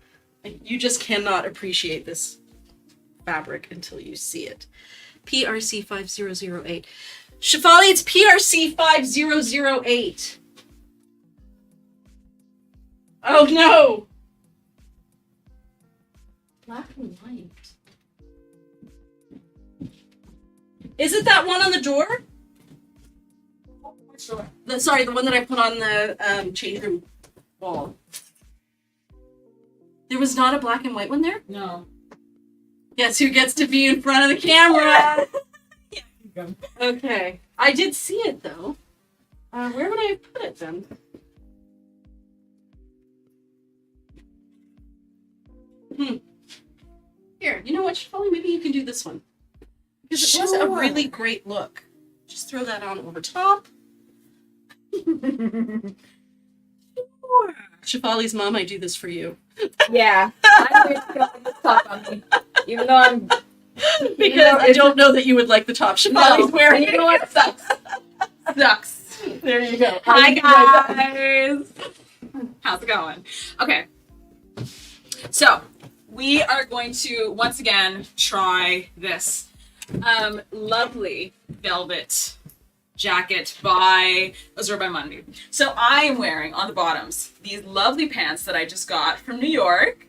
Like, you just cannot appreciate this fabric until you see it. PRC 5008. Shefali, it's PRC 5008. Oh no! Black and white. Is it that one on the door? Which door? Sorry, the one that I put on the change room wall. There was not a black and white one there? No. Guess who gets to be in front of the camera? Yeah. Okay. I did see it though. Where would I have put it then? Here, you know what, Shefali? Maybe you can do this one. Because it was a Sure. really great look. Just throw that on over top. Shefali's mom, I do this for you. Yeah. I'm going to go with this top on me. Even though I'm... Because I don't know that you would like the top Shefali's wearing. You know what? Sucks. Sucks. There you go. Hi, guys. How's it going? Okay. So, we are going to, once again, try this lovely velvet jacket by Azure by Monday. So I am wearing on the bottoms these lovely pants that I just got from New York.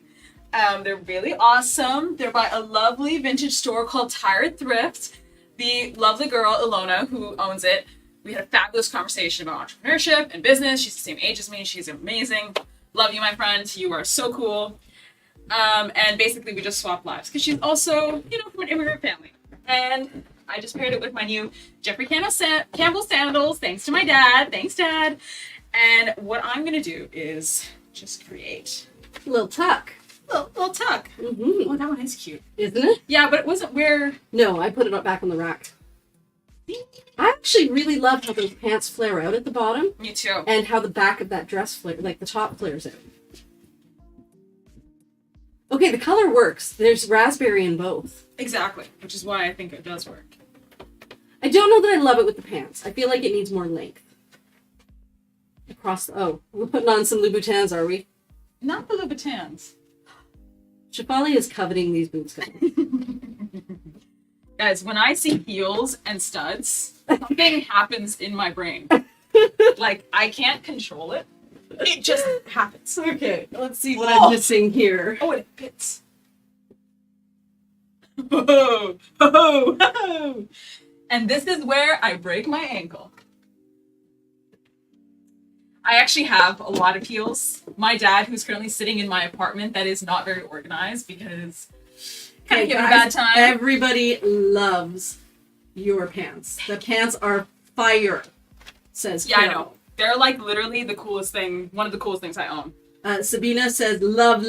They're really awesome. They're by a lovely vintage store called Tired Thrift. The lovely girl, Ilona, who owns it, we had a fabulous conversation about entrepreneurship and business. She's the same age as me. She's amazing. Love you, my friend. You are so cool. And basically we just swapped lives because she's also, you know, from an immigrant family. And I just paired it with my new Jeffrey Campbell sandals, thanks to my dad. Thanks, Dad. And what I'm going to do is just create Little tuck. a little tuck. Mm-hmm. Oh, that one is cute. Isn't it? Yeah, but it wasn't where... No, I put it back on the rack. I actually really love how those pants flare out at the bottom Me too. and how the back of that dress flare, like the top flares out. Okay, the color works. There's raspberry in both. Exactly, which is why I think it does work. I don't know that I love it with the pants. I feel like it needs more length. Across the... Oh, we're putting on some Louboutins, are we? Not the Louboutins. Shefali is coveting these boots, guys. Guys, when I see heels and studs, something happens in my brain. Like, I can't control it. It just happens. Okay, let's see what I'm missing here. Oh, it fits. Oh, oh, oh. And this is where I break my ankle. I actually have a lot of heels. My dad, who's currently sitting in my apartment that is not very organized because kind of giving a bad time. Everybody loves your pants. The pants are fire, says Yeah, I Carol. know. They're like literally the coolest thing, one of the coolest things I own. Sabina says, love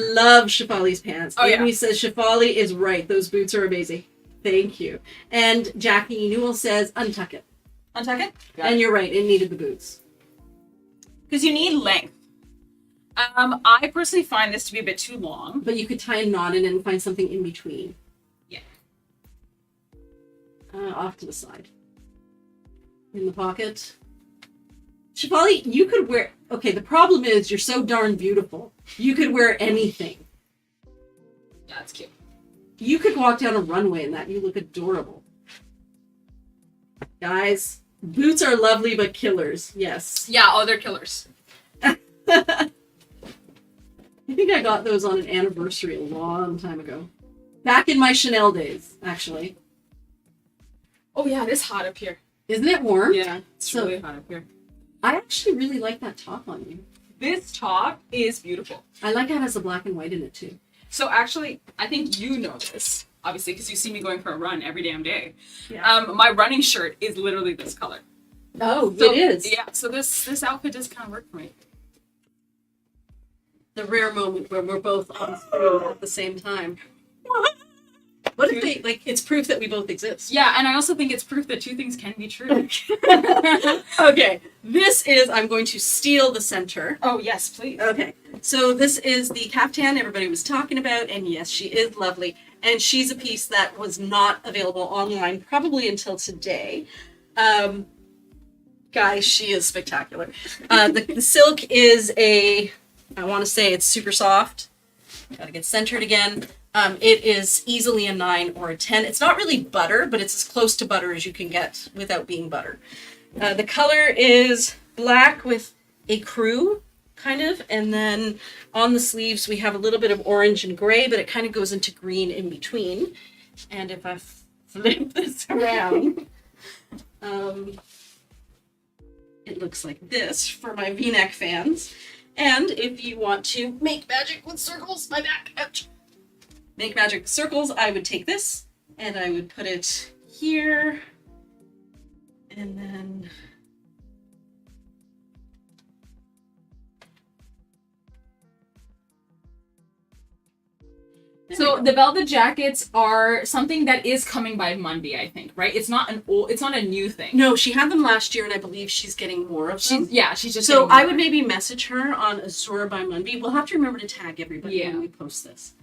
Shefali's pants. Oh, Amy yeah. says, Shefali is right. Those boots are amazing. Thank you. And Jackie Newell says, untuck it. Untuck it? And you're right, it needed the boots. Because you need length. I personally find this to be a bit too long. But you could tie a knot in it and find something in between. Yeah. Off to the side. In the pocket. Shefali, you could wear... Okay, the problem is you're so darn beautiful. You could wear anything. Yeah, it's cute. You could walk down a runway in that. You look adorable. Guys, boots are lovely but killers. Yes. Yeah, oh, they're killers. I think I got those on an anniversary a long time ago. Back in my Chanel days, actually. Oh yeah, it is hot up here. Isn't it warm? Yeah, it's So- really hot up here. I actually really like that top on you. This top is beautiful. I like how it has the black and white in it too. So actually, I think you know this, obviously, because you see me going for a run every damn day. Yeah. My running shirt is literally this color. Oh, So, it is. Yeah, so this outfit does kind of work for me. The rare moment where we're both on screen at the same time. What if they, like, it's proof that we both exist. Yeah, and I also think it's proof that two things can be true. Okay, this is, I'm going to steal the center. Oh, yes, please. Okay, so this is the caftan everybody was talking about, and yes, she is lovely. And she's a piece that was not available online probably until today. Guys, she is spectacular. The silk is I want to say it's super soft. Gotta get centered again. It is easily a 9 or a 10. It's not really butter, but it's as close to butter as you can get without being butter. The color is black with a crew, kind of, and then on the sleeves we have a little bit of orange and gray, but it kind of goes into green in between. And if I flip this around, it looks like this for my V-neck fans. And if you want to make magic with circles, my back, ouch. Make magic with circles, I would take this and I would put it here. And then So the velvet jackets are something that is coming by Monday, I think, right? It's not a new thing. no, she had them last year and I believe she's getting more of them. She's just So getting I more. would maybe message her on Azura by Monday. We'll have to remember to tag everybody Yeah. when we post this.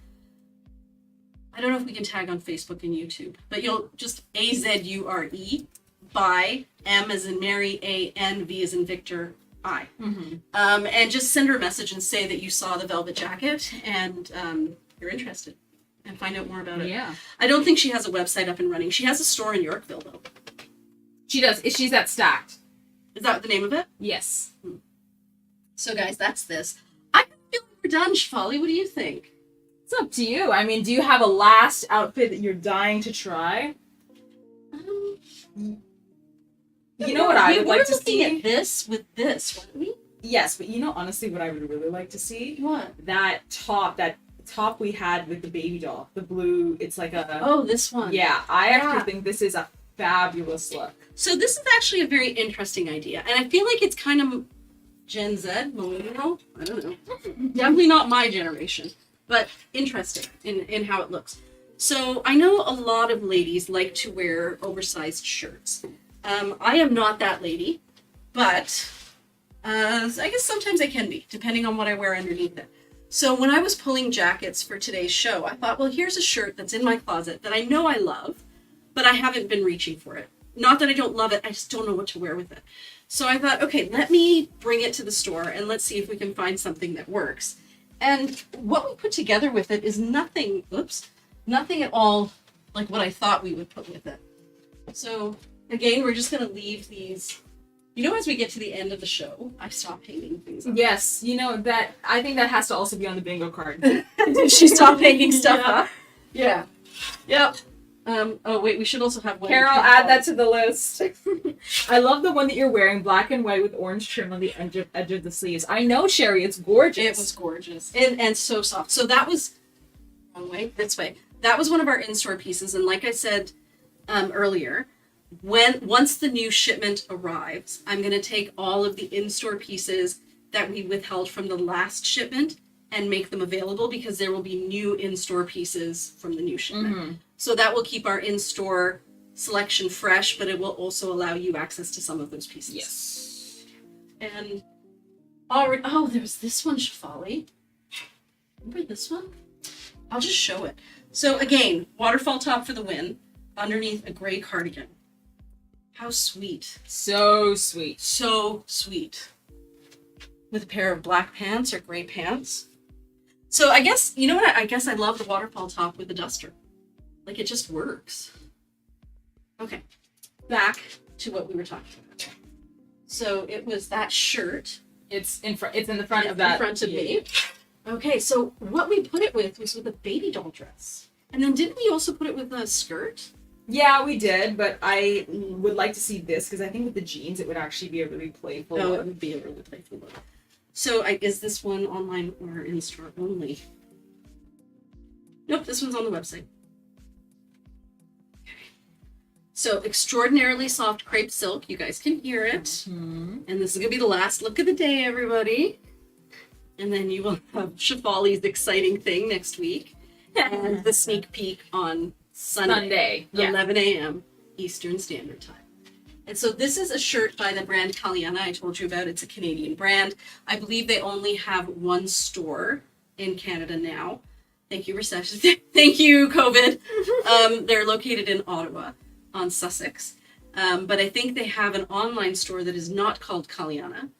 I don't know if we can tag on Facebook and YouTube, but you'll just AZURE by M as in Mary, A N V as in Victor, I. Mm-hmm. And just send her a message and say that you saw the velvet jacket and you're interested and find out more about it. Yeah. I don't think she has a website up and running. She has a store in Yorkville though. She does. She's at Stacked. Is that the name of it? Yes. So guys, that's this. I feel like we're done, Shefali. What do you think? It's up to you. I mean, do you have a last outfit that you're dying to try? You know what I would like to see? We were looking at this with this, weren't we? Yes, but you know, honestly, what I would really like to see? What? That top we had with the baby doll. The blue, it's like a... Oh, this one. Yeah, I actually Yeah. think this is a fabulous look. So this is actually a very interesting idea. And I feel like it's kind of Gen Z, millennial. I don't know. Definitely not my generation, but interesting in how it looks. So I know a lot of ladies like to wear oversized shirts. I am not that lady, but I guess sometimes I can be, depending on what I wear underneath it. So when I was pulling jackets for today's show, I thought, well, here's a shirt that's in my closet that I know I love, but I haven't been reaching for it. Not that I don't love it, I just don't know what to wear with it. So I thought, okay, let me bring it to the store and let's see if we can find something that works. And what we put together with it is nothing at all like what I thought we would put with it. So again, we're just gonna leave these, as we get to the end of the show, I stop hanging things up. Yes, that I think that has to also be on the bingo card. She stopped hanging stuff Yeah. up. Yeah. Yep. Oh wait, we should also have one. Carol, add that to the list. I love the one that you're wearing, black and white with orange trim on the edge of the sleeves. I know, Sherry, it's gorgeous. It was gorgeous and so soft. So that was wrong way, this way. That was one of our in-store pieces, and like I said earlier, once the new shipment arrives, I'm going to take all of the in-store pieces that we withheld from the last shipment and make them available, because there will be new in-store pieces from the new shipment. So that will keep our in-store selection fresh, but it will also allow you access to some of those pieces. Yes. And already, oh, there's this one, Shafali. Remember this one? I'll just show it. So again, waterfall top for the win, underneath a gray cardigan. How sweet. So sweet. So sweet. With a pair of black pants or gray pants. So I guess, you know what? I guess I love the waterfall top with the duster. Like, it just works. Okay, back to what we were talking about. So it was that shirt. It's in front. It's in the front of that. In front of me. Okay, so what we put it with was a baby doll dress. And then didn't we also put it with a skirt? Yeah, we did, but I would like to see this, because I think with the jeans it would actually be a really playful Oh, look. it would be a really playful look. So is this one online or in-store only? Nope, this one's on the website. Okay. So extraordinarily soft crepe silk. You guys can hear it. Mm-hmm. And this is going to be the last look of the day, everybody. And then you will have Shafali's exciting thing next week. And the sneak peek on Sunday. Yeah. 11 a.m. Eastern Standard Time. And so this is a shirt by the brand Kaliana I told you about. It's a Canadian brand. I believe they only have one store in Canada now. Thank you, recession. Thank you, COVID. They're located in Ottawa on Sussex. But I think they have an online store that is not called Kaliana.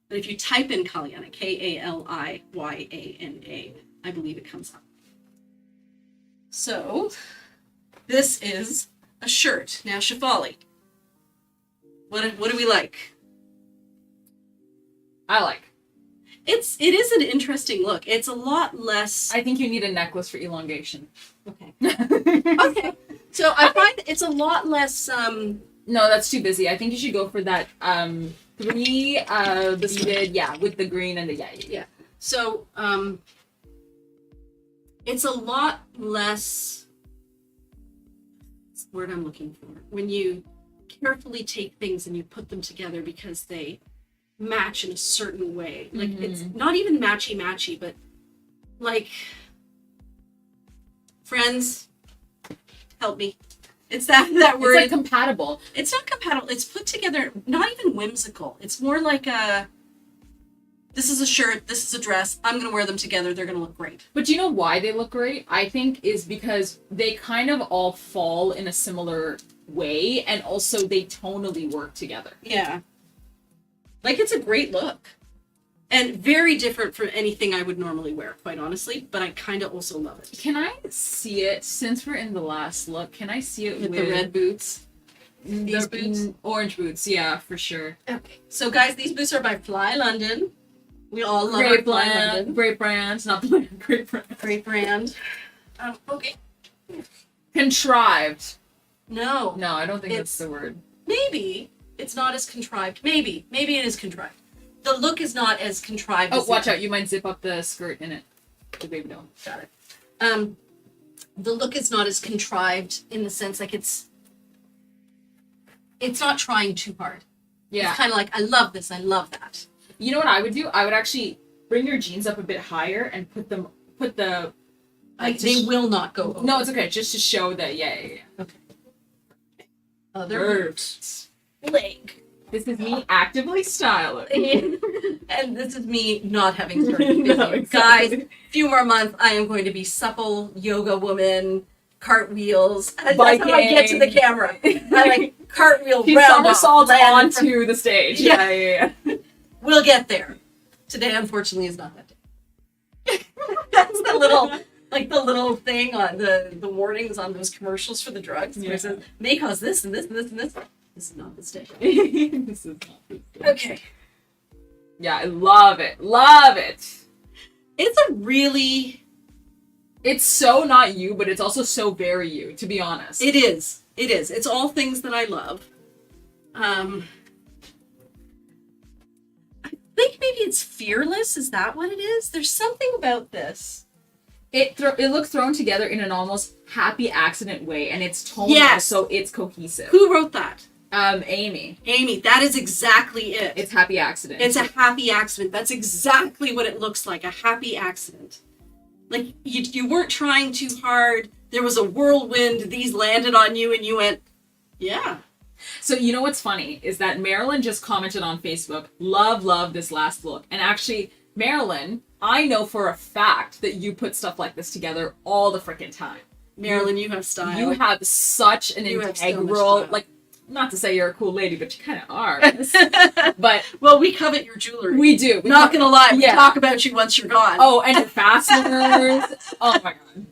But if you type in Kaliana, Kaliyaana, I believe it comes up. So this is a shirt. Now, Shafali, what do we like? I like. It is an interesting look. It's a lot less. I think you need a necklace for elongation. Okay. Okay. So I find it's a lot less. No, that's too busy. I think you should go for that 3 beaded, with the green and the Yeah. So it's a lot less. What's the word I'm looking for? When you carefully take things and you put them together because they match in a certain way. Like, it's not even matchy, but like, friends, help me. It's that word. It's like compatible. It's not compatible. It's put together, not even whimsical. It's more like this is a shirt, this is a dress. I'm going to wear them together. They're going to look great. But do you know why they look great? I think is because they kind of all fall in a similar way, and also they tonally work together. Yeah. Like, it's a great look. And very different from anything I would normally wear, quite honestly. But I kind of also love it. Can I see it, since we're in the last look, can I see it With the red boots? These boots? Orange boots, yeah, for sure. Okay. So, guys, these boots are by Fly London. We all love our Fly London. Great brands, not the great brand. Great brand. Okay. Contrived. No. No, I don't think It's- that's the word. Maybe it's not as contrived. Maybe it is contrived. The look is not as contrived. Oh, as watch out! You might zip up the skirt in it. The baby doll. Got it. The look is not as contrived in the sense like it's not trying too hard. Yeah. It's kind of like, I love this, I love that. You know what I would do? I would actually bring your jeans up a bit higher and put the Like, they will not go over. No, it's okay. Just to show that, yeah. Okay. Other boots. Leg. This is me actively styling. And this is me not having started the video. No, exactly. Guys, few more months, I am going to be supple yoga woman, cartwheels. That's Biking. how I get to the camera. I like cartwheel He round off, somersaults land onto the stage. Yeah. Yeah. We'll get there. Today, unfortunately, is not that day. That's the little thing on the warnings on those commercials for the drugs. Where it says, may cause this and this and this and this. This is not this day. This is not this day. Okay. Yeah, I love it. Love it. It's a really... It's so not you, but it's also so very you, to be honest. It is. It is. It's all things that I love. I think maybe it's fearless. Is that what it is? There's something about this It looks thrown together in an almost happy accident way, and it's tonal, Yes. so it's cohesive. Who wrote that? Amy. Amy. That is exactly it. It's happy accident. It's a happy accident. That's exactly what it looks like, a happy accident. Like, you weren't trying too hard. There was a whirlwind. These landed on you, and you went, yeah. So you know what's funny is that Marilyn just commented on Facebook, love this last look. And actually, Marilyn, I know for a fact that you put stuff like this together all the freaking time. Marilyn, you have style. You have such an You have so much integral, style. like, not to say you're a cool lady, but you kind of are. But well, we covet your jewelry. we do. Not gonna lie, we Yeah. talk about you once you're gone. Oh, and your fasteners. Oh my god.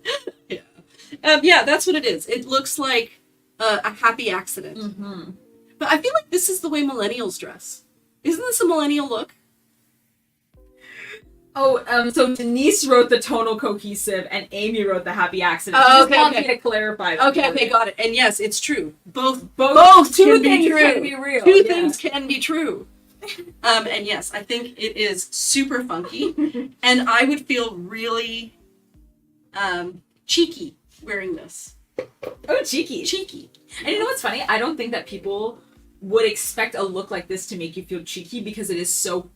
Yeah. Yeah, that's what it is. It looks like a happy accident. Mm-hmm. But I feel like this is the way millennials dress. Isn't this a millennial look? Oh, so Denise wrote the tonal cohesive, and Amy wrote the happy accident. Oh, Just okay, want okay. me to clarify that. Okay, got it. And yes, it's true. Both Two can be things true. can be real. Two yeah. things can be true. And yes, I think it is super funky, and I would feel really cheeky wearing this. Oh, cheeky. Cheeky. And you know what's funny? I don't think that people would expect a look like this to make you feel cheeky because it is so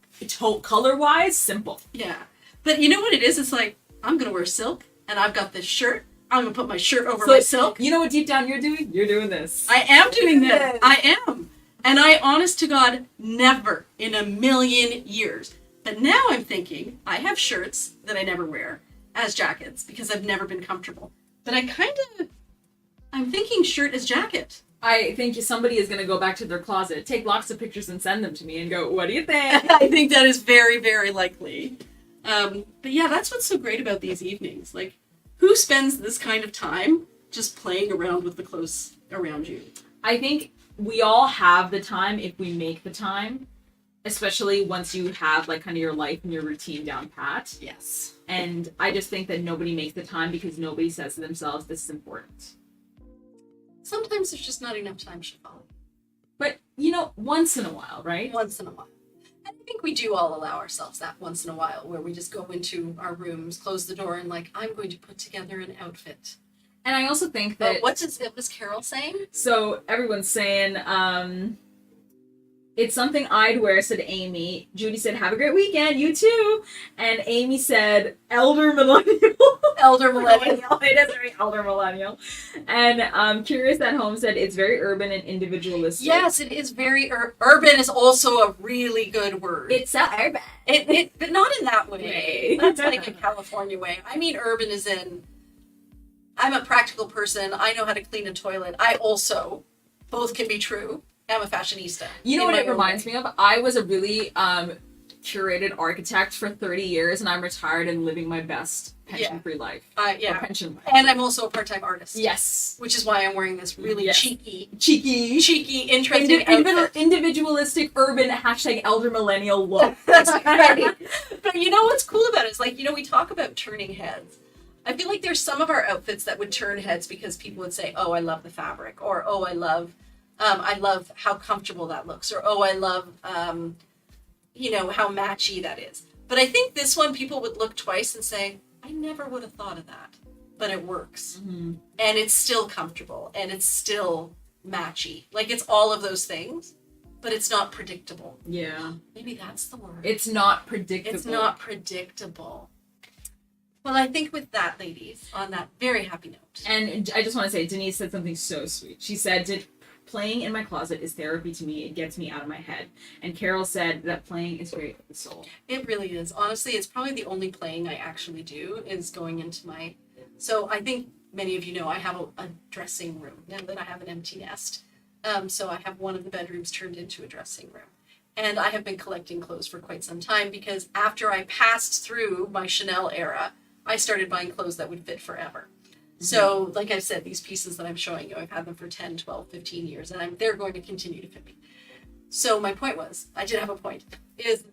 color-wise simple. Yeah. But you know what it is? It's like, I'm going to wear silk, and I've got this shirt. I'm going to put my shirt over my silk. You know what deep down you're doing? You're doing this. I am doing this. Yes. I am. And I, honest to God, never in a million years. But now I'm thinking, I have shirts that I never wear as jackets because I've never been comfortable. But I'm thinking shirt as jacket. I think somebody is going to go back to their closet, take lots of pictures and send them to me and go, what do you think? I think that is very, very likely. But yeah, that's what's so great about these evenings. Like, who spends this kind of time just playing around with the clothes around you? I think we all have the time if we make the time, especially once you have like kind of your life and your routine down pat. Yes. And I just think that nobody makes the time because nobody says to themselves, this is important. Sometimes there's just not enough time, Siobhan. But, you know, once in a while, right? Once in a while. And I think we do all allow ourselves that once in a while, where we just go into our rooms, close the door, and like, I'm going to put together an outfit. And I also think that... what was Carol saying? So everyone's saying, it's something I'd wear, said Amy. Judy said, have a great weekend, you too. And Amy said, elder millennial. Elder millennial. It is very elder millennial. And Curious at Home said, it's very urban and individualistic. Yes, it is very urban is also a really good word. It's so urban. But not in that way. That's like a California way. I mean, urban is in, I'm a practical person. I know how to clean a toilet. I also, both can be true. I'm a fashionista. You know what it reminds me of? I was a really curated architect for 30 years, and I'm retired and living my best pension-free life. Yeah. Or pension life. And I'm also a part-time artist. Yes. Which is why I'm wearing this really cheeky, interesting individualistic, urban, #elder millennial look. That's right. But you know what's cool about it is, like, you know, we talk about turning heads. I feel like there's some of our outfits that would turn heads because people would say, oh, I love the fabric, or oh, I love how comfortable that looks, or oh, I love, how matchy that is. But I think this one, people would look twice and say, I never would have thought of that, but it works. Mm-hmm. And it's still comfortable, and it's still matchy. Like, it's all of those things, but it's not predictable. Yeah. Maybe that's the word. It's not predictable. It's not predictable. Well, I think with that, ladies, on that very happy note. And I just want to say, Denise said something so sweet. She said, playing in my closet is therapy to me. It gets me out of my head. And Carol said that playing is great for the soul. It really is. Honestly, it's probably the only playing I actually do is going into my... So I think many of you know I have a dressing room now that I have an empty nest. So I have one of the bedrooms turned into a dressing room. And I have been collecting clothes for quite some time because after I passed through my Chanel era, I started buying clothes that would fit forever. Mm-hmm. So, like I said, these pieces that I'm showing you, I've had them for 10, 12, 15 years, and they're going to continue to fit me. So my point was, I did have a point, is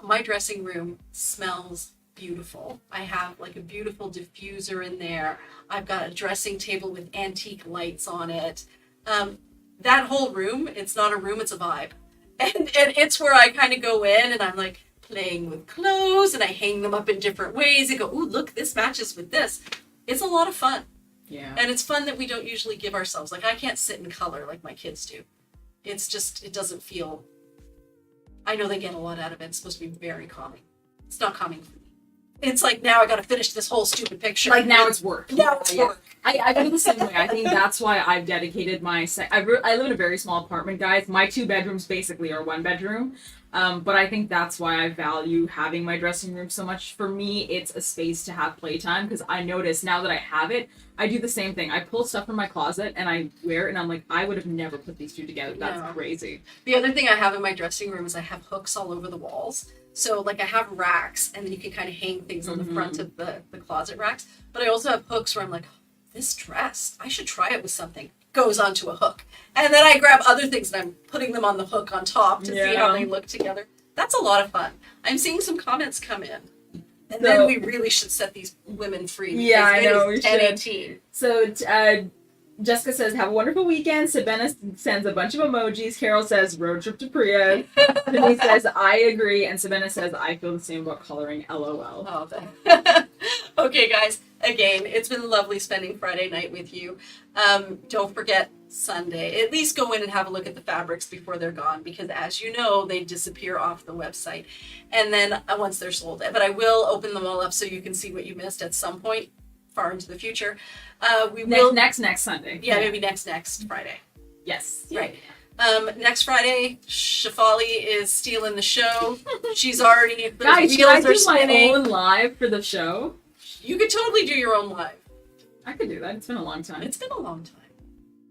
my dressing room smells beautiful. I have like a beautiful diffuser in there. I've got a dressing table with antique lights on it. That whole room, it's not a room, it's a vibe. And it's where I kind of go in and I'm like, playing with clothes, and I hang them up in different ways and go, ooh, look, this matches with this. It's a lot of fun. Yeah. And it's fun that we don't usually give ourselves. Like, I can't sit in color like my kids do. It's just, it doesn't feel, I know they get a lot out of it. It's supposed to be very calming. It's not calming for me. It's like, now I gotta finish this whole stupid picture. Like, now it's work. Now it's work. I feel the same way. I think that's why I've dedicated my... I live in a very small apartment, guys. My 2 bedrooms basically are 1 bedroom. But I think that's why I value having my dressing room so much. For me, it's a space to have playtime, because I notice now that I have it, I do the same thing. I pull stuff from my closet and I wear it, and I'm like, I would have never put these 2 together. That's crazy. The other thing I have in my dressing room is I have hooks all over the walls. So, like, I have racks, and then you can kind of hang things on the front of the closet racks. But I also have hooks where I'm like, this dress, I should try it with something. Goes onto a hook. And then I grab other things and I'm putting them on the hook on top to see how they look together. That's a lot of fun. I'm seeing some comments come in. And then we really should set these women free. Yeah, I know, we should. 10:18. So, Jessica says, have a wonderful weekend. Sabina sends a bunch of emojis. Carol says, road trip to Priya. Denise says, I agree. And Sabina says, I feel the same about coloring. LOL. Oh, okay, guys. Again, it's been lovely spending Friday night with you. Don't forget Sunday. At least go in and have a look at the fabrics before they're gone, because as you know, they disappear off the website. And then once they're sold. But I will open them all up so you can see what you missed at some point far into the future. We will next Sunday. Yeah, maybe next Friday. Yes. Right. Next Friday, Shafali is stealing the show. She's already... Guys, should I do my own live for the show? You could totally do your own live. I could do that. It's been a long time. It's been a long time.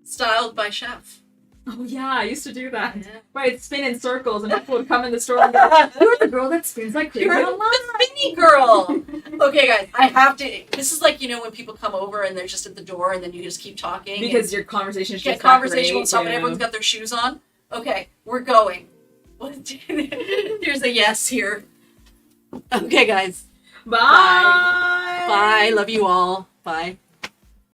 Styled by Chef. Oh yeah, I used to do that. Yeah. Right, spin in circles, and people would come in the store and go, you're the girl that spins like crazy You're online. the spinny girl. Okay, guys, I have to... This is like, when people come over and they're just at the door and then you just keep talking. Because your conversation is just conversation great, won't stop and everyone's got their shoes on. Okay, we're going. There's a yes here. Okay, guys. Bye. Bye. Love you all. Bye.